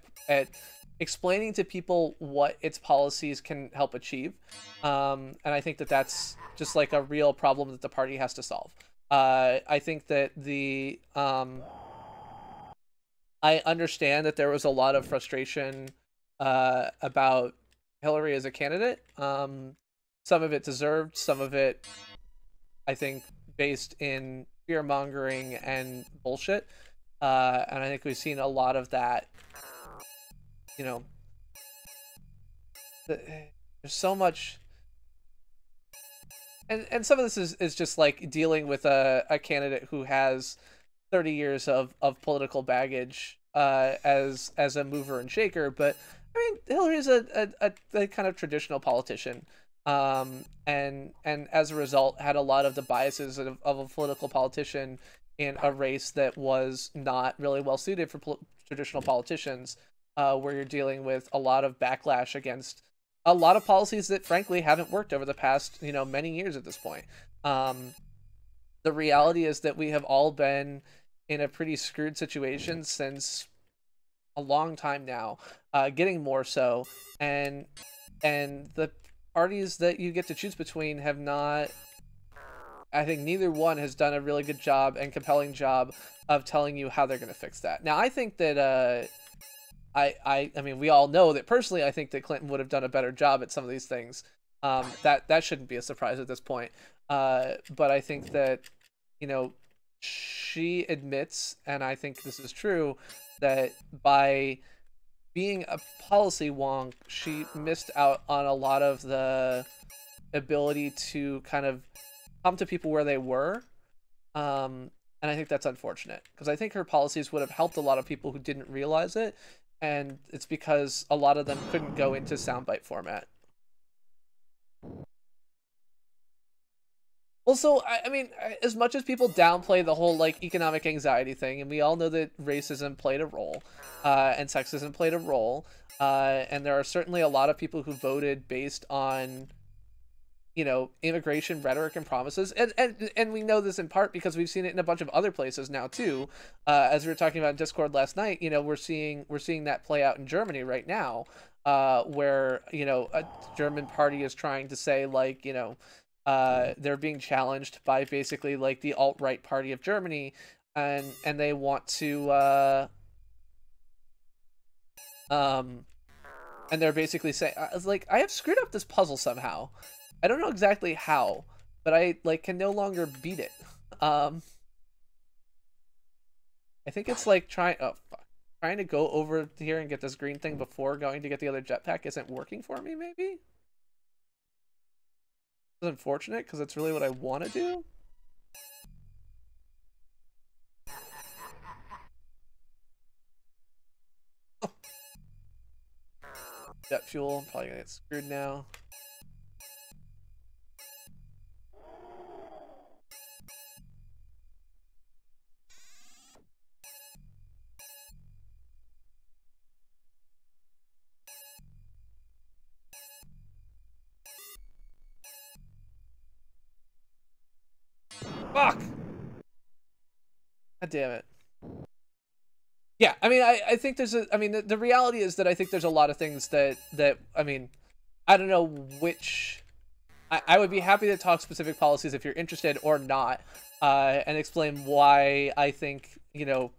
explaining to people what its policies can help achieve. And I think that that's just like a real problem that the party has to solve. I think that I understand that there was a lot of frustration about Hillary as a candidate. Some of it deserved, some of it, I think, based in fear-mongering and bullshit. And I think we've seen a lot of that, you know. There's so much... And some of this is just, like, dealing with a candidate who has 30 years of political baggage as a mover and shaker, but I mean, Hillary's a kind of traditional politician, and as a result had a lot of the biases of a political politician in a race that was not really well suited for traditional politicians, where you're dealing with a lot of backlash against a lot of policies that frankly haven't worked over the past, you know, many years at this point. The reality is that we have all been in a pretty screwed situation since a long time now, getting more so, and the parties that you get to choose between have not. I think neither one has done a really good job and compelling job of telling you how they're going to fix that. Now, I think that I mean, we all know that personally, I think that Clinton would have done a better job at some of these things. That shouldn't be a surprise at this point. But I think that, you know, she admits, and I think this is true, that by being a policy wonk, she missed out on a lot of the ability to kind of come to people where they were. And I think that's unfortunate, because I think her policies would have helped a lot of people who didn't realize it, and it's because a lot of them couldn't go into soundbite format. Also, I mean, as much as people downplay the whole, like, economic anxiety thing, and we all know that racism played a role, and sexism played a role, and there are certainly a lot of people who voted based on, you know, immigration rhetoric and promises, and we know this in part because we've seen it in a bunch of other places now too. As we were talking about in Discord last night, you know, we're seeing that play out in Germany right now, where, you know, a German party is trying to say, like, you know, they're being challenged by basically like the alt-right party of Germany, and they want to and they're basically saying, I was like, I have screwed up this puzzle somehow. I don't know exactly how, but I, like, can no longer beat it. I think it's like trying to go over here and get this green thing before going to get the other jetpack isn't working for me, maybe? It's unfortunate, because it's really what I want to do. Jet fuel, I'm probably gonna get screwed now. Fuck! God damn it. Yeah, I mean, I think there's a, I mean, the reality is that I think there's a lot of things that, I mean, I don't know which, I would be happy to talk specific policies if you're interested or not, and explain why I think, you know,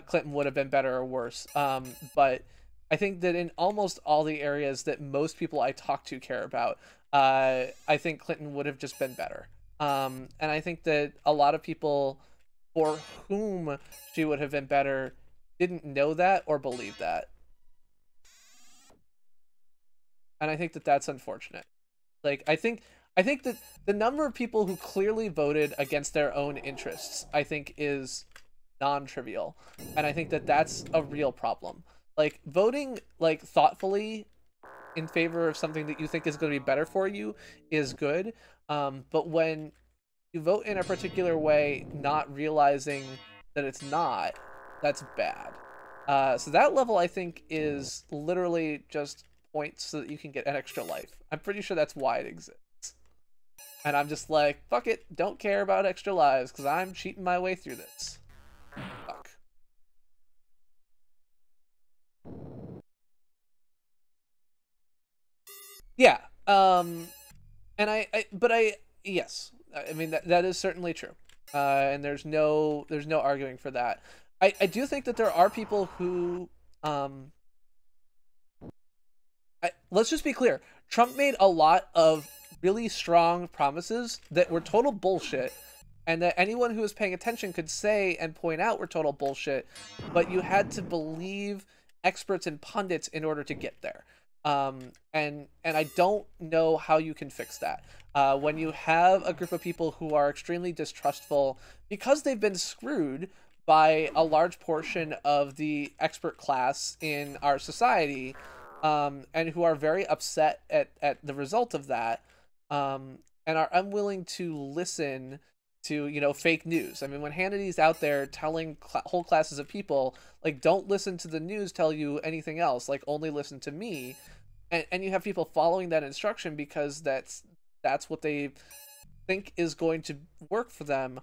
Clinton would have been better or worse. But I think that in almost all the areas that most people I talk to care about, I think Clinton would have just been better. And I think that a lot of people for whom she would have been better didn't know that or believe that. And I think that that's unfortunate. Like, I think that the number of people who clearly voted against their own interests, I think, is non-trivial. And I think that that's a real problem. Like, voting, like, thoughtfully in favor of something that you think is going to be better for you is good. But when you vote in a particular way, not realizing that it's not, that's bad. So that level, I think, is literally just points so that you can get an extra life. I'm pretty sure that's why it exists. And I'm just like, fuck it, don't care about extra lives, because I'm cheating my way through this. Fuck. Yeah, yes, I mean, that is certainly true. And there's no arguing for that. I do think that there are people who, let's just be clear. Trump made a lot of really strong promises that were total bullshit, and that anyone who was paying attention could say and point out were total bullshit, but you had to believe experts and pundits in order to get there. And I don't know how you can fix that. When you have a group of people who are extremely distrustful because they've been screwed by a large portion of the expert class in our society, and who are very upset at the result of that, and are unwilling to listen to, you know, fake news. I mean, when Hannity's out there telling whole classes of people, like, don't listen to the news tell you anything else, like, only listen to me, and you have people following that instruction because that's what they think is going to work for them,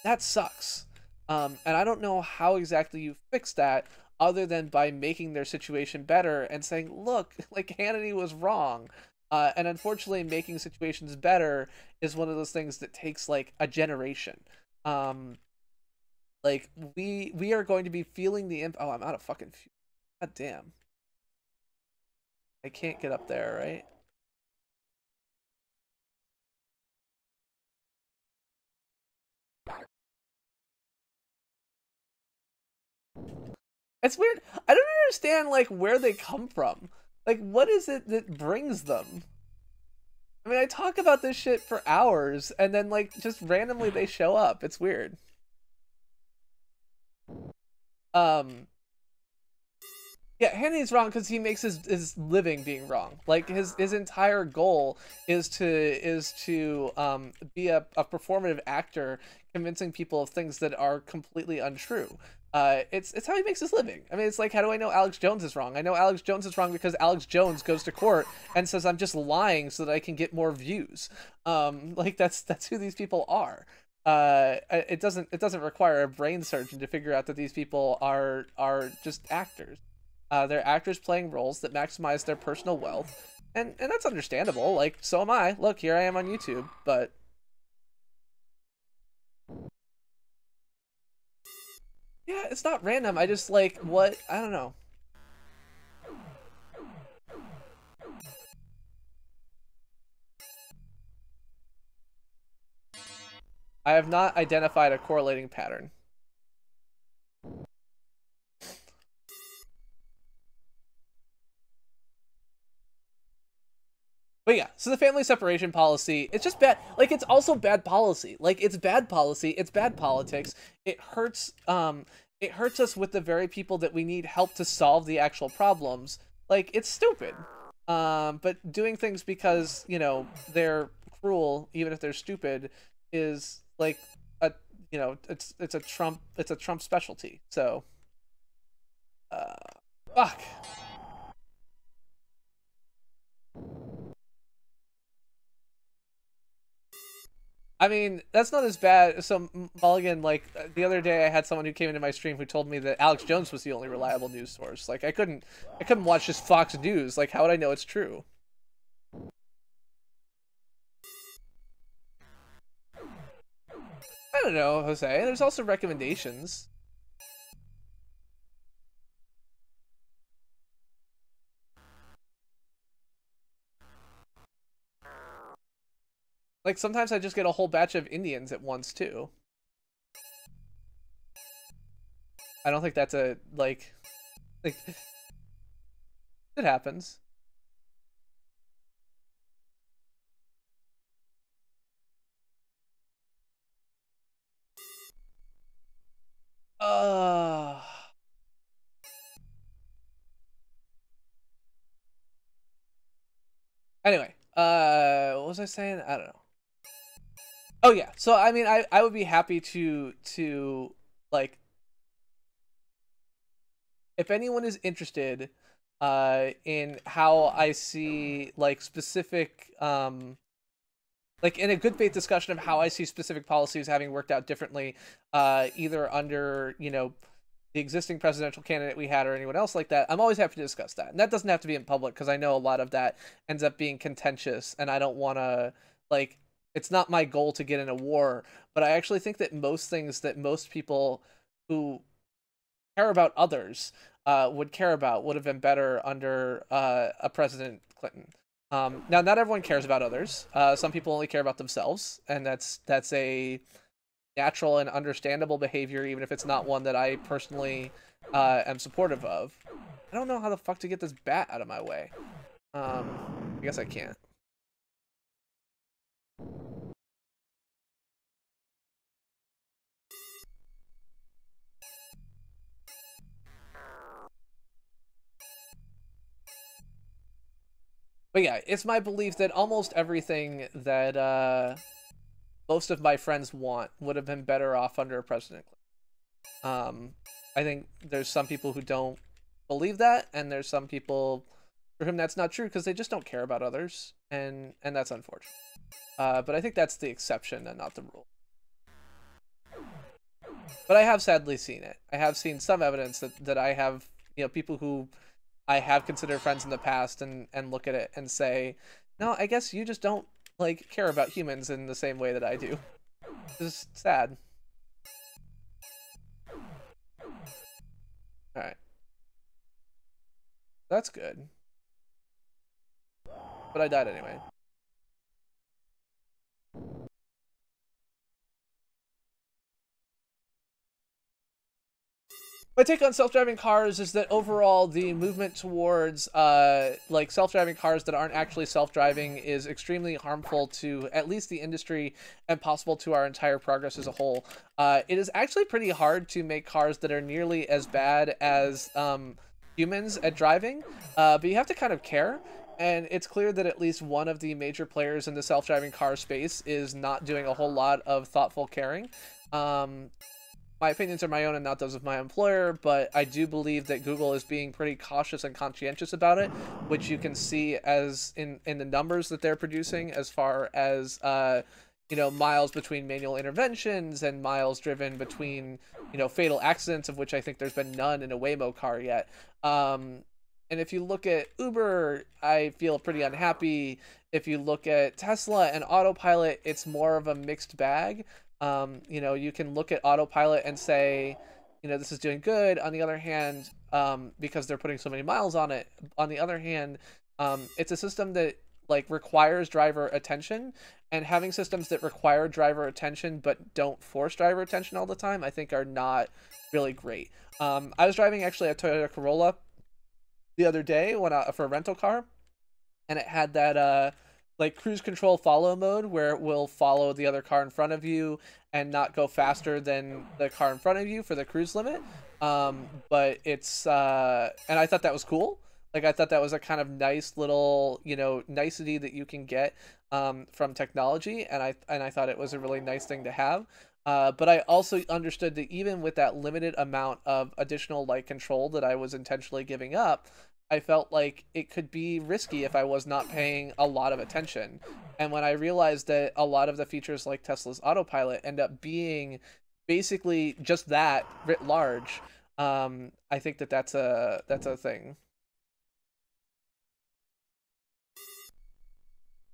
that sucks. And I don't know how exactly you fix that other than by making their situation better and saying, look, like Hannity was wrong. And unfortunately, making situations better is one of those things that takes like a generation. Like we are going to be feeling the oh, I'm out of fucking fuel. God damn. I can't get up there, right? It's weird. I don't understand like where they come from. Like what is it that brings them? I mean, I talk about this shit for hours and then like just randomly they show up. It's weird. Yeah, Hanny's wrong because he makes his living being wrong. Like his entire goal is to be a performative actor, convincing people of things that are completely untrue. It's how he makes his living. I mean, it's like, how do I know Alex Jones is wrong? I know Alex Jones is wrong because Alex Jones goes to court and says I'm just lying so that I can get more views. Like that's who these people are. It doesn't require a brain surgeon to figure out that these people are just actors. They're actors playing roles that maximize their personal wealth, and that's understandable. Like, so am I. Look, here I am on YouTube, but yeah, it's not random. I just like what I don't know. I have not identified a correlating pattern. But yeah, so the family separation policy, it's just bad. Like, it's also bad policy. Like, it's bad policy, it's bad politics. It hurts us with the very people that we need help to solve the actual problems. Like, it's stupid. But doing things because, you know, they're cruel, even if they're stupid, is like a, you know, it's a Trump specialty. So fuck. I mean, that's not as bad. So Mulligan, like the other day, I had someone who came into my stream who told me that Alex Jones was the only reliable news source. Like I couldn't watch just Fox News. Like how would I know it's true? I don't know, Jose. There's also recommendations. Like sometimes I just get a whole batch of Indians at once too. I don't think that's a like it happens. Uh Anyway, what was I saying? I don't know. Oh yeah, so I mean, I would be happy to like, if anyone is interested, in how I see like specific, like in a good faith discussion of how I see specific policies having worked out differently, either under, you know, the existing presidential candidate we had or anyone else like that, I'm always happy to discuss that. And that doesn't have to be in public because I know a lot of that ends up being contentious and I don't want to, like, it's not my goal to get in a war, but I actually think that most things that most people who care about others would care about would have been better under a President Clinton. Now, not everyone cares about others. Some people only care about themselves, and that's a natural and understandable behavior, even if it's not one that I personally am supportive of. I don't know how the fuck to get this bat out of my way. I guess I can't. But yeah, it's my belief that almost everything that most of my friends want would have been better off under a President Clinton. I think there's some people who don't believe that, and there's some people for whom that's not true because they just don't care about others, and that's unfortunate. But I think that's the exception and not the rule. But But I have sadly seen it. I have seen some evidence that I have, people who I have considered friends in the past and look at it and say, no, I guess you just don't like care about humans in the same way that I do. It's sad. All right. That's good. But I died anyway. My take on self-driving cars is that overall the movement towards like self-driving cars that aren't actually self-driving is extremely harmful to at least the industry and possible to our entire progress as a whole. It is actually pretty hard to make cars that are nearly as bad as humans at driving, but you have to kind of care. And it's clear that at least one of the major players in the self-driving car space is not doing a whole lot of thoughtful caring. My opinions are my own and not those of my employer, but I do believe that Google is being pretty cautious and conscientious about it, which you can see as in the numbers that they're producing as far as miles between manual interventions and miles driven between fatal accidents, of which I think there's been none in a Waymo car yet. And if you look at Uber, I feel pretty unhappy. If you look at Tesla and Autopilot, it's more of a mixed bag. You can look at Autopilot and say, this is doing good. On the other hand, because they're putting so many miles on it, on the other hand, it's a system that requires driver attention, and having systems that require driver attention but don't force driver attention all the time, I think are not really great. I was driving actually a Toyota Corolla the other day for a rental car, and it had that cruise control follow mode where it will follow the other car in front of you and not go faster than the car in front of you for the cruise limit. But it's and I thought that was cool. I thought that was a kind of nice little nicety that you can get from technology, and I thought it was a really nice thing to have. But I also understood that even with that limited amount of additional control that I was intentionally giving up, I felt like it could be risky if I was not paying a lot of attention. And when I realized that a lot of the features like Tesla's Autopilot end up being basically just that writ large, I think that's a thing.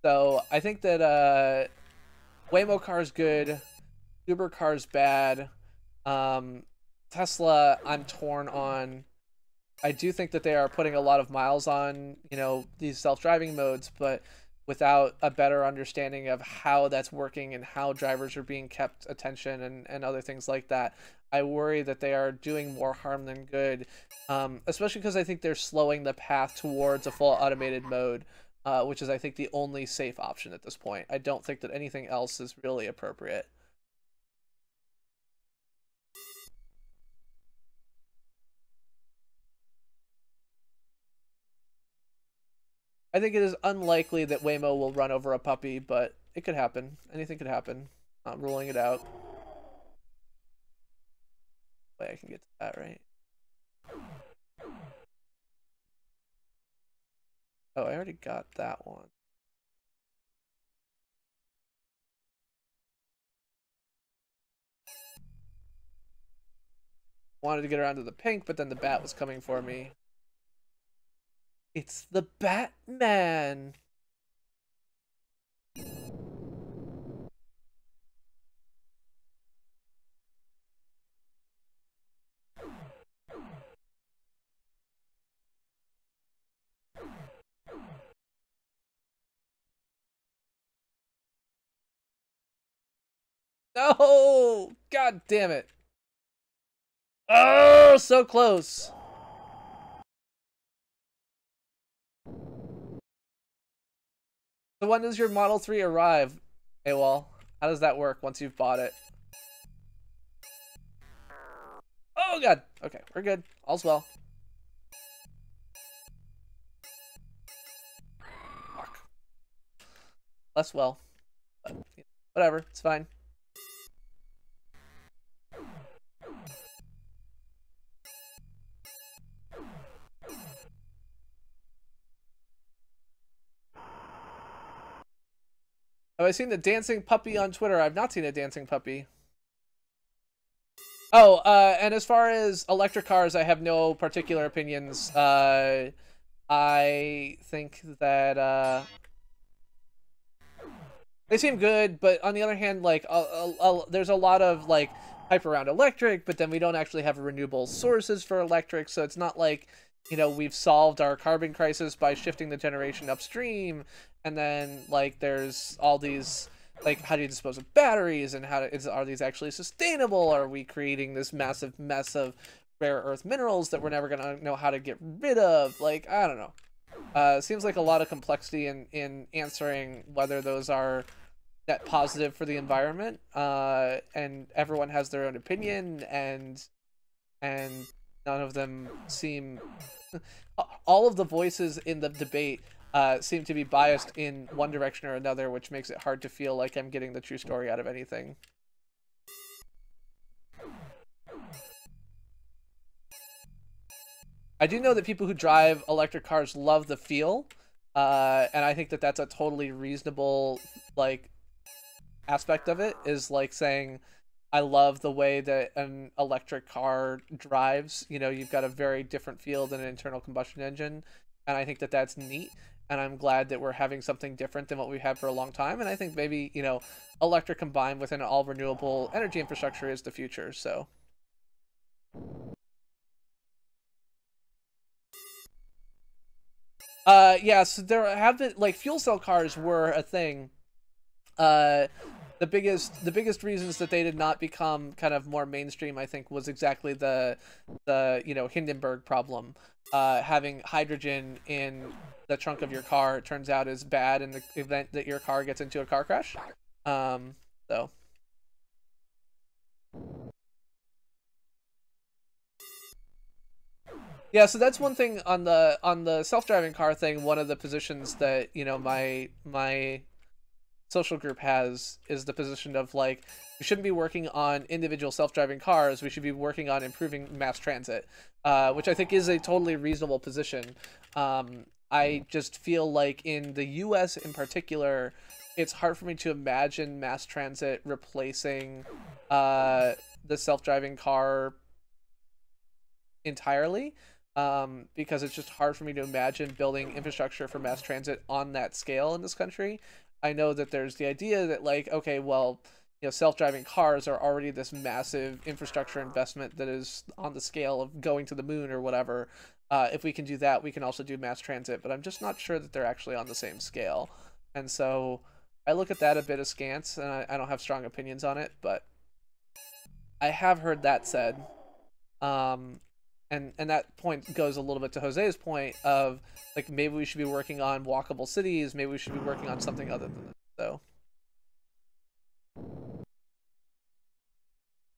So I think that Waymo car's good, Uber car's bad. Tesla, I'm torn on. I do think that they are putting a lot of miles on, these self-driving modes, but without a better understanding of how that's working and how drivers are being kept attention and other things like that. I worry that they are doing more harm than good, especially because I think they're slowing the path towards a full automated mode, which is, I think, the only safe option at this point. I don't think that anything else is really appropriate. I think it is unlikely that Waymo will run over a puppy, but it could happen. Anything could happen. Not ruling it out. Wait, I can get to that, right? Oh, I already got that one. Wanted to get around to the pink, but then the bat was coming for me. It's the Batman! No! God damn it. Oh, so close. So when does your Model 3 arrive, AWOL? How does that work once you've bought it? Oh god. Okay, we're good. All's well. Fuck. Less well. But whatever, it's fine. Have I seen the dancing puppy on Twitter? I've not seen a dancing puppy. Oh, and as far as electric cars, I have no particular opinions. I think that they seem good, but on the other hand, like there's a lot of like hype around electric, but then we don't actually have renewable sources for electric, so it's not like, you know, we've solved our carbon crisis by shifting the generation upstream. And then like there's all these, like, how do you dispose of batteries, and are these actually sustainable? Are we creating this massive mess of rare earth minerals that we're never gonna know how to get rid of? Like, I don't know. Seems like a lot of complexity in answering whether those are net positive for the environment. And everyone has their own opinion, and none of them seem. All of the voices in the debate seem to be biased in one direction or another, which makes it hard to feel like I'm getting the true story out of anything. I do know that people who drive electric cars love the feel, and I think that that's a totally reasonable, like, aspect of it, is like saying, I love the way that an electric car drives. You know, you've got a very different feel than an internal combustion engine, and I think that that's neat. And I'm glad that we're having something different than what we've had for a long time. And I think maybe, you know, electric combined with an all renewable energy infrastructure is the future. So. Yeah, so there have been, like, fuel cell cars were a thing. The biggest reasons that they did not become kind of more mainstream, I think, was exactly the you know, Hindenburg problem. Having hydrogen in the trunk of your car, it turns out, is bad in the event that your car gets into a car crash. So. Yeah, so that's one thing on the self-driving car thing. One of the positions that, you know, my social group has is the position of, like, we shouldn't be working on individual self-driving cars. We should be working on improving mass transit, which I think is a totally reasonable position. I just feel like in the U.S. in particular, it's hard for me to imagine mass transit replacing the self-driving car entirely, because it's just hard for me to imagine building infrastructure for mass transit on that scale in this country. I know that there's the idea that, like, okay, well, you know, self-driving cars are already this massive infrastructure investment that is on the scale of going to the moon or whatever. If we can do that, we can also do mass transit, but I'm just not sure that they're actually on the same scale. And so I look at that a bit askance, and I don't have strong opinions on it, but I have heard that said. Um, and that point goes a little bit to Jose's point of, like, maybe we should be working on walkable cities, maybe we should be working on something other than that. So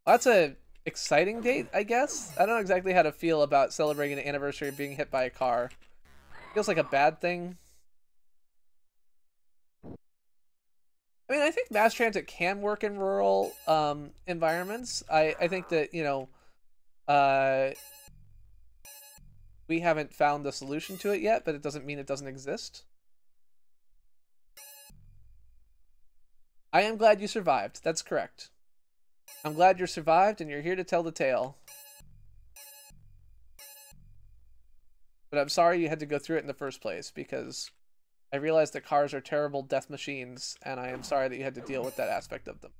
that's a exciting date, I guess. I don't know exactly how to feel about celebrating an anniversary of being hit by a car. Feels like a bad thing. I mean, I think mass transit can work in rural environments. I think that, you know, we haven't found the solution to it yet, but it doesn't mean it doesn't exist. I am glad you survived. That's correct. I'm glad you survived, and you're here to tell the tale. But I'm sorry you had to go through it in the first place, because I realize that cars are terrible death machines, and I am sorry that you had to deal with that aspect of them.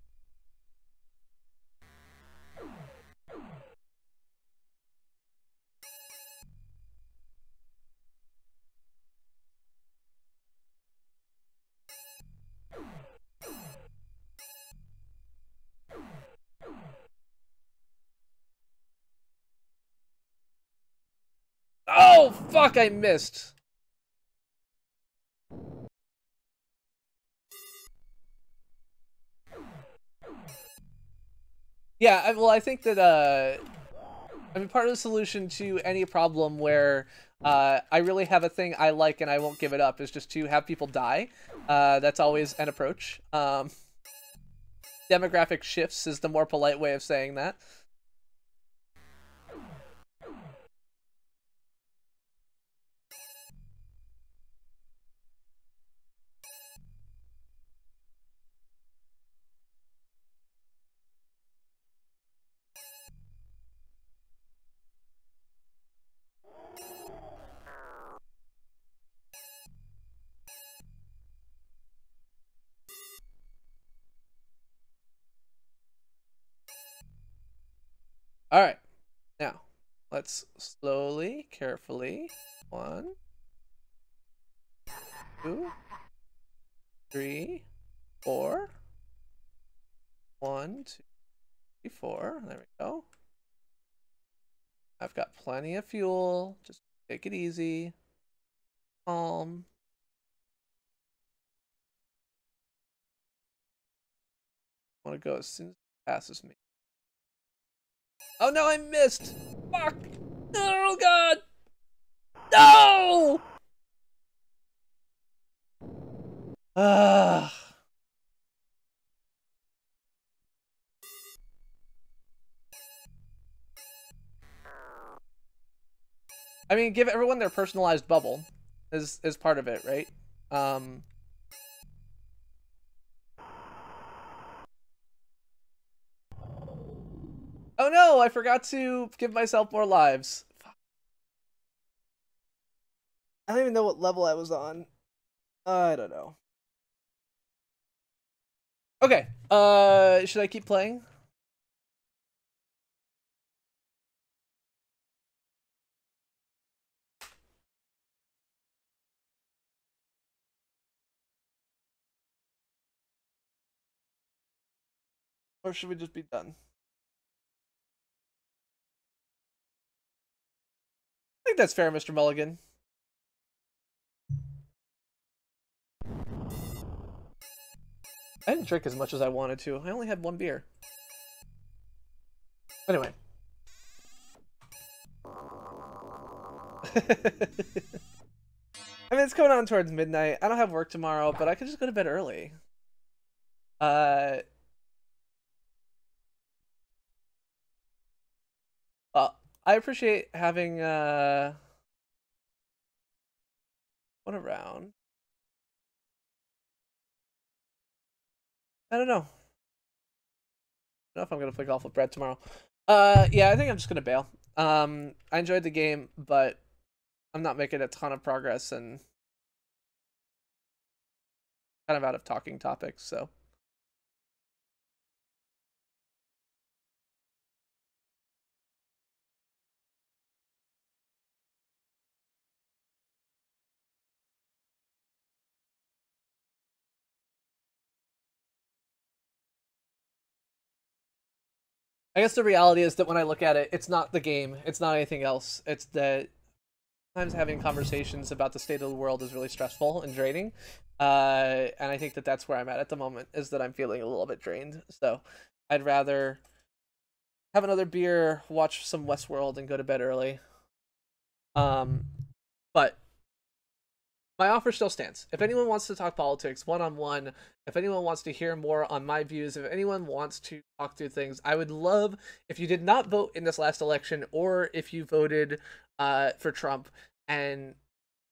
Oh, fuck, I missed. Yeah, well, I think that, I mean, part of the solution to any problem where I really have a thing I like and I won't give it up is just to have people die. That's always an approach. Demographic shifts is the more polite way of saying that. All right. Now, let's slowly, carefully. 1, 2, 3, 4. 1, 2, 3, 4. There we go. I've got plenty of fuel. Just take it easy. Calm. I want to go as soon as it passes me. Oh no, I missed! Fuck! Oh god! No! I mean, give everyone their personalized bubble is part of it, right? Oh no, I forgot to give myself more lives. I don't even know what level I was on. I don't know. Okay, should I keep playing? Or should we just be done? I think that's fair, Mr. Mulligan. I didn't drink as much as I wanted to. I only had 1 beer. Anyway. I mean, it's coming on towards midnight. I don't have work tomorrow, but I could just go to bed early. I appreciate having one around. I don't know. I don't know if I'm gonna play golf with Brett tomorrow. Yeah, I think I'm just gonna bail. I enjoyed the game, but I'm not making a ton of progress and kind of out of talking topics, so. I guess the reality is that when I look at it, it's not the game. It's not anything else. It's that sometimes having conversations about the state of the world is really stressful and draining. And I think that that's where I'm at the moment, is that I'm feeling a little bit drained. So I'd rather have another beer, watch some Westworld, and go to bed early. But my offer still stands. If anyone wants to talk politics one-on-one, if anyone wants to hear more on my views, if anyone wants to talk through things, I would love if you did not vote in this last election, or if you voted for Trump and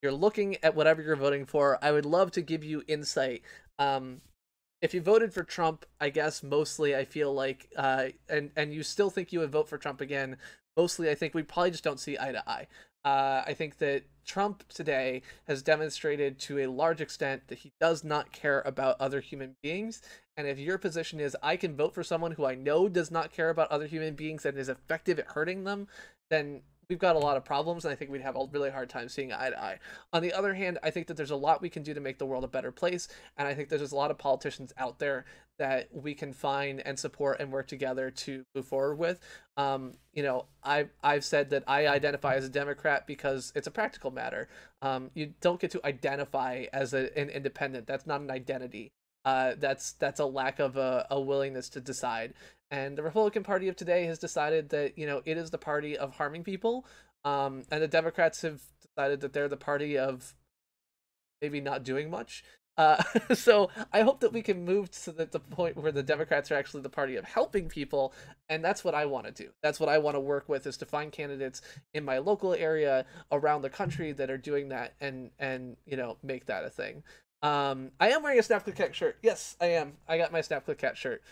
you're looking at whatever you're voting for, I would love to give you insight. If you voted for Trump, I guess mostly I feel like, and you still think you would vote for Trump again, mostly I think we probably just don't see eye to eye. I think that Trump today has demonstrated to a large extent that he does not care about other human beings. And if your position is, I can vote for someone who I know does not care about other human beings and is effective at hurting them, then we've got a lot of problems, and I think we'd have a really hard time seeing eye to eye. On the other hand, I think that there's a lot we can do to make the world a better place, and I think there's a lot of politicians out there that we can find and support and work together to move forward with. You know, I've said that I identify as a Democrat because it's a practical matter. You don't get to identify as an independent. That's not an identity. That's a lack of a willingness to decide. And the Republican Party of today has decided that, you know, it is the party of harming people. And the Democrats have decided that they're the party of maybe not doing much. So I hope that we can move to the point where the Democrats are actually the party of helping people, and that's what I want to do. That's what I want to work with, is to find candidates in my local area, around the country, that are doing that, and you know, make that a thing. I am wearing a Snap Click Cat shirt. Yes, I am. I got my Snap Click Cat shirt.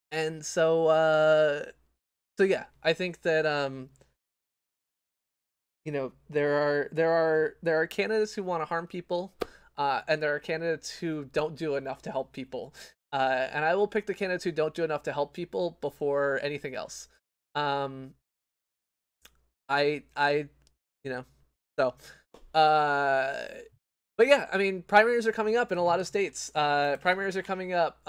And so yeah, I think that you know, there are candidates who want to harm people, and there are candidates who don't do enough to help people. And I will pick the candidates who don't do enough to help people before anything else. Um, I, you know, so, but yeah, I mean, primaries are coming up in a lot of states. Primaries are coming up.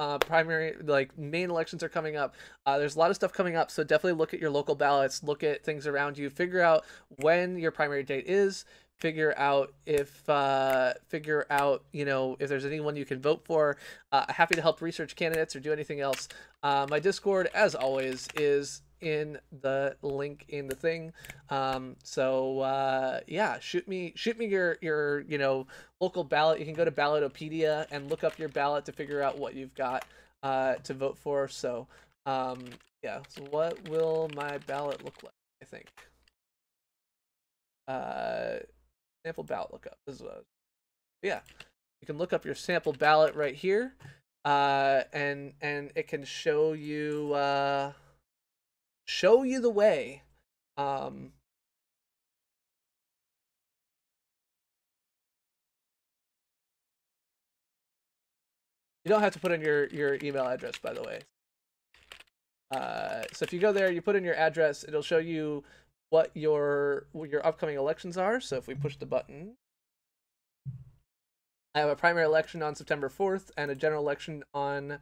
Main elections are coming up. There's a lot of stuff coming up, so definitely look at your local ballots. Look at things around you. Figure out when your primary date is. Figure out if if there's anyone you can vote for. Happy to help research candidates or do anything else. My Discord, as always, is in the link in the thing. Yeah, shoot me your local ballot. You can go to Ballotopedia and look up your ballot to figure out what you've got to vote for. So yeah, so what will my ballot look like? I think sample ballot lookup. This is yeah, you can look up your sample ballot right here, and it can show you the way. You don't have to put in your email address, by the way. So if you go there, you put in your address, it'll show you what your upcoming elections are. So if we push the button, I have a primary election on September 4th and a general election on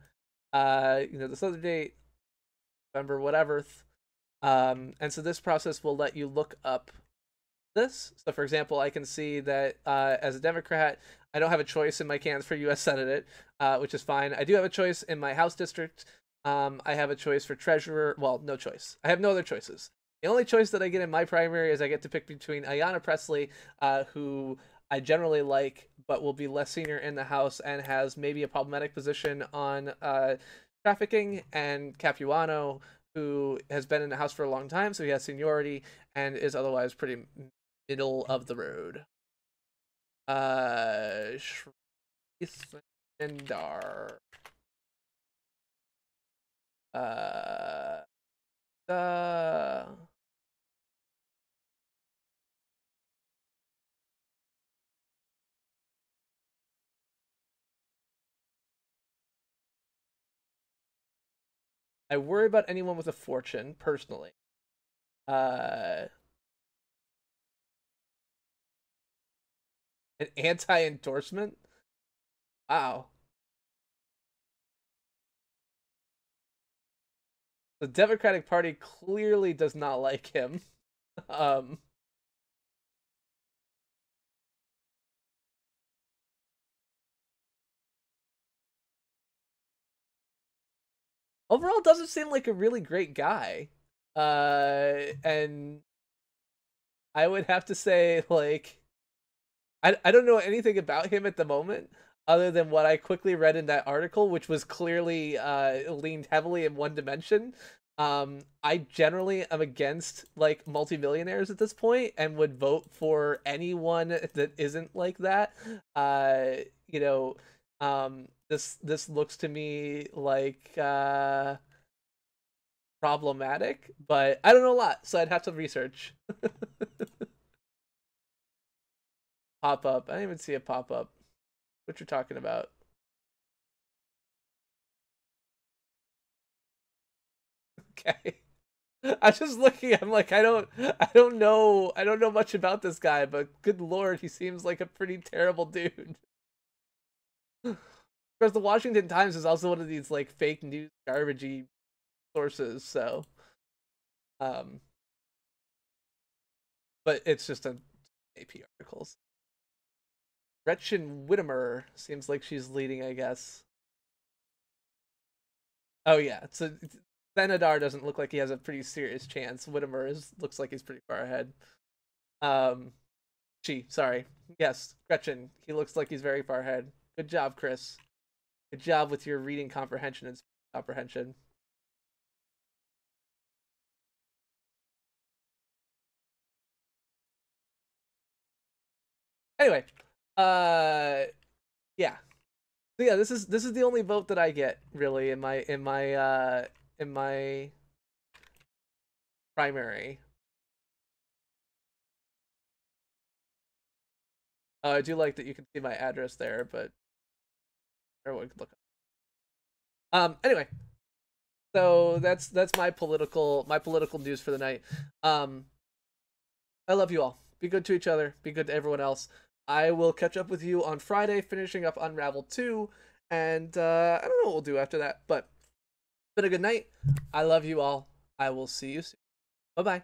this other date, November whatever. And so this process will let you look up this. So for example, I can see that as a Democrat, I don't have a choice in my cans for U.S. Senate, which is fine. I do have a choice in my House district. I have a choice for treasurer. Well, no choice. I have no other choices. The only choice that I get in my primary is I get to pick between Ayanna Pressley, who I generally like, but will be less senior in the House and has maybe a problematic position on trafficking, and Capuano, who has been in the House for a long time, so he has seniority and is otherwise pretty middle of the road. Shrisendar. I worry about anyone with a fortune, personally. An anti-endorsement? Wow. The Democratic Party clearly does not like him. Overall, doesn't seem like a really great guy. And I would have to say, like, I don't know anything about him at the moment, other than what I quickly read in that article, which was clearly leaned heavily in one dimension. I generally am against like multimillionaires at this point and would vote for anyone that isn't like that. You know, this looks to me like problematic, but I don't know a lot, so I'd have to research. Pop up. I didn't even see a pop up. What you're talking about? Okay. I was just looking. I'm like, I don't know much about this guy, but good lord, he seems like a pretty terrible dude. Because the Washington Times is also one of these like fake news garbagey sources, so um, but it's just a AP articles. Gretchen Whitmer seems like she's leading, I guess. Oh yeah, so Benadar doesn't look like he has a pretty serious chance. Whitmer looks like he's pretty far ahead. Um, sorry. Yes, Gretchen. He looks like he's very far ahead. Good job, Chris. Good job with your reading comprehension and comprehension. Anyway, yeah. So yeah, this is the only vote that I get really in my primary. I do like that you can see my address there, but everyone can look. Anyway, so that's my political news for the night. I love you all. Be good to each other. Be good to everyone else. I will catch up with you on Friday, finishing up Unravel 2, and I don't know what we'll do after that, but it's been a good night. I love you all. I will see you soon. Bye-bye.